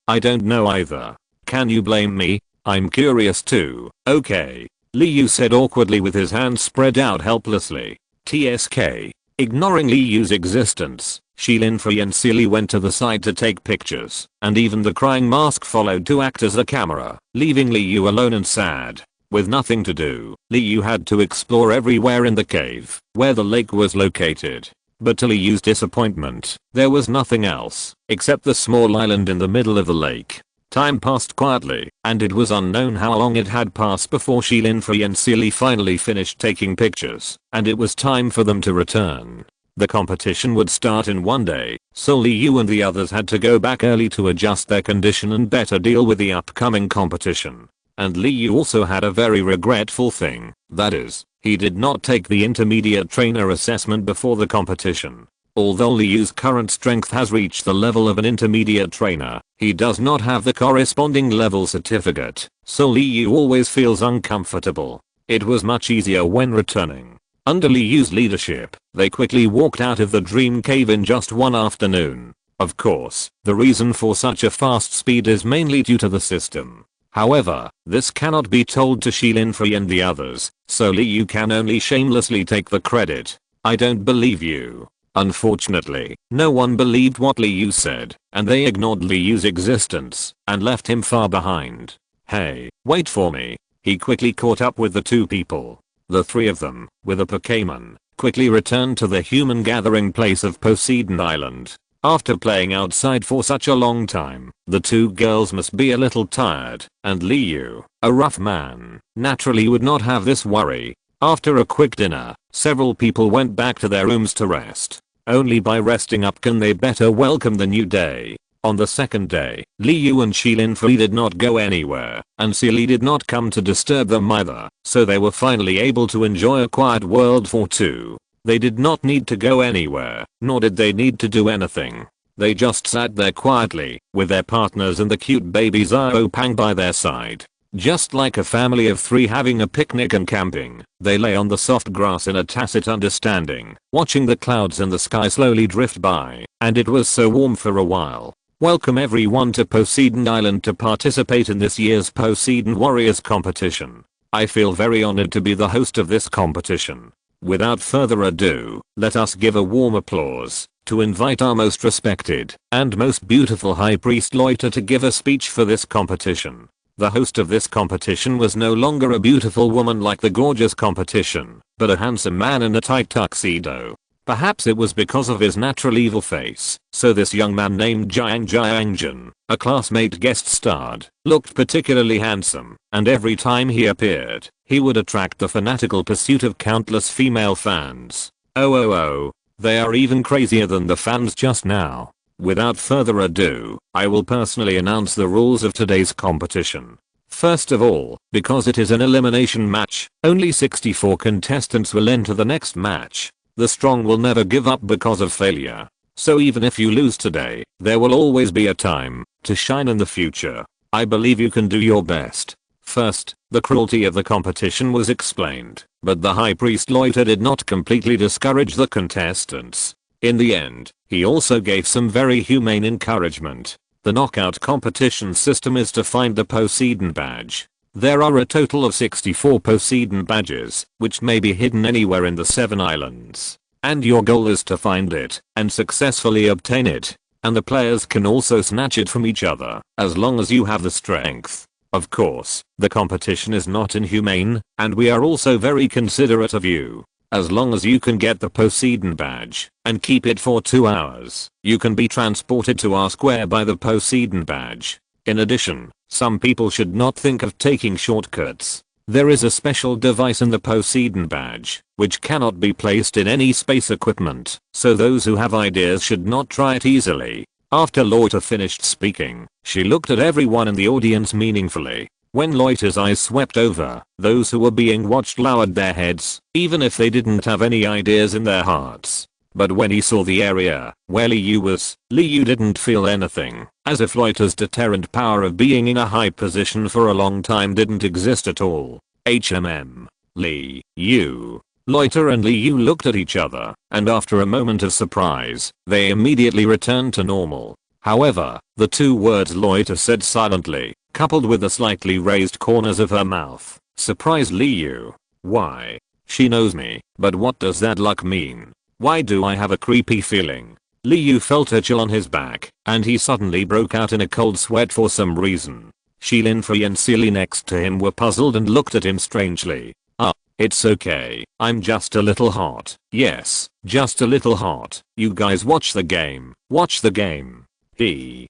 I don't know either. Can you blame me? I'm curious too. Okay. Liu said awkwardly with his hands spread out helplessly. TSK. Ignoring Liu's existence, Shilinfei and Seely went to the side to take pictures, and even the crying mask followed to act as a camera, leaving Liu alone and sad. With nothing to do, Liu had to explore everywhere in the cave, where the lake was located. But to Li Yu's disappointment, there was nothing else except the small island in the middle of the lake. Time passed quietly, and it was unknown how long it had passed before Linfrey and Sealy finally finished taking pictures, and it was time for them to return. The competition would start in one day, so Li Yu and the others had to go back early to adjust their condition and better deal with the upcoming competition. And Li Yu also had a very regretful thing, that is, he did not take the intermediate trainer assessment before the competition. Although Li Yu's current strength has reached the level of an intermediate trainer, he does not have the corresponding level certificate, so Li Yu always feels uncomfortable. It was much easier when returning. Under Li Yu's leadership, they quickly walked out of the dream cave in just one afternoon. Of course, the reason for such a fast speed is mainly due to the system. However, this cannot be told to Linfrey and the others, so Li Yu can only shamelessly take the credit. I don't believe you. Unfortunately, no one believed what Li Yu said, and they ignored Li Yu's existence and left him far behind. Hey, wait for me. He quickly caught up with the two people. The three of them, with a Pokémon, quickly returned to the human gathering place of Poseidon Island. After playing outside for such a long time, the two girls must be a little tired, and Li Yu, a rough man, naturally would not have this worry. After a quick dinner, several people went back to their rooms to rest. Only by resting up can they better welcome the new day. On the second day, Li Yu and Linfrey did not go anywhere, and Sealy did not come to disturb them either, so they were finally able to enjoy a quiet world for two. They did not need to go anywhere, nor did they need to do anything. They just sat there quietly, with their partners and the cute baby Zhao Pang by their side. Just like a family of three having a picnic and camping, they lay on the soft grass in a tacit understanding, watching the clouds in the sky slowly drift by, and it was so warm for a while. Welcome everyone to Poseidon Island to participate in this year's Poseidon Warriors competition. I feel very honored to be the host of this competition. Without further ado, let us give a warm applause to invite our most respected and most beautiful High Priest Loiter to give a speech for this competition. The host of this competition was no longer a beautiful woman like the gorgeous competition, but a handsome man in a tight tuxedo. Perhaps it was because of his natural evil face, so this young man named Jiangjun, a classmate guest starred, looked particularly handsome, and every time he appeared, he would attract the fanatical pursuit of countless female fans. Oh, they are even crazier than the fans just now. Without further ado, I will personally announce the rules of today's competition. First of all, because it is an elimination match, only 64 contestants will enter the next match. The strong will never give up because of failure. So even if you lose today, there will always be a time to shine in the future. I believe you can do your best. First, the cruelty of the competition was explained, but the High Priest Loiter did not completely discourage the contestants. In the end, he also gave some very humane encouragement. The knockout competition system is to find the Poseidon badge. There are a total of 64 Poseidon badges, which may be hidden anywhere in the 7 islands. And your goal is to find it and successfully obtain it. And the players can also snatch it from each other, as long as you have the strength. Of course, the competition is not inhumane, and we are also very considerate of you. As long as you can get the Poseidon badge and keep it for 2 hours, you can be transported to our square by the Poseidon badge. In addition, some people should not think of taking shortcuts. There is a special device in the Poseidon badge, which cannot be placed in any space equipment, so those who have ideas should not try it easily. After Loiter finished speaking, she looked at everyone in the audience meaningfully. When Loiter's eyes swept over, those who were being watched lowered their heads, even if they didn't have any ideas in their hearts. But when he saw the area where Li Yu was, Li Yu didn't feel anything, as if Loiter's deterrent power of being in a high position for a long time didn't exist at all. Li Yu. Loiter and Li Yu looked at each other, and after a moment of surprise, they immediately returned to normal. However, the two words Loiter said silently, coupled with the slightly raised corners of her mouth, surprised Li Yu. Why? She knows me, but what does that look mean? Why do I have a creepy feeling? Li Yu felt a chill on his back, and he suddenly broke out in a cold sweat for some reason. Linfrey and Sealy next to him were puzzled and looked at him strangely. It's okay, I'm just a little hot. Yes, just a little hot. You guys watch the game. Watch the game. He.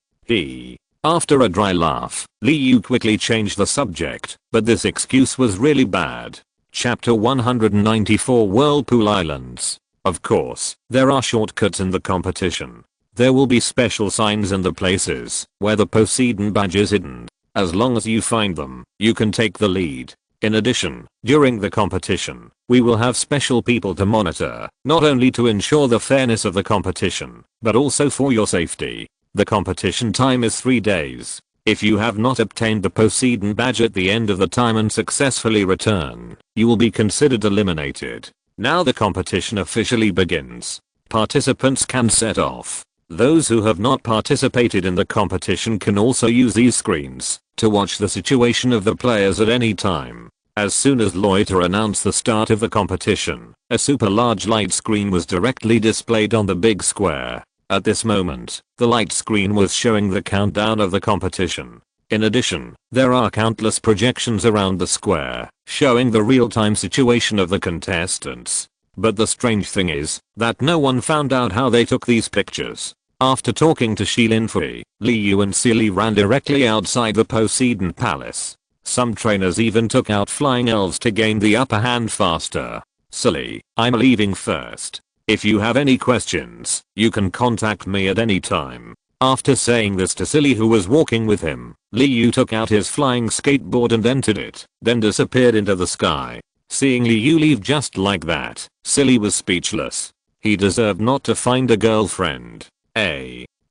After a dry laugh, Liu quickly changed the subject, but this excuse was really bad. Chapter 194 Whirlpool Islands. Of course, there are shortcuts in the competition. There will be special signs in the places where the Poseidon badge is hidden. As long as you find them, you can take the lead. In addition, during the competition, we will have special people to monitor, not only to ensure the fairness of the competition, but also for your safety. The competition time is 3 days. If you have not obtained the Poseidon badge at the end of the time and successfully return, you will be considered eliminated. Now the competition officially begins. Participants can set off. Those who have not participated in the competition can also use these screens to watch the situation of the players at any time. As soon as Loiter announced the start of the competition, a super large light screen was directly displayed on the big square. At this moment, the light screen was showing the countdown of the competition. In addition, there are countless projections around the square, showing the real-time situation of the contestants. But the strange thing is that no one found out how they took these pictures. After talking to Shilinfui, Liu and Silly ran directly outside the Poseidon Palace. Some trainers even took out flying elves to gain the upper hand faster. Silly, I'm leaving first. If you have any questions, you can contact me at any time. After saying this to Silly, who was walking with him, Liu took out his flying skateboard and entered it, then disappeared into the sky. Seeing Liu leave just like that, Silly was speechless. He deserved not to find a girlfriend.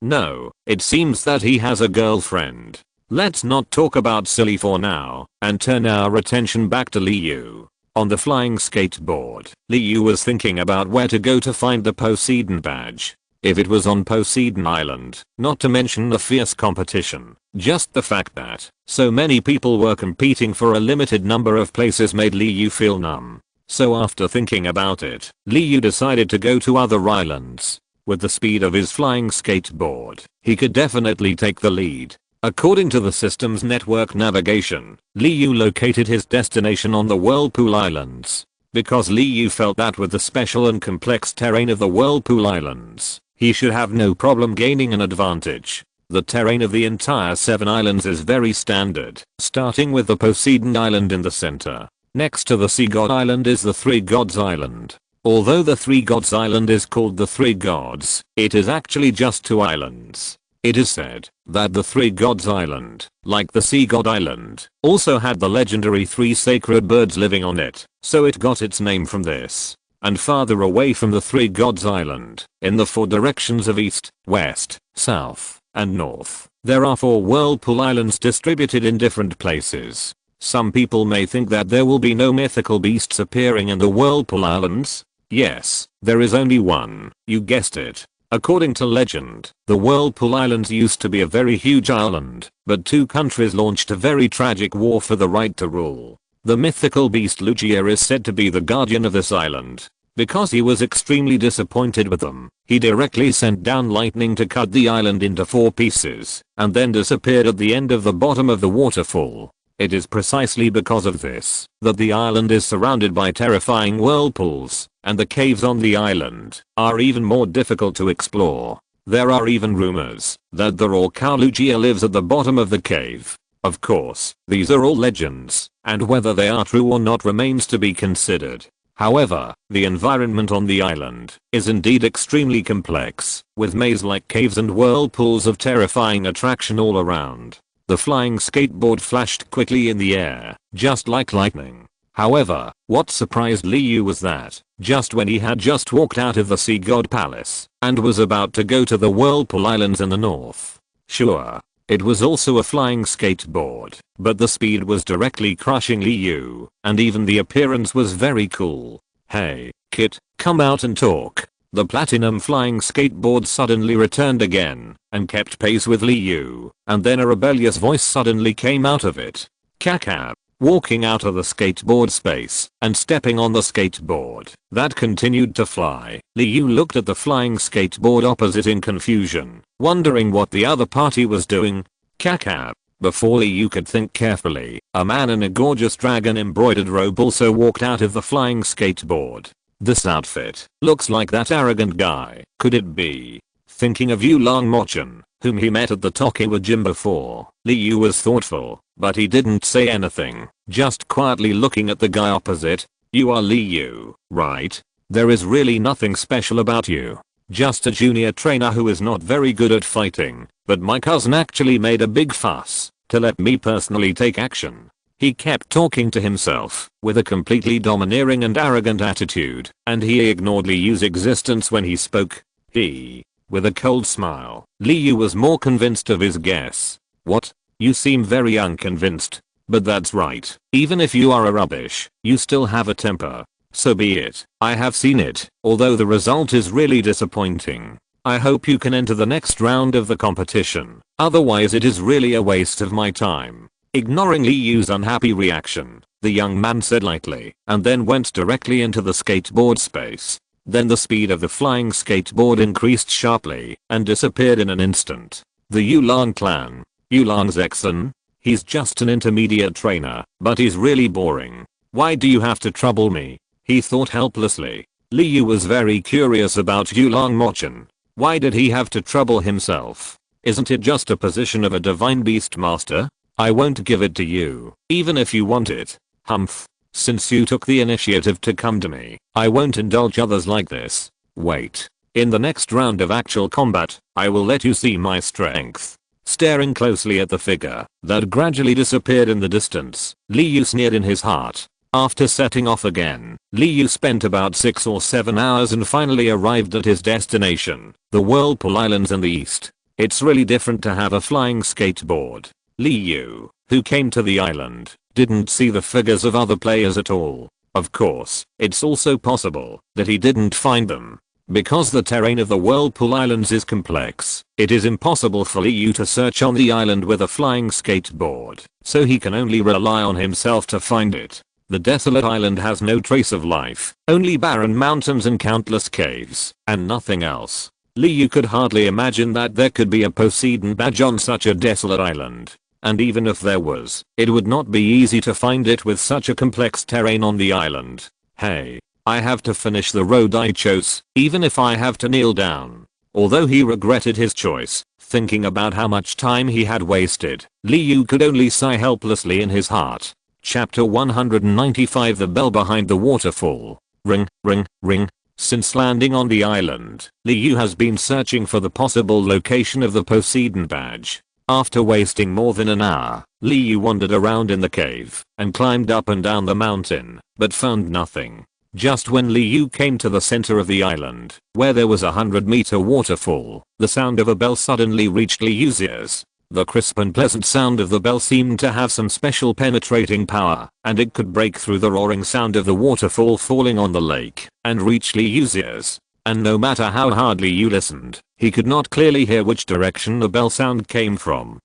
No, it seems that he has a girlfriend. Let's not talk about Silly for now, and turn our attention back to Liu. On the flying skateboard, Liu was thinking about where to go to find the Poseidon badge. If it was on Poseidon Island, not to mention the fierce competition, just the fact that so many people were competing for a limited number of places made Liu feel numb. So after thinking about it, Liu decided to go to other islands. With the speed of his flying skateboard, he could definitely take the lead. According to the system's network navigation, Liu located his destination on the Whirlpool Islands. Because Liu felt that with the special and complex terrain of the Whirlpool Islands, he should have no problem gaining an advantage. The terrain of the entire 7 islands is very standard, starting with the Poseidon Island in the center. Next to the Sea God Island is the Three Gods Island. Although the Three Gods Island is called the Three Gods, it is actually just 2 islands. It is said that the Three Gods Island, like the Sea God Island, also had the legendary 3 sacred birds living on it, so it got its name from this. And farther away from the Three Gods Island, in the 4 directions of east, west, south, and north, there are 4 Whirlpool Islands distributed in different places. Some people may think that there will be no mythical beasts appearing in the Whirlpool Islands. Yes, there is only one, you guessed it. According to legend, the Whirlpool Islands used to be a very huge island, but 2 countries launched a very tragic war for the right to rule. The mythical beast Lugia is said to be the guardian of this island. Because he was extremely disappointed with them, he directly sent down lightning to cut the island into 4 pieces, and then disappeared at the end of the bottom of the waterfall. It is precisely because of this that the island is surrounded by terrifying whirlpools, and the caves on the island are even more difficult to explore. There are even rumors that the raw cow Lugia lives at the bottom of the cave. Of course, these are all legends, and whether they are true or not remains to be considered. However, the environment on the island is indeed extremely complex, with maze-like caves and whirlpools of terrifying attraction all around. The flying skateboard flashed quickly in the air, just like lightning. However, what surprised Liu was that, just when he had just walked out of the Sea God Palace, and was about to go to the Whirlpool Islands in the north. Sure, it was also a flying skateboard, but the speed was directly crushing Liu, and even the appearance was very cool. Hey, Kit, come out and talk. The platinum flying skateboard suddenly returned again, and kept pace with Liu, and then a rebellious voice suddenly came out of it. Caca. Walking out of the skateboard space, and stepping on the skateboard that continued to fly, Liu looked at the flying skateboard opposite in confusion, wondering what the other party was doing. Caca. Before Li Yu could think carefully, a man in a gorgeous dragon embroidered robe also walked out of the flying skateboard. This outfit looks like that arrogant guy. Could it be? Thinking of Yulong Mochan, whom he met at the Tokiwa gym before, Li Yu was thoughtful, but he didn't say anything, just quietly looking at the guy opposite. You are Li Yu, right? There is really nothing special about you. Just a junior trainer who is not very good at fighting, but my cousin actually made a big fuss to let me personally take action. He kept talking to himself with a completely domineering and arrogant attitude, and he ignored Li Yu's existence when he spoke. With a cold smile, Li Yu was more convinced of his guess. What? You seem very unconvinced. But that's right. Even if you are a rubbish, you still have a temper. So be it. I have seen it, although the result is really disappointing. I hope you can enter the next round of the competition. Otherwise it is really a waste of my time. Ignoring Li Yu's unhappy reaction, the young man said lightly, and then went directly into the skateboard space. Then the speed of the flying skateboard increased sharply and disappeared in an instant. The Yulong clan. Yulong's ex-son? He's just an intermediate trainer, but he's really boring. Why do you have to trouble me? He thought helplessly. Li Yu was very curious about Yulong Mochan. Why did he have to trouble himself? Isn't it just a position of a divine beast master? I won't give it to you, even if you want it. Humph. Since you took the initiative to come to me, I won't indulge others like this. Wait. In the next round of actual combat, I will let you see my strength. Staring closely at the figure that gradually disappeared in the distance, Li Yu sneered in his heart. After setting off again, Li Yu spent about 6 or 7 hours and finally arrived at his destination, the Whirlpool Islands in the east. It's really different to have a flying skateboard. Li Yu, who came to the island, didn't see the figures of other players at all. Of course, it's also possible that he didn't find them. Because the terrain of the Whirlpool Islands is complex, it is impossible for Li Yu to search on the island with a flying skateboard, so he can only rely on himself to find it. The desolate island has no trace of life, only barren mountains and countless caves, and nothing else. Li Yu could hardly imagine that there could be a Poseidon badge on such a desolate island. And even if there was, it would not be easy to find it with such a complex terrain on the island. Hey, I have to finish the road I chose, even if I have to kneel down. Although he regretted his choice, thinking about how much time he had wasted, Li Yu could only sigh helplessly in his heart. Chapter 195 The Bell Behind the Waterfall. Ring, ring, ring. Since landing on the island, Li Yu has been searching for the possible location of the Poseidon badge. After wasting more than an hour, Li Yu wandered around in the cave and climbed up and down the mountain, but found nothing. Just when Li Yu came to the center of the island, where there was a 100-meter waterfall, the sound of a bell suddenly reached Li Yu's ears. The crisp and pleasant sound of the bell seemed to have some special penetrating power, and it could break through the roaring sound of the waterfall falling on the lake and reach Li Yu's ears. And no matter how hard Li Yu listened, he could not clearly hear which direction the bell sound came from.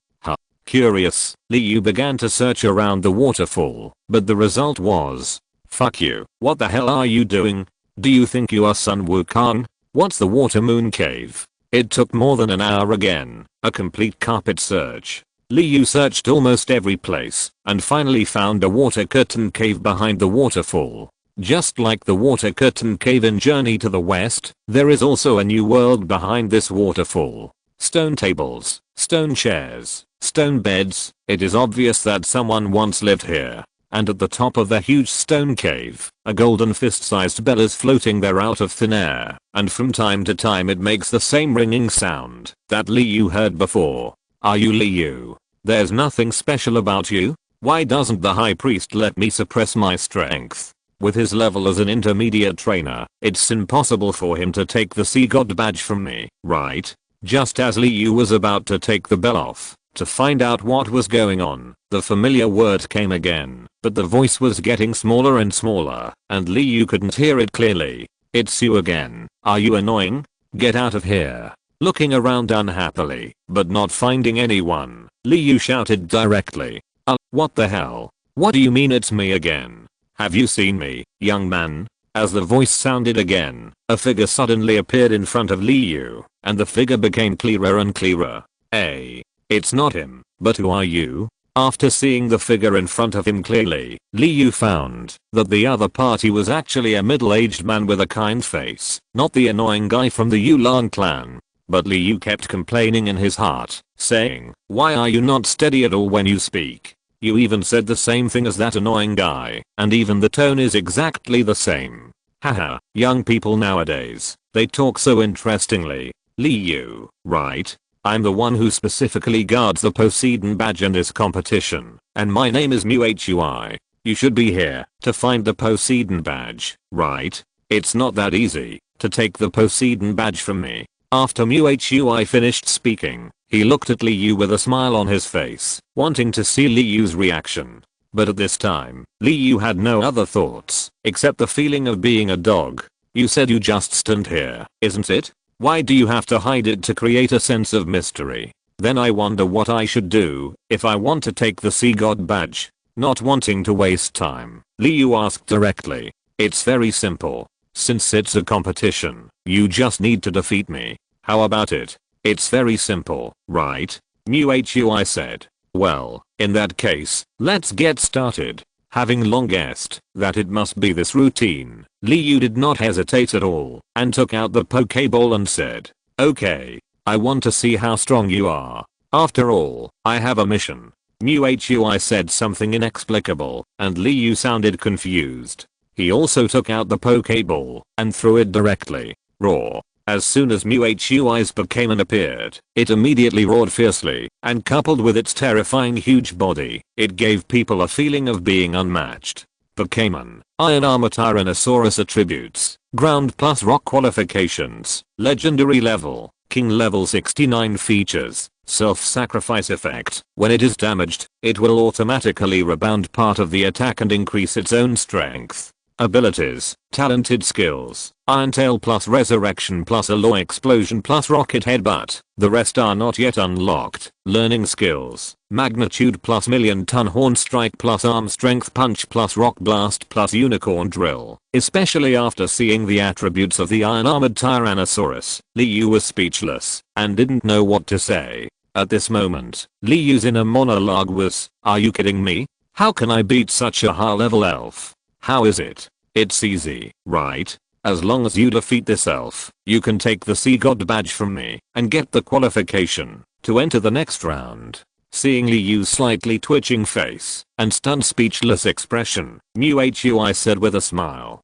Curious, Li Yu began to search around the waterfall, but the result was, fuck you, what the hell are you doing? Do you think you are Sun Wukong? What's the Water Moon Cave? It took more than an hour again, a complete carpet search. Li Yu searched almost every place, and finally found a water curtain cave behind the waterfall. Just like the water curtain cave in Journey to the West, there is also a new world behind this waterfall. Stone tables, stone chairs, stone beds. It is obvious that someone once lived here. And at the top of the huge stone cave, a golden fist-sized bell is floating there out of thin air, and from time to time it makes the same ringing sound that Li Yu heard before. Are you Li Yu? There's nothing special about you? Why doesn't the high priest let me suppress my strength? With his level as an intermediate trainer, it's impossible for him to take the Sea God badge from me, right? Just as Li Yu was about to take the bell off, to find out what was going on, the familiar word came again, but the voice was getting smaller and smaller, and Li Yu couldn't hear it clearly. It's you again. Are you annoying? Get out of here. Looking around unhappily, but not finding anyone, Li Yu shouted directly. What the hell? What do you mean it's me again? Have you seen me, young man? As the voice sounded again, a figure suddenly appeared in front of Li Yu, and the figure became clearer and clearer. It's not him, But who are you? After seeing the figure in front of him clearly, Li Yu found that the other party was actually a middle-aged man with a kind face, not the annoying guy from the Yulan clan. But Li Yu kept complaining in his heart, saying, "Why are you not steady at all when you speak? You even said the same thing as that annoying guy, and even the tone is exactly the same. Haha, young people nowadays, they talk so interestingly. Li Yu, right? I'm the one who specifically guards the Poseidon badge in this competition, and my name is Hui. You should be here to find the Poseidon badge, right? It's not that easy to take the Poseidon badge from me." After Hui finished speaking, he looked at Li Yu with a smile on his face, wanting to see Li Yu's reaction. But at this time, Li Yu had no other thoughts except the feeling of being a dog. "You said you just stand here, isn't it? Why do you have to hide it to create a sense of mystery? Then I wonder what I should do if I want to take the Sea God badge." Not wanting to waste time, Li Yu asked directly. "It's very simple. Since it's a competition, you just need to defeat me. How about it? It's very simple, right?" Hui said. "Well, in that case, let's get started." Having long guessed that it must be this routine, Li Yu did not hesitate at all and took out the Pokeball and said, "Okay, I want to see how strong you are. After all, I have a mission." Hui said something inexplicable, and Li Yu sounded confused. He also took out the Pokeball and threw it directly. Roar. As soon as Hui's Pokémon appeared, it immediately roared fiercely, and coupled with its terrifying huge body, it gave people a feeling of being unmatched. Pokémon, Iron Armor Tyrannosaurus attributes, Ground plus Rock qualifications, Legendary level, King level 69 features, Self-sacrifice effect. When it is damaged, it will automatically rebound part of the attack and increase its own strength. Abilities, Talented skills, Iron Tail plus Resurrection plus Alloy Explosion plus Rocket Headbutt. The rest are not yet unlocked. Learning skills, Magnitude plus Million Ton Horn Strike plus Arm Strength Punch plus Rock Blast plus Unicorn Drill. Especially after seeing the attributes of the Iron Armored Tyrannosaurus, Li Yu was speechless and didn't know what to say. At this moment, Li Yu's inner monologue was, "Are you kidding me? How can I beat such a high-level elf? How is it? It's easy, right? As long as you defeat this elf, you can take the Sea God badge from me and get the qualification to enter the next round." Seeing Li Yu's slightly twitching face and stunned speechless expression, Hui said with a smile.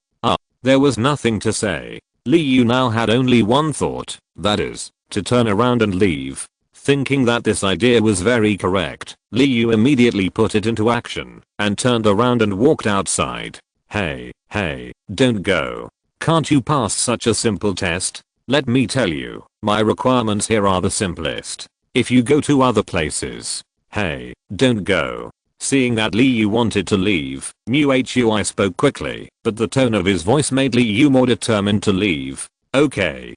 There was nothing to say. Li Yu now had only one thought, that is, to turn around and leave. Thinking that this idea was very correct, Li Yu immediately put it into action and turned around and walked outside. Hey, don't go. Can't you pass such a simple test? Let me tell you, my requirements here are the simplest. If you go to other places. Hey, don't go. Seeing that Li Yu wanted to leave, Hui spoke quickly, but the tone of his voice made Li Yu more determined to leave. Okay,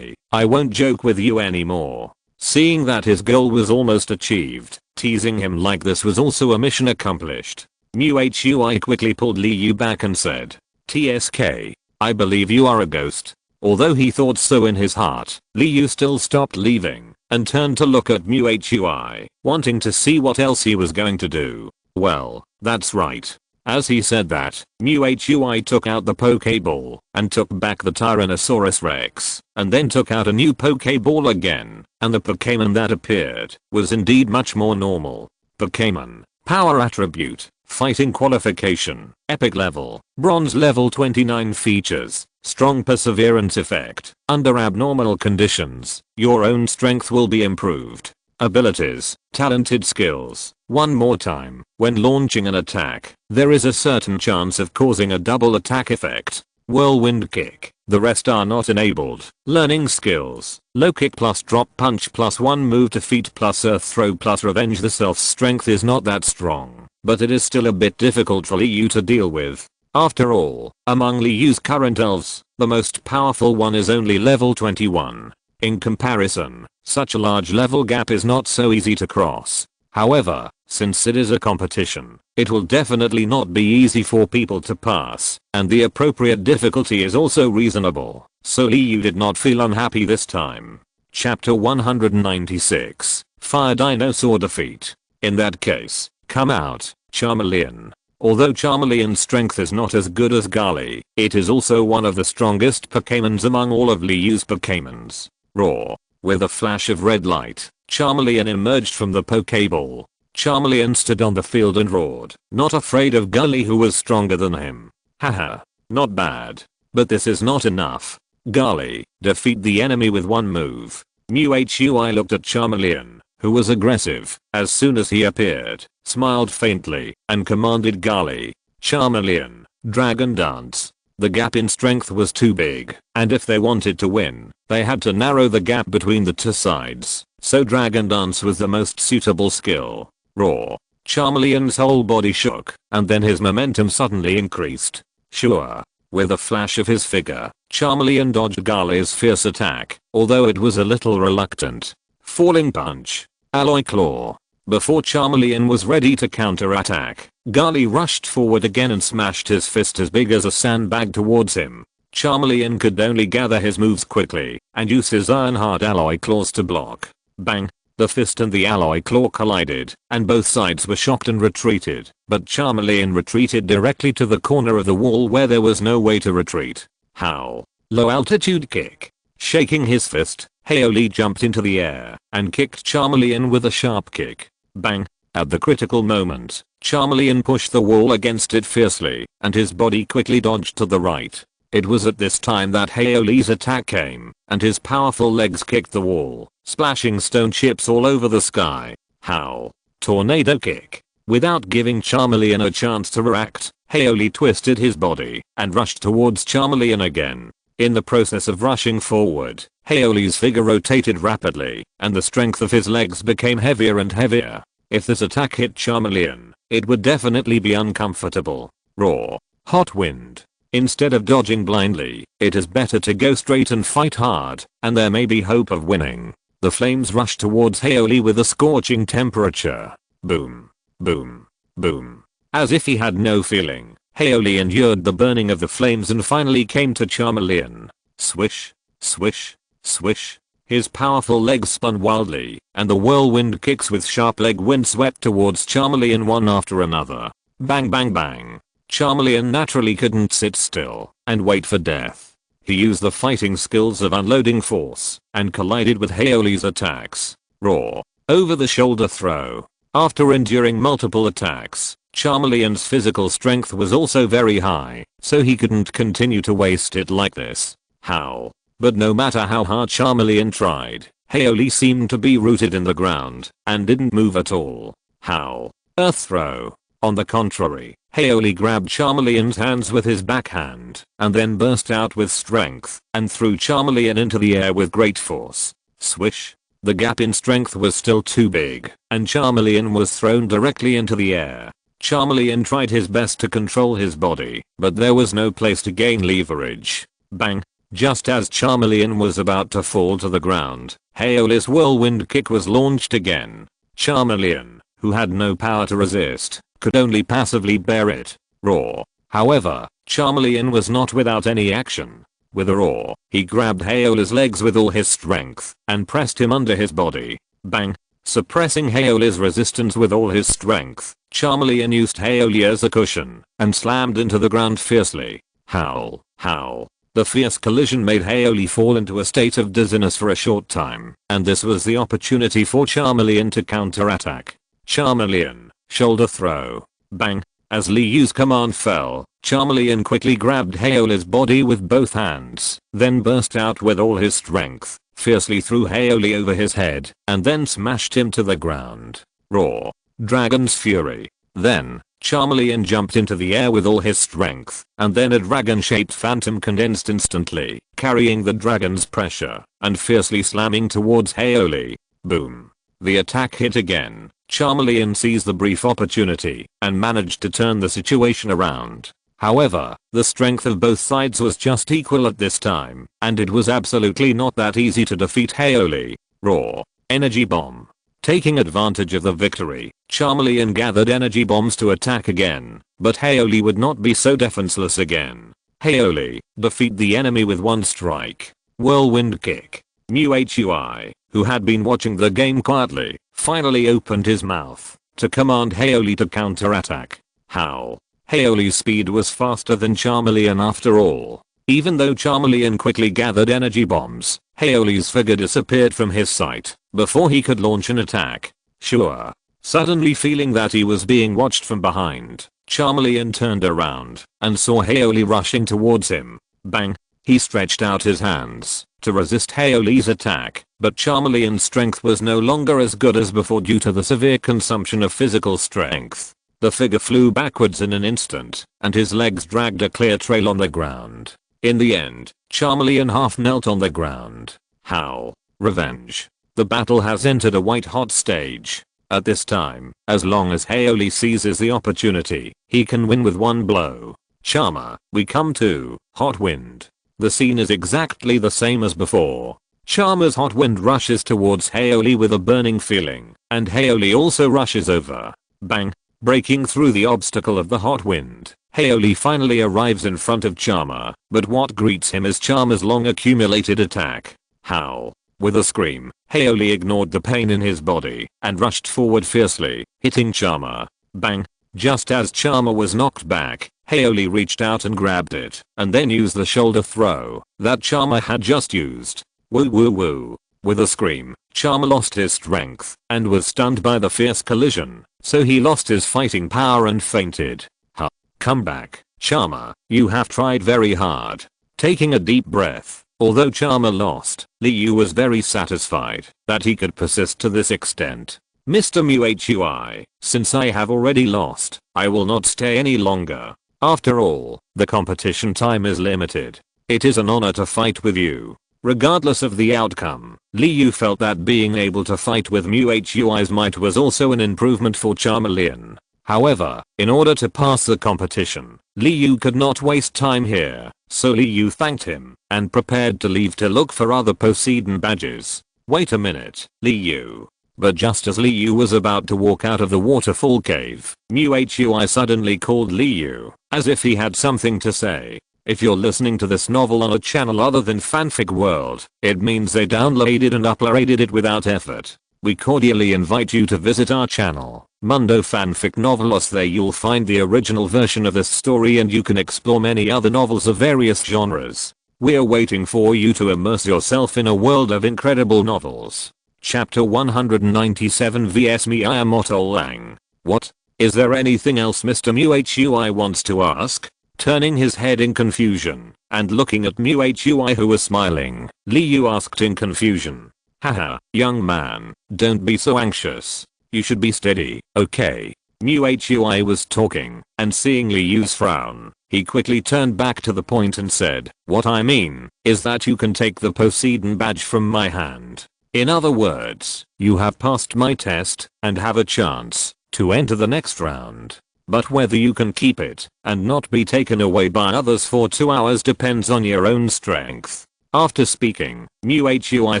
I won't joke with you anymore. Seeing that his goal was almost achieved, teasing him like this was also a mission accomplished. Hui quickly pulled Li Yu back and said, "TSK, I believe you are a ghost." Although he thought so in his heart, Li Yu still stopped leaving and turned to look at Hui, wanting to see what else he was going to do. Well, that's right. As he said that, Hui took out the Pokeball and took back the Tyrannosaurus Rex, and then took out a new Pokeball again, and the Pokémon that appeared was indeed much more normal. Pokémon, Power Attribute, Fighting Qualification, Epic Level, Bronze Level 29 features, Strong Perseverance Effect. Under abnormal conditions, your own strength will be improved. Abilities, Talented skills. One more time, when launching an attack, there is a certain chance of causing a double attack effect. Whirlwind Kick. The rest are not enabled. Learning skills, Low Kick plus Drop Punch plus 1 move to feet plus Earth Throw plus Revenge. The self-strength is not that strong, but it is still a bit difficult for Li Yu to deal with. After all, among Li Yu's current elves, the most powerful one is only level 21. In comparison, such a large level gap is not so easy to cross. However, since it is a competition, it will definitely not be easy for people to pass, and the appropriate difficulty is also reasonable, so Li Yu did not feel unhappy this time. Chapter 196, Fire Dinosaur defeat. In that case, come out, Charmeleon. Although Charmeleon's strength is not as good as Gali, it is also one of the strongest Pokémons among all of Liu's Pokémons. Roar. With a flash of red light, Charmeleon emerged from the Pokéball. Charmeleon stood on the field and roared, not afraid of Gali who was stronger than him. Haha. Not bad. But this is not enough. Gali, defeat the enemy with one move. Hui looked at Charmeleon, who was aggressive, as soon as he appeared, smiled faintly, and commanded Gali, Charmeleon, Dragon Dance. The gap in strength was too big, and if they wanted to win, they had to narrow the gap between the two sides, so Dragon Dance was the most suitable skill. Roar. Charmeleon's whole body shook, and then his momentum suddenly increased. Sure. With a flash of his figure, Charmeleon dodged Gali's fierce attack, although it was a little reluctant. Falling Punch. Alloy Claw. Before Charmeleon was ready to counterattack, Gali rushed forward again and smashed his fist as big as a sandbag towards him. Charmeleon could only gather his moves quickly and use his iron-hard Alloy Claws to block. Bang! The fist and the Alloy Claw collided, and both sides were shocked and retreated, but Charmeleon retreated directly to the corner of the wall where there was no way to retreat. How? Low altitude kick. Shaking his fist, Haoli jumped into the air and kicked Charmeleon with a sharp kick. Bang! At the critical moment, Charmeleon pushed the wall against it fiercely, and his body quickly dodged to the right. It was at this time that Haoli's attack came, and his powerful legs kicked the wall, splashing stone chips all over the sky. How? Tornado kick. Without giving Charmeleon a chance to react, Haoli twisted his body and rushed towards Charmeleon again. In the process of rushing forward, Haoli's figure rotated rapidly, and the strength of his legs became heavier and heavier. If this attack hit Charmeleon, it would definitely be uncomfortable. Roar. Hot Wind. Instead of dodging blindly, it is better to go straight and fight hard, and there may be hope of winning. The flames rushed towards Haoli with a scorching temperature. Boom. Boom. Boom. As if he had no feeling, Haoli endured the burning of the flames and finally came to Charmeleon. Swish. Swish. Swish. His powerful legs spun wildly, and the whirlwind kicks with sharp leg wind swept towards Charmeleon one after another. Bang bang bang. Charmeleon naturally couldn't sit still and wait for death. He used the fighting skills of unloading force and collided with Haoli's attacks. Roar. Over the shoulder throw. After enduring multiple attacks, Charmeleon's physical strength was also very high, so he couldn't continue to waste it like this. How? But no matter how hard Charmeleon tried, Haoli seemed to be rooted in the ground and didn't move at all. How? Earth throw. On the contrary, Haoli grabbed Charmeleon's hands with his backhand and then burst out with strength and threw Charmeleon into the air with great force. Swish. The gap in strength was still too big, and Charmeleon was thrown directly into the air. Charmeleon tried his best to control his body, but there was no place to gain leverage. Bang! Just as Charmeleon was about to fall to the ground, Haoli's whirlwind kick was launched again. Charmeleon, who had no power to resist, could only passively bear it. Roar. However, Charmeleon was not without any action. With a roar, he grabbed Haoli's legs with all his strength and pressed him under his body. Bang! Suppressing Haoli's resistance with all his strength, Charmeleon used Haoli as a cushion and slammed into the ground fiercely. Howl. Howl. The fierce collision made Haoli fall into a state of dizziness for a short time, and this was the opportunity for Charmeleon to counterattack. Charmeleon, shoulder throw. Bang! As Liu's command fell, Charmeleon quickly grabbed Haoli's body with both hands, then burst out with all his strength, fiercely threw Haoli over his head, and then smashed him to the ground. Roar. Dragon's Fury. Then, Charmeleon jumped into the air with all his strength, and then a dragon-shaped phantom condensed instantly, carrying the dragon's pressure, and fiercely slamming towards Haoli. Boom. The attack hit again. Charmeleon seized the brief opportunity and managed to turn the situation around. However, the strength of both sides was just equal at this time, and it was absolutely not that easy to defeat Haoli. Roar. Energy Bomb. Taking advantage of the victory, Charmeleon gathered energy bombs to attack again, but Haoli would not be so defenseless again. Haoli, defeat the enemy with one strike. Whirlwind kick. Hui, who had been watching the game quietly, finally opened his mouth to command Haoli to counterattack. How? Haoli's speed was faster than Charmeleon after all. Even though Charmeleon quickly gathered energy bombs, Haoli's figure disappeared from his sight before he could launch an attack. Sure. Suddenly feeling that he was being watched from behind, Charmeleon turned around and saw Haoli rushing towards him. Bang! He stretched out his hands to resist Haoli's attack, but Charmeleon's strength was no longer as good as before due to the severe consumption of physical strength. The figure flew backwards in an instant, and his legs dragged a clear trail on the ground. In the end, Charmeleon half knelt on the ground. How? Revenge. The battle has entered a white-hot stage. At this time, as long as Haoli seizes the opportunity, he can win with one blow. Charmer, we come to Hot Wind. The scene is exactly the same as before. Charmer's Hot Wind rushes towards Haoli with a burning feeling, and Haoli also rushes over. Bang! Breaking through the obstacle of the Hot Wind, Haoli finally arrives in front of Charmer, but what greets him is Charmer's long accumulated attack. How? With a scream, Haoli ignored the pain in his body and rushed forward fiercely, hitting Charmer. Bang! Just as Charmer was knocked back, Haoli reached out and grabbed it, and then used the shoulder throw that Charmer had just used. Woo woo woo. With a scream, Charmer lost his strength and was stunned by the fierce collision, so he lost his fighting power and fainted. Ha. Come back, Charmer, you have tried very hard. Taking a deep breath, although Charmer lost, Liu was very satisfied that he could persist to this extent. Mr. Hui, since I have already lost, I will not stay any longer. After all, the competition time is limited. It is an honor to fight with you. Regardless of the outcome, Liu felt that being able to fight with Hui's might was also an improvement for Charmeleon. However, in order to pass the competition, Liu could not waste time here, so Liu thanked him and prepared to leave to look for other Poseidon badges. Wait a minute, Liu. But just as Liu was about to walk out of the waterfall cave, Hui suddenly called Liu, as if he had something to say. If you're listening to this novel on a channel other than Fanfic World, it means they downloaded and uploaded it without effort. We cordially invite you to visit our channel, Mundo Fanfic Novelos. There you'll find the original version of this story and you can explore many other novels of various genres. We're waiting for you to immerse yourself in a world of incredible novels. Chapter 197 vs Miyamoto Lang. What? Is there anything else Mr. Hui wants to ask? Turning his head in confusion and looking at Hui who was smiling, Liu asked in confusion. Haha, young man, don't be so anxious. You should be steady, okay? Hui was talking, and seeing Liu's frown, he quickly turned back to the point and said, what I mean is that you can take the Poseidon badge from my hand. In other words, you have passed my test and have a chance to enter the next round. But whether you can keep it and not be taken away by others for 2 hours depends on your own strength. After speaking, Hui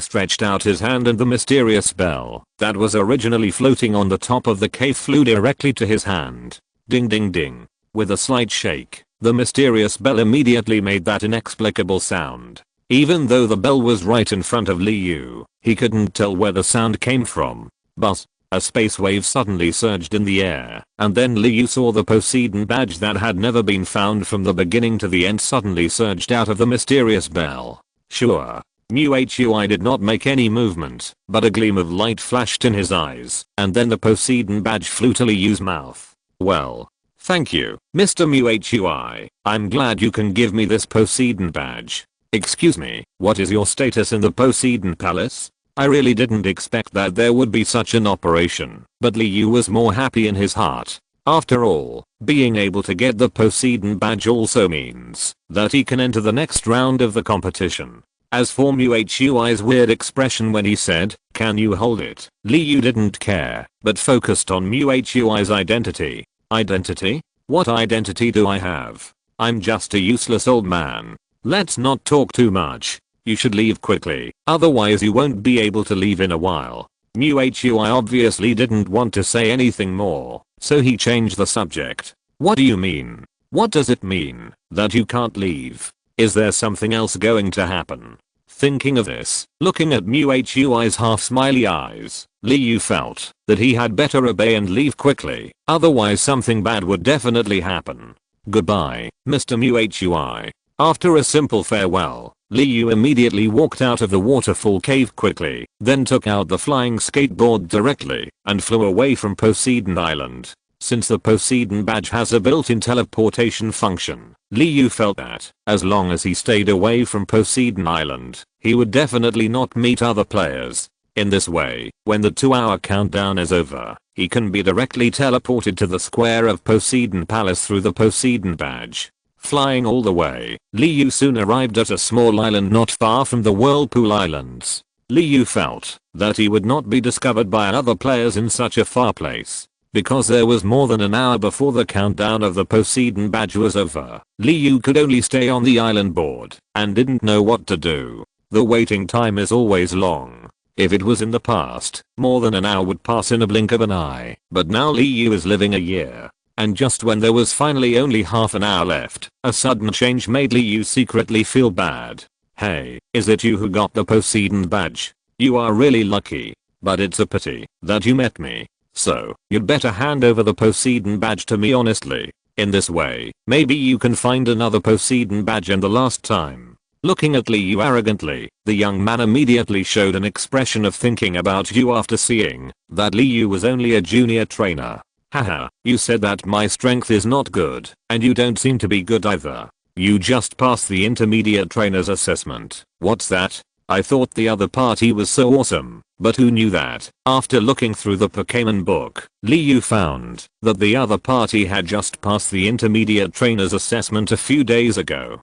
stretched out his hand and the mysterious bell that was originally floating on the top of the cave flew directly to his hand. Ding ding ding. With a slight shake, the mysterious bell immediately made that inexplicable sound. Even though the bell was right in front of Liu, he couldn't tell where the sound came from. But a space wave suddenly surged in the air, and then Liu saw the Poseidon badge that had never been found from the beginning to the end suddenly surged out of the mysterious bell. Sure. Hui did not make any movement, but a gleam of light flashed in his eyes, and then the Poseidon badge flew to Liu's mouth. Well, thank you, Mr. Hui. I'm glad you can give me this Poseidon badge. Excuse me, what is your status in the Poseidon Palace? I really didn't expect that there would be such an operation, but Liu was more happy in his heart. After all, being able to get the Poseidon badge also means that he can enter the next round of the competition. As for Hui's weird expression when he said, can you hold it? Liu didn't care, but focused on Hui's identity. Identity? What identity do I have? I'm just a useless old man. Let's not talk too much. You should leave quickly, otherwise you won't be able to leave in a while. Hui obviously didn't want to say anything more, so he changed the subject. What do you mean? What does it mean that you can't leave? Is there something else going to happen? Thinking of this, looking at Muhui's half smiley eyes, Liu felt that he had better obey and leave quickly, otherwise something bad would definitely happen. Goodbye, Mr. Muhui. After a simple farewell, Liu immediately walked out of the waterfall cave quickly, then took out the flying skateboard directly and flew away from Poseidon Island. Since the Poseidon badge has a built-in teleportation function, Liu felt that, as long as he stayed away from Poseidon Island, he would definitely not meet other players. In this way, when the 2-hour countdown is over, he can be directly teleported to the square of Poseidon Palace through the Poseidon badge. Flying all the way, Liu soon arrived at a small island not far from the Whirlpool Islands. Liu felt that he would not be discovered by other players in such a far place. Because there was more than an hour before the countdown of the Poseidon badge was over, Liu could only stay on the island board and didn't know what to do. The waiting time is always long. If it was in the past, more than an hour would pass in a blink of an eye, but now Liu is living a year. And just when there was finally only half an hour left, a sudden change made Liu secretly feel bad. Hey, is it you who got the Poseidon badge? You are really lucky, but it's a pity that you met me. So, you'd better hand over the Poseidon badge to me honestly. In this way, maybe you can find another Poseidon badge and the last time. Looking at Liu arrogantly, the young man immediately showed an expression of thinking about you after seeing that Liu was only a junior trainer. Haha, you said that my strength is not good, and you don't seem to be good either. You just passed the intermediate trainer's assessment. What's that? I thought the other party was so awesome, but who knew that? After looking through the Pokémon book, Liu found that the other party had just passed the intermediate trainer's assessment a few days ago.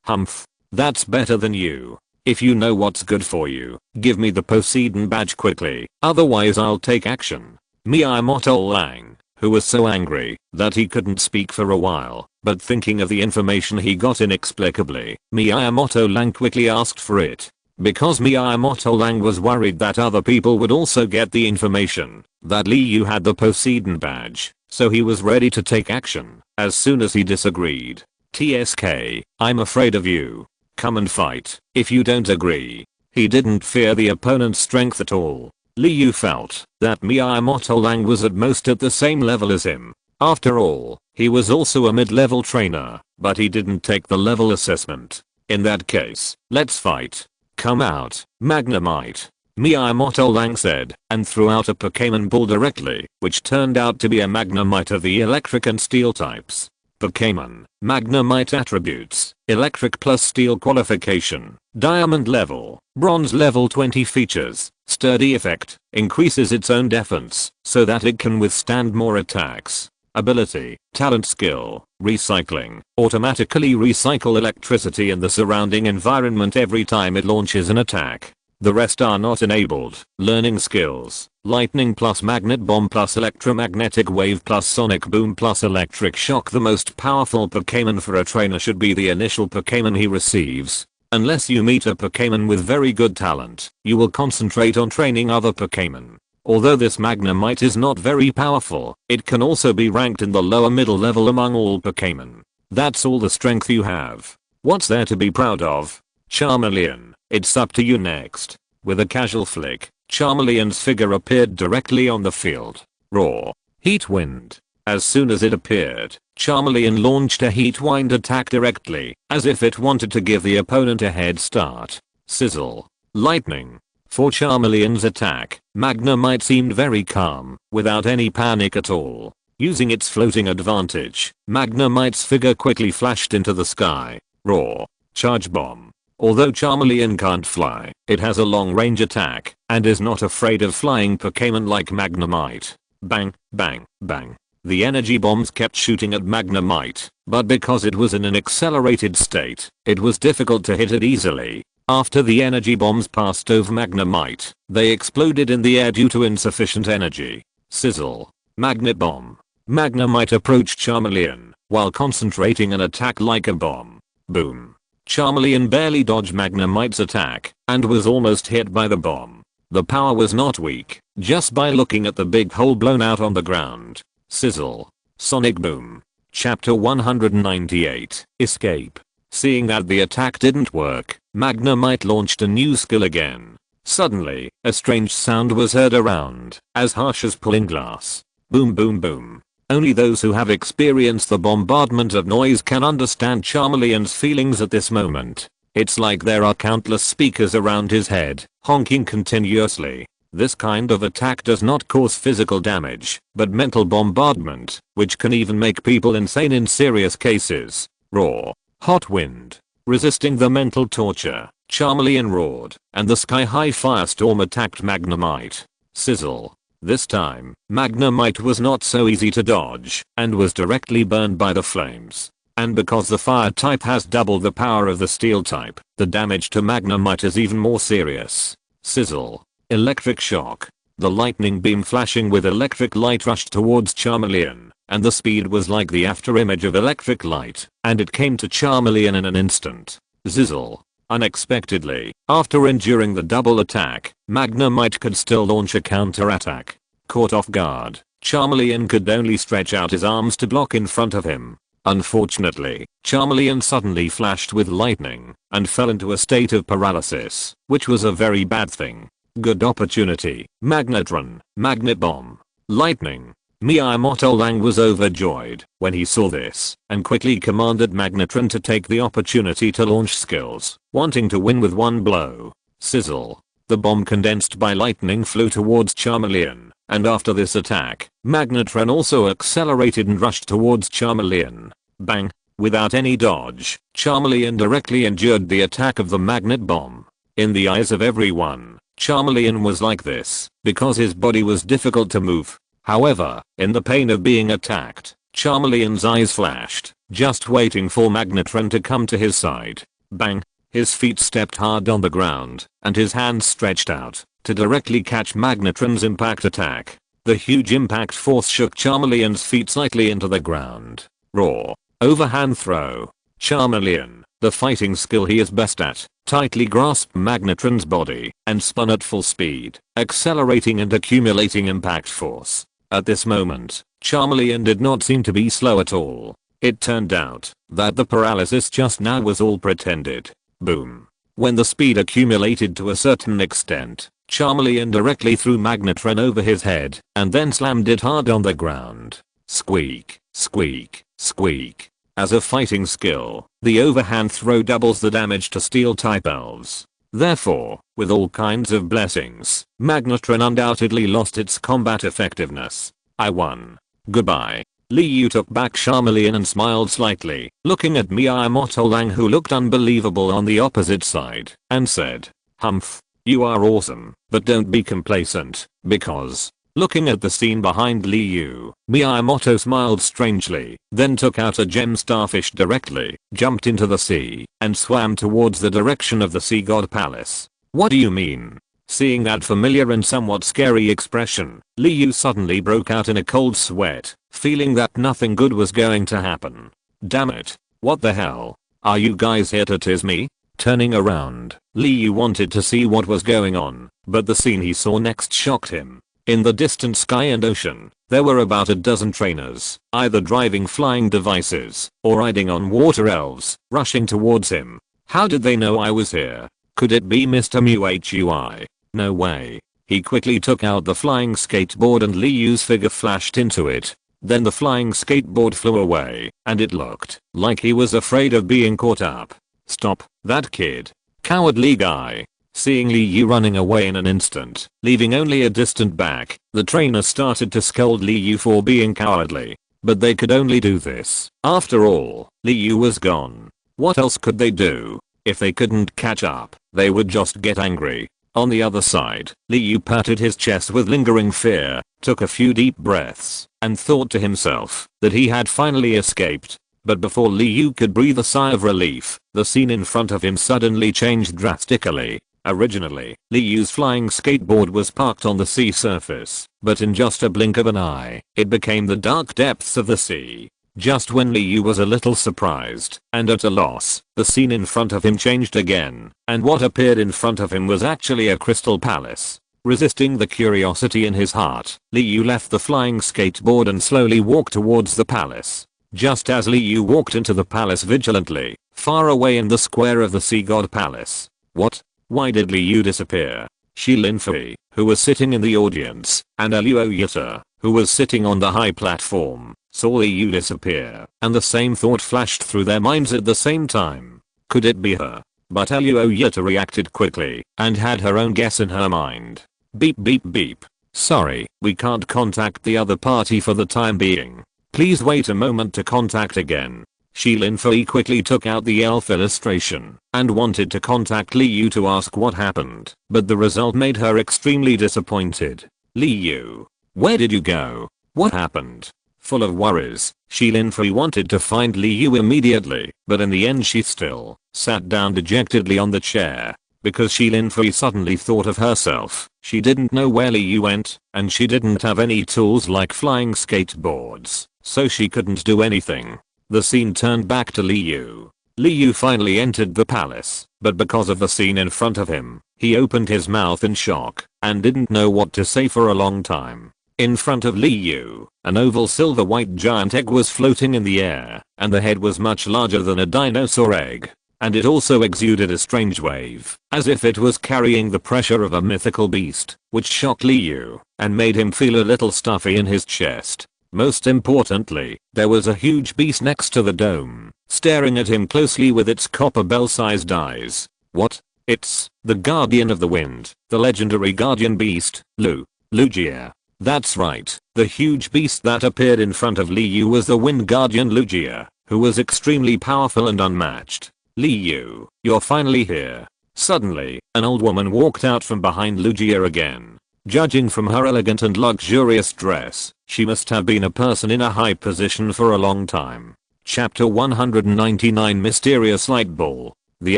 Humph. That's better than you. If you know what's good for you, give me the Poseidon badge quickly, otherwise I'll take action. Miyamoto Lang, who was so angry that he couldn't speak for a while, but thinking of the information he got inexplicably, Miyamoto Lang quickly asked for it. Because Miyamoto Lang was worried that other people would also get the information that Liu had the Poseidon badge, so he was ready to take action as soon as he disagreed. TSK, I'm afraid of you. Come and fight, if you don't agree. He didn't fear the opponent's strength at all. Liu felt that Miyamoto Lang was at most at the same level as him. After all, he was also a mid-level trainer, but he didn't take the level assessment. In that case, let's fight. Come out, Magnemite. Miyamoto Lang said, and threw out a Pokémon ball directly, which turned out to be a Magnemite of the electric and steel types. Pokémon, Magnemite attributes, electric plus steel qualification, diamond level, bronze level 20 features, sturdy effect, increases its own defense, so that it can withstand more attacks. Ability, talent skill, recycling, automatically recycle electricity in the surrounding environment every time it launches an attack. The rest are not enabled. Learning skills, lightning plus magnet bomb plus electromagnetic wave plus sonic boom plus electric shock. The most powerful Pokémon for a trainer should be the initial Pokémon he receives. Unless you meet a Pokémon with very good talent, you will concentrate on training other Pokémon. Although this Magnemite is not very powerful, it can also be ranked in the lower middle level among all Pokémon. That's all the strength you have. What's there to be proud of? Charmeleon, it's up to you next. With a casual flick, Charmeleon's figure appeared directly on the field. Roar. Heat Wind. As soon as it appeared, Charmeleon launched a Heat Wind attack directly, as if it wanted to give the opponent a head start. Sizzle. Lightning. For Charmeleon's attack, Magnemite seemed very calm, without any panic at all. Using its floating advantage, Magnemite's figure quickly flashed into the sky. Roar. Charge Bomb. Although Charmeleon can't fly, it has a long-range attack, and is not afraid of flying Pokémon like Magnemite. Bang, bang, bang. The energy bombs kept shooting at Magnemite, but because it was in an accelerated state, it was difficult to hit it easily. After the energy bombs passed over Magnemite, they exploded in the air due to insufficient energy. Sizzle. Magnet Bomb. Magnemite approached Charmeleon, while concentrating an attack like a bomb. Boom. Charmeleon barely dodged Magnemite's attack, and was almost hit by the bomb. The power was not weak, just by looking at the big hole blown out on the ground. Sizzle. Sonic Boom. Chapter 198. Escape. Seeing that the attack didn't work, Magnemite launched a new skill again. Suddenly, a strange sound was heard around, as harsh as pulling glass. Boom boom boom. Only those who have experienced the bombardment of noise can understand Charmeleon's feelings at this moment. It's like there are countless speakers around his head, honking continuously. This kind of attack does not cause physical damage, but mental bombardment, which can even make people insane in serious cases. Roar. Hot wind. Resisting the mental torture, Charmeleon roared, and the sky-high firestorm attacked Magnemite. Sizzle. This time, Magnemite was not so easy to dodge, and was directly burned by the flames. And because the fire type has double the power of the steel type, the damage to Magnemite is even more serious. Sizzle. Electric shock. The lightning beam flashing with electric light rushed towards Charmeleon, and the speed was like the afterimage of electric light, and it came to Charmeleon in an instant. Zizzle. Unexpectedly, after enduring the double attack, Magnemite could still launch a counter-attack. Caught off guard, Charmeleon could only stretch out his arms to block in front of him. Unfortunately, Charmeleon suddenly flashed with lightning, and fell into a state of paralysis, which was a very bad thing. Good opportunity. Magnetron, Magnet Bomb. Lightning. Miyamoto Lang was overjoyed when he saw this and quickly commanded Magnetron to take the opportunity to launch skills, wanting to win with one blow. Sizzle. The bomb condensed by lightning flew towards Charmeleon, and after this attack, Magnetron also accelerated and rushed towards Charmeleon. Bang. Without any dodge, Charmeleon directly endured the attack of the magnet bomb. In the eyes of everyone, Charmeleon was like this because his body was difficult to move. However, in the pain of being attacked, Charmeleon's eyes flashed, just waiting for Magnetron to come to his side. Bang. His feet stepped hard on the ground, and his hands stretched out to directly catch Magnetron's impact attack. The huge impact force shook Charmeleon's feet slightly into the ground. Roar. Overhand throw. Charmeleon, the fighting skill he is best at, tightly grasped Magnetron's body and spun at full speed, accelerating and accumulating impact force. At this moment, Charmeleon did not seem to be slow at all. It turned out that the paralysis just now was all pretended. Boom. When the speed accumulated to a certain extent, Charmeleon directly threw Magnetron over his head and then slammed it hard on the ground. Squeak, squeak, squeak. As a fighting skill, the overhand throw doubles the damage to steel type elves. Therefore, with all kinds of blessings, Magnetron undoubtedly lost its combat effectiveness. I won. Goodbye. Liu took back Charmeleon and smiled slightly, looking at Miyamoto Lang, who looked unbelievable on the opposite side, and said, "Humph, you are awesome, but don't be complacent, because..." Looking at the scene behind Liu, Miyamoto smiled strangely, then took out a gem starfish directly, jumped into the sea, and swam towards the direction of the Sea God Palace. What do you mean? Seeing that familiar and somewhat scary expression, Liu suddenly broke out in a cold sweat, feeling that nothing good was going to happen. Damn it. What the hell? Are you guys here to tease me? Turning around, Liu wanted to see what was going on, but the scene he saw next shocked him. In the distant sky and ocean, there were about a dozen trainers, either driving flying devices or riding on water elves, rushing towards him. How did they know I was here? Could it be Mr. Hui? No way. He quickly took out the flying skateboard and Liu's figure flashed into it. Then the flying skateboard flew away, and it looked like he was afraid of being caught up. Stop that kid. Cowardly guy. Seeing Liu running away in an instant, leaving only a distant back, the trainer started to scold Liu for being cowardly. But they could only do this. After all, Liu was gone. What else could they do? If they couldn't catch up, they would just get angry. On the other side, Liu patted his chest with lingering fear, took a few deep breaths, and thought to himself that he had finally escaped. But before Liu could breathe a sigh of relief, the scene in front of him suddenly changed drastically. Originally, Liu's flying skateboard was parked on the sea surface, but in just a blink of an eye, it became the dark depths of the sea. Just when Liu was a little surprised and at a loss, the scene in front of him changed again, and what appeared in front of him was actually a crystal palace. Resisting the curiosity in his heart, Liu left the flying skateboard and slowly walked towards the palace. Just as Liu walked into the palace vigilantly, far away in the square of the Sea God Palace. What? Why did Liu disappear? Shi Linfei, who was sitting in the audience, and Luo Yita, who was sitting on the high platform, saw Liu disappear, and the same thought flashed through their minds at the same time. Could it be her? But Luo Yita reacted quickly, and had her own guess in her mind. Beep beep beep. Sorry, we can't contact the other party for the time being. Please wait a moment to contact again. Shi Linfei quickly took out the elf illustration and wanted to contact Liu to ask what happened, but the result made her extremely disappointed. Liu, where did you go? What happened? Full of worries, Shi Linfei wanted to find Liu immediately, but in the end she still sat down dejectedly on the chair. Because Shi Linfei suddenly thought of herself, she didn't know where Liu went, and she didn't have any tools like flying skateboards, so she couldn't do anything. The scene turned back to Liu. Liu finally entered the palace, but because of the scene in front of him, he opened his mouth in shock, and didn't know what to say for a long time. In front of Liu, an oval silver-white giant egg was floating in the air, and the head was much larger than a dinosaur egg. And it also exuded a strange wave, as if it was carrying the pressure of a mythical beast, which shocked Liu, and made him feel a little stuffy in his chest. Most importantly, there was a huge beast next to the dome, staring at him closely with its copper bell-sized eyes. What? It's the Guardian of the Wind, the legendary guardian beast, Lugia. That's right, the huge beast that appeared in front of Liu was the Wind Guardian Lugia, who was extremely powerful and unmatched. Liu, you're finally here. Suddenly, an old woman walked out from behind Lugia again. Judging from her elegant and luxurious dress, she must have been a person in a high position for a long time. Chapter 199 Mysterious Light Ball. The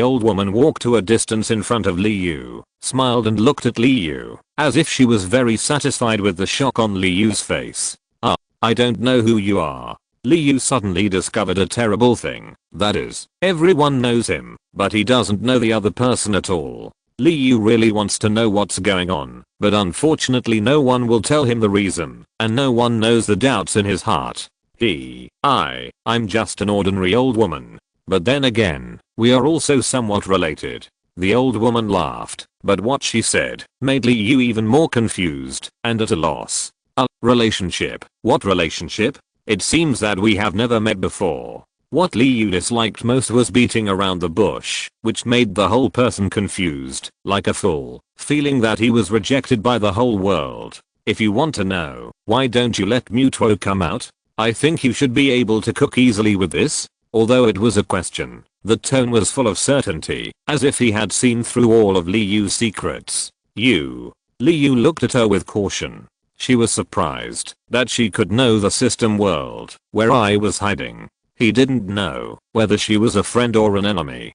old woman walked to a distance in front of Liu, smiled and looked at Liu, as if she was very satisfied with the shock on Liu's face. I don't know who you are. Liu suddenly discovered a terrible thing. That is, everyone knows him, but he doesn't know the other person at all. Liu really wants to know what's going on, but unfortunately no one will tell him the reason, and no one knows the doubts in his heart. I'm just an ordinary old woman. But then again, we are also somewhat related. The old woman laughed, but what she said made Liu even more confused and at a loss. A relationship? What relationship? It seems that we have never met before. What Liu disliked most was beating around the bush, which made the whole person confused, like a fool, feeling that he was rejected by the whole world. If you want to know, why don't you let Mutuo come out? I think you should be able to cook easily with this. Although it was a question, the tone was full of certainty, as if he had seen through all of Liu's secrets. Liu looked at her with caution. She was surprised that she could know the system world where I was hiding. He didn't know whether she was a friend or an enemy.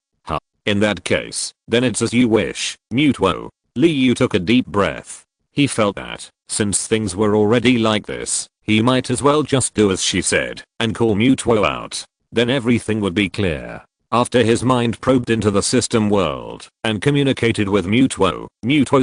In that case, then it's as you wish, Mutuo. Liu took a deep breath. He felt that, since things were already like this, he might as well just do as she said and call Mutuo out. Then everything would be clear. After his mind probed into the system world and communicated with Mutuo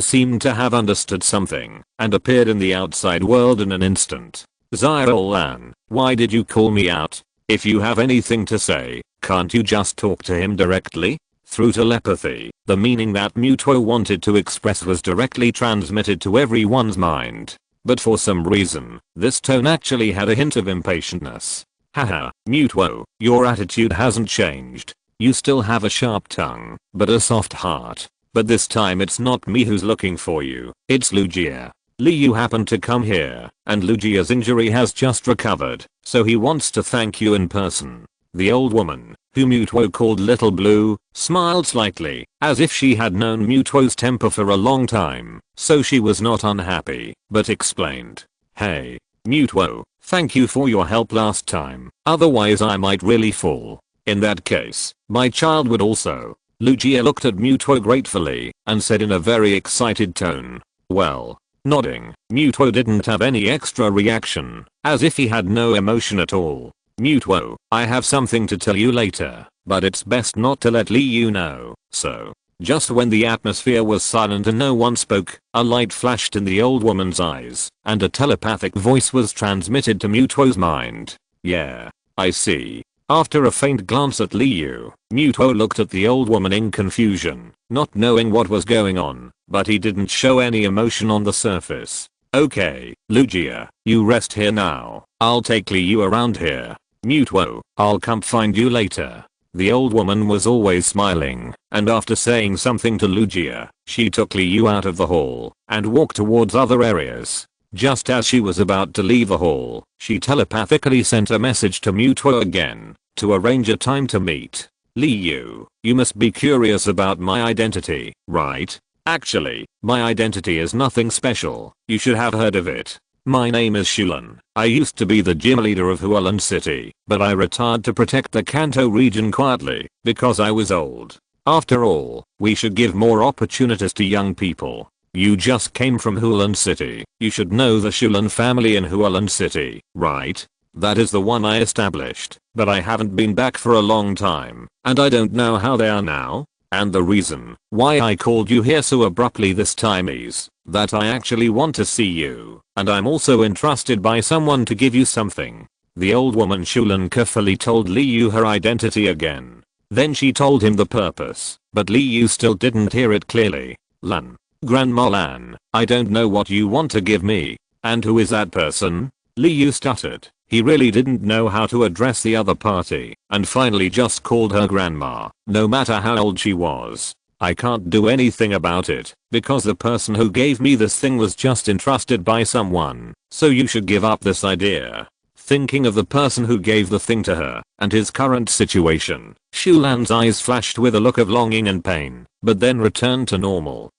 seemed to have understood something and appeared in the outside world in an instant. Xiaolan, why did you call me out? If you have anything to say, can't you just talk to him directly? Through telepathy, the meaning that Mutuo wanted to express was directly transmitted to everyone's mind. But for some reason, this tone actually had a hint of impatientness. Haha, Mutuo, your attitude hasn't changed. You still have a sharp tongue, but a soft heart. But this time it's not me who's looking for you, it's Lugia. Liu happened to come here, and Lugia's injury has just recovered, so he wants to thank you in person. The old woman, who Mutuo called Little Blue, smiled slightly, as if she had known Mutuo's temper for a long time, so she was not unhappy, but explained. Hey, Mutuo, thank you for your help last time, otherwise I might really fall. In that case, my child would also. Lugia looked at Mutuo gratefully, and said in a very excited tone. Well. Nodding, Mutuo didn't have any extra reaction, as if he had no emotion at all. Mutuo, I have something to tell you later, but it's best not to let Liu know, so. Just when the atmosphere was silent and no one spoke, a light flashed in the old woman's eyes, and a telepathic voice was transmitted to Mutuo's mind. Yeah, I see. After a faint glance at Liu, Mutuo looked at the old woman in confusion, not knowing what was going on, but he didn't show any emotion on the surface. Okay, Lugia, you rest here now. I'll take Liu around here. Mutuo, I'll come find you later. The old woman was always smiling, and after saying something to Lugia, she took Liu out of the hall and walked towards other areas. Just as she was about to leave the hall, she telepathically sent a message to Mutuo again to arrange a time to meet. Liu, you must be curious about my identity, right? Actually, my identity is nothing special. You should have heard of it. My name is Shulan. I used to be the gym leader of Hualan City, but I retired to protect the Kanto region quietly because I was old. After all, we should give more opportunities to young people. You just came from Hualan City. You should know the Shulan family in Hualan City, right? That is the one I established, but I haven't been back for a long time, and I don't know how they are now. And the reason why I called you here so abruptly this time is that I actually want to see you, and I'm also entrusted by someone to give you something. The old woman Shulan carefully told Liu her identity again. Then she told him the purpose, but Liu still didn't hear it clearly. Lan. Grandma Lan, I don't know what you want to give me. And who is that person? Liu stuttered. He really didn't know how to address the other party, and finally just called her grandma, no matter how old she was. I can't do anything about it, because the person who gave me this thing was just entrusted by someone, so you should give up this idea. Thinking of the person who gave the thing to her, and his current situation, Shulan's eyes flashed with a look of longing and pain, but then returned to normal.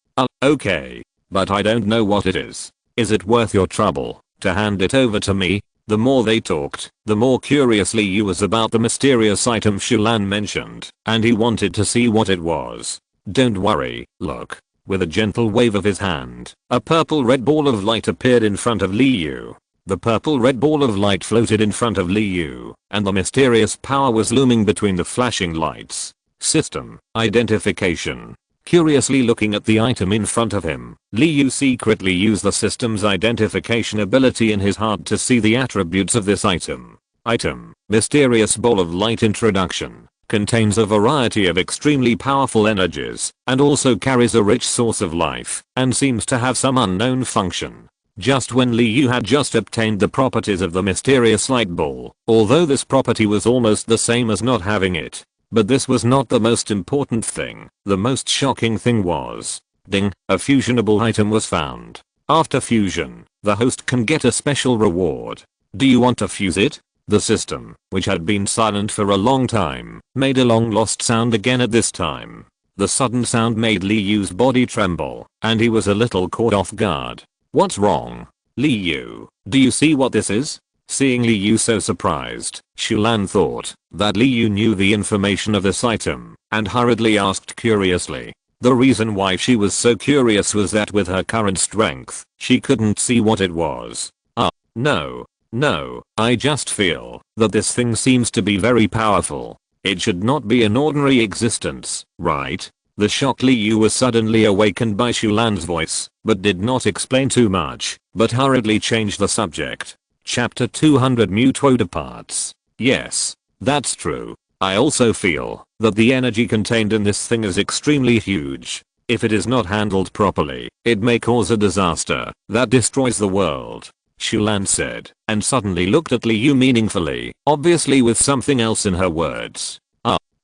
Okay, but I don't know what it is. Is it worth your trouble to hand it over to me? The more they talked, the more curiously he was about the mysterious item Shulan mentioned, and he wanted to see what it was. Don't worry, look. With a gentle wave of his hand, a purple-red ball of light appeared in front of Liu. The purple-red ball of light floated in front of Liu, and the mysterious power was looming between the flashing lights. System identification. Curiously looking at the item in front of him, Liu secretly used the system's identification ability in his heart to see the attributes of this item. Item, mysterious ball of light introduction, contains a variety of extremely powerful energies, and also carries a rich source of life, and seems to have some unknown function. Just when Liu had just obtained the properties of the mysterious light ball, although this property was almost the same as not having it. But this was not the most important thing. The most shocking thing was, ding, a fusionable item was found. After fusion, the host can get a special reward. Do you want to fuse it? The system, which had been silent for a long time, made a long lost sound again at this time. The sudden sound made Liu's body tremble, and he was a little caught off guard. What's wrong? Liu, do you see what this is? Seeing Liu so surprised, Shulan thought that Liu knew the information of this item, and hurriedly asked curiously. The reason why she was so curious was that with her current strength, she couldn't see what it was. No, I just feel that this thing seems to be very powerful. It should not be an ordinary existence, right? The shocked Liu was suddenly awakened by Shulan's voice, but did not explain too much, but hurriedly changed the subject. Chapter 200 Mutuo departs. Yes, that's true. I also feel that the energy contained in this thing is extremely huge. If it is not handled properly, it may cause a disaster that destroys the world. Shulan said, and suddenly looked at Liu meaningfully, obviously with something else in her words.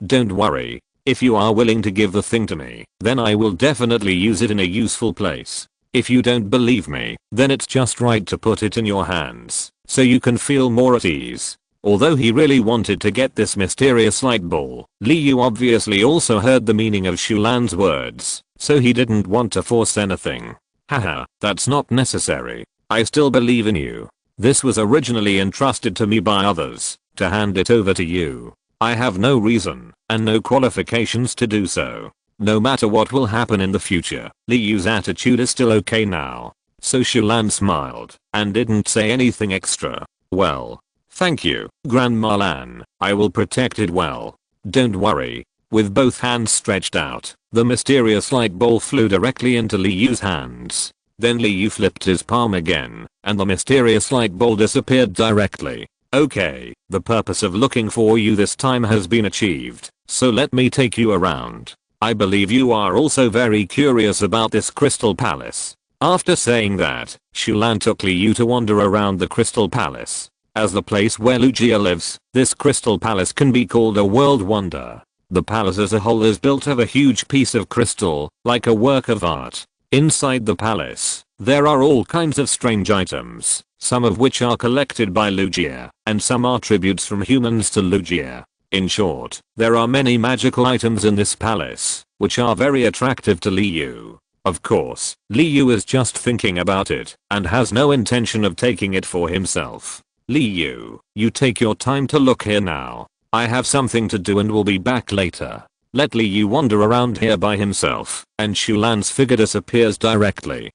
Don't worry. If you are willing to give the thing to me, then I will definitely use it in a useful place. If you don't believe me, then it's just right to put it in your hands, so you can feel more at ease. Although he really wanted to get this mysterious light ball, Liu obviously also heard the meaning of Shulan's words, so he didn't want to force anything. Haha, that's not necessary. I still believe in you. This was originally entrusted to me by others, to hand it over to you. I have no reason, and no qualifications to do so. No matter what will happen in the future, Liu's attitude is still okay now. So Shulan smiled, and didn't say anything extra. Well, thank you, Grandma Lan. I will protect it well. Don't worry. With both hands stretched out, the mysterious light ball flew directly into Liu's hands. Then Liu flipped his palm again, and the mysterious light ball disappeared directly. Okay, the purpose of looking for you this time has been achieved, so let me take you around. I believe you are also very curious about this crystal palace. After saying that, Shulan took Liu to wander around the crystal palace. As the place where Lugia lives, this crystal palace can be called a world wonder. The palace as a whole is built of a huge piece of crystal, like a work of art. Inside the palace, there are all kinds of strange items, some of which are collected by Lugia, and some are tributes from humans to Lugia. In short, there are many magical items in this palace, which are very attractive to Liu. Of course, Liu is just thinking about it, and has no intention of taking it for himself. Liu, you take your time to look here now. I have something to do and will be back later. Let Liu wander around here by himself, and Shulan's figure disappears directly.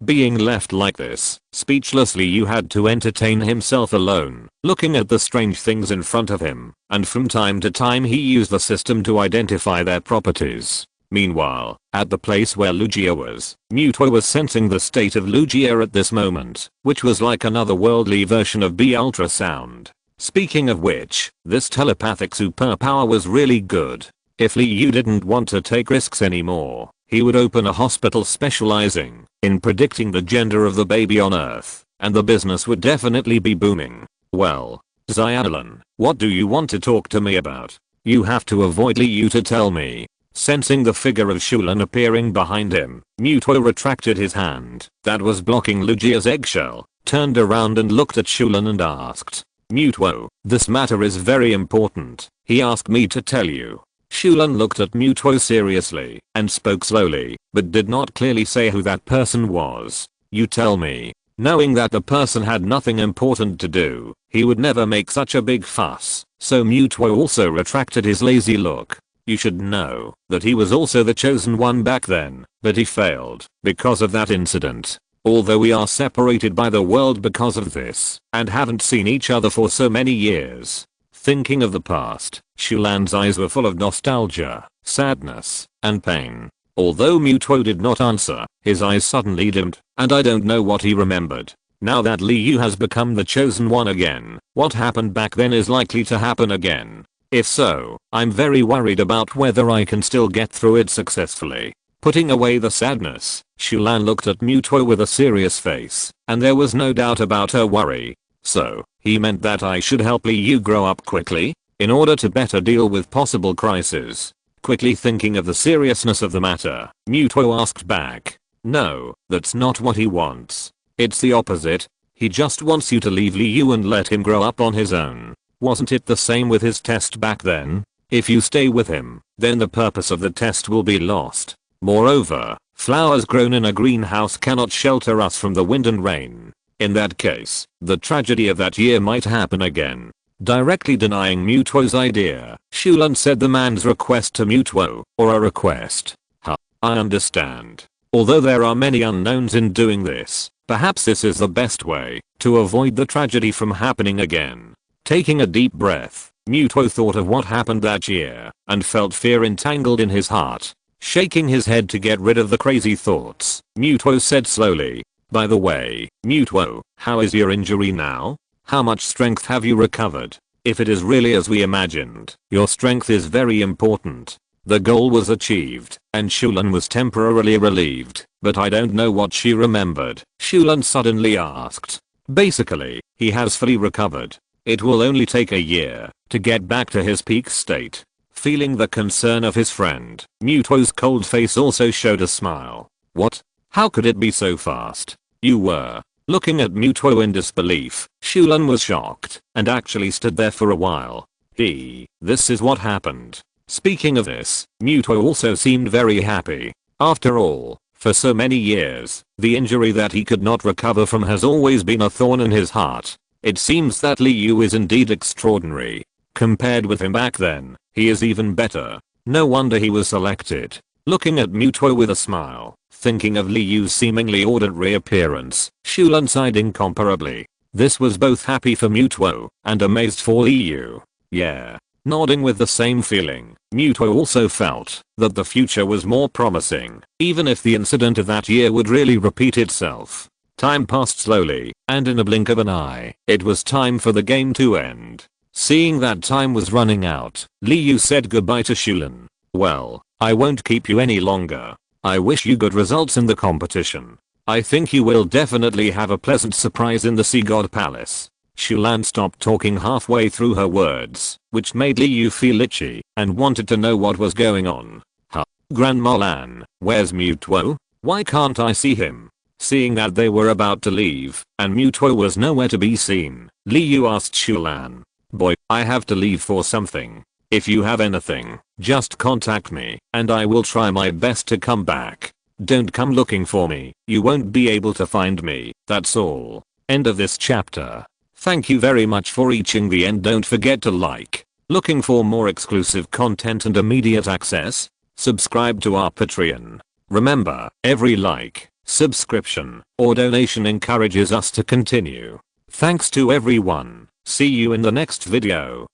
Being left like this, speechlessly Liu had to entertain himself alone, looking at the strange things in front of him, and from time to time he used the system to identify their properties. Meanwhile, at the place where Lugia was, Mewtwo was sensing the state of Lugia at this moment, which was like another worldly version of B ultrasound. Speaking of which, this telepathic superpower was really good. If Liu didn't want to take risks anymore, he would open a hospital specializing in predicting the gender of the baby on Earth, and the business would definitely be booming. Well, Xiaolan, what do you want to talk to me about? You have to avoid Liu to tell me. Sensing the figure of Shulan appearing behind him, Mewtwo retracted his hand that was blocking Lugia's eggshell, turned around and looked at Shulan and asked, Mewtwo, this matter is very important. He asked me to tell you. Shulan looked at Mewtwo seriously and spoke slowly, but did not clearly say who that person was. You tell me. Knowing that the person had nothing important to do, he would never make such a big fuss, so Mewtwo also retracted his lazy look. You should know that he was also the chosen one back then, but he failed because of that incident. Although we are separated by the world because of this, and haven't seen each other for so many years. Thinking of the past, Shulan's eyes were full of nostalgia, sadness, and pain. Although Mewtwo did not answer, his eyes suddenly dimmed, and I don't know what he remembered. Now that Liu has become the chosen one again, what happened back then is likely to happen again. If so, I'm very worried about whether I can still get through it successfully. Putting away the sadness, Shulan looked at Mewtwo with a serious face, and there was no doubt about her worry. So, he meant that I should help Liu grow up quickly, in order to better deal with possible crises. Quickly thinking of the seriousness of the matter, Mewtwo asked back. No, that's not what he wants. It's the opposite. He just wants you to leave Liu and let him grow up on his own. Wasn't it the same with his test back then? If you stay with him, then the purpose of the test will be lost. Moreover, flowers grown in a greenhouse cannot shelter us from the wind and rain. In that case, the tragedy of that year might happen again. Directly denying Mewtwo's idea, Shulan said the man's request to Mewtwo, or a request. I understand. Although there are many unknowns in doing this, perhaps this is the best way to avoid the tragedy from happening again. Taking a deep breath, Mewtwo thought of what happened that year, and felt fear entangled in his heart. Shaking his head to get rid of the crazy thoughts, Mewtwo said slowly, by the way, Mewtwo, how is your injury now? How much strength have you recovered? If it is really as we imagined, your strength is very important. The goal was achieved, and Shulan was temporarily relieved, but I don't know what she remembered, Shulan suddenly asked. Basically, he has fully recovered. It will only take a year to get back to his peak state. Feeling the concern of his friend, Mewtwo's cold face also showed a smile. What? How could it be so fast? You were. Looking at Mewtwo in disbelief, Shulan was shocked and actually stood there for a while. This is what happened. Speaking of this, Mewtwo also seemed very happy. After all, for so many years, the injury that he could not recover from has always been a thorn in his heart. It seems that Liu is indeed extraordinary. Compared with him back then, he is even better. No wonder he was selected. Looking at Mewtwo with a smile, thinking of Liu's seemingly ordinary appearance, Shulan sighed incomparably. This was both happy for Mewtwo and amazed for Liu. Yeah. Nodding with the same feeling, Mewtwo also felt that the future was more promising, even if the incident of that year would really repeat itself. Time passed slowly, and in a blink of an eye, it was time for the game to end. Seeing that time was running out, Liu said goodbye to Shulan. Well, I won't keep you any longer. I wish you good results in the competition. I think you will definitely have a pleasant surprise in the Sea God Palace. Shulan stopped talking halfway through her words, which made Liu feel itchy and wanted to know what was going on. Huh? Grandma Lan, where's Mutuo? Why can't I see him? Seeing that they were about to leave, and Mutuo was nowhere to be seen, Liu asked Shulan. Boy, I have to leave for something. If you have anything, just contact me, and I will try my best to come back. Don't come looking for me, you won't be able to find me, that's all. End of this chapter. Thank you very much for reaching the end. Don't forget to like. Looking for more exclusive content and immediate access? Subscribe to our Patreon. Remember, every like, subscription, or donation encourages us to continue. Thanks to everyone. See you in the next video.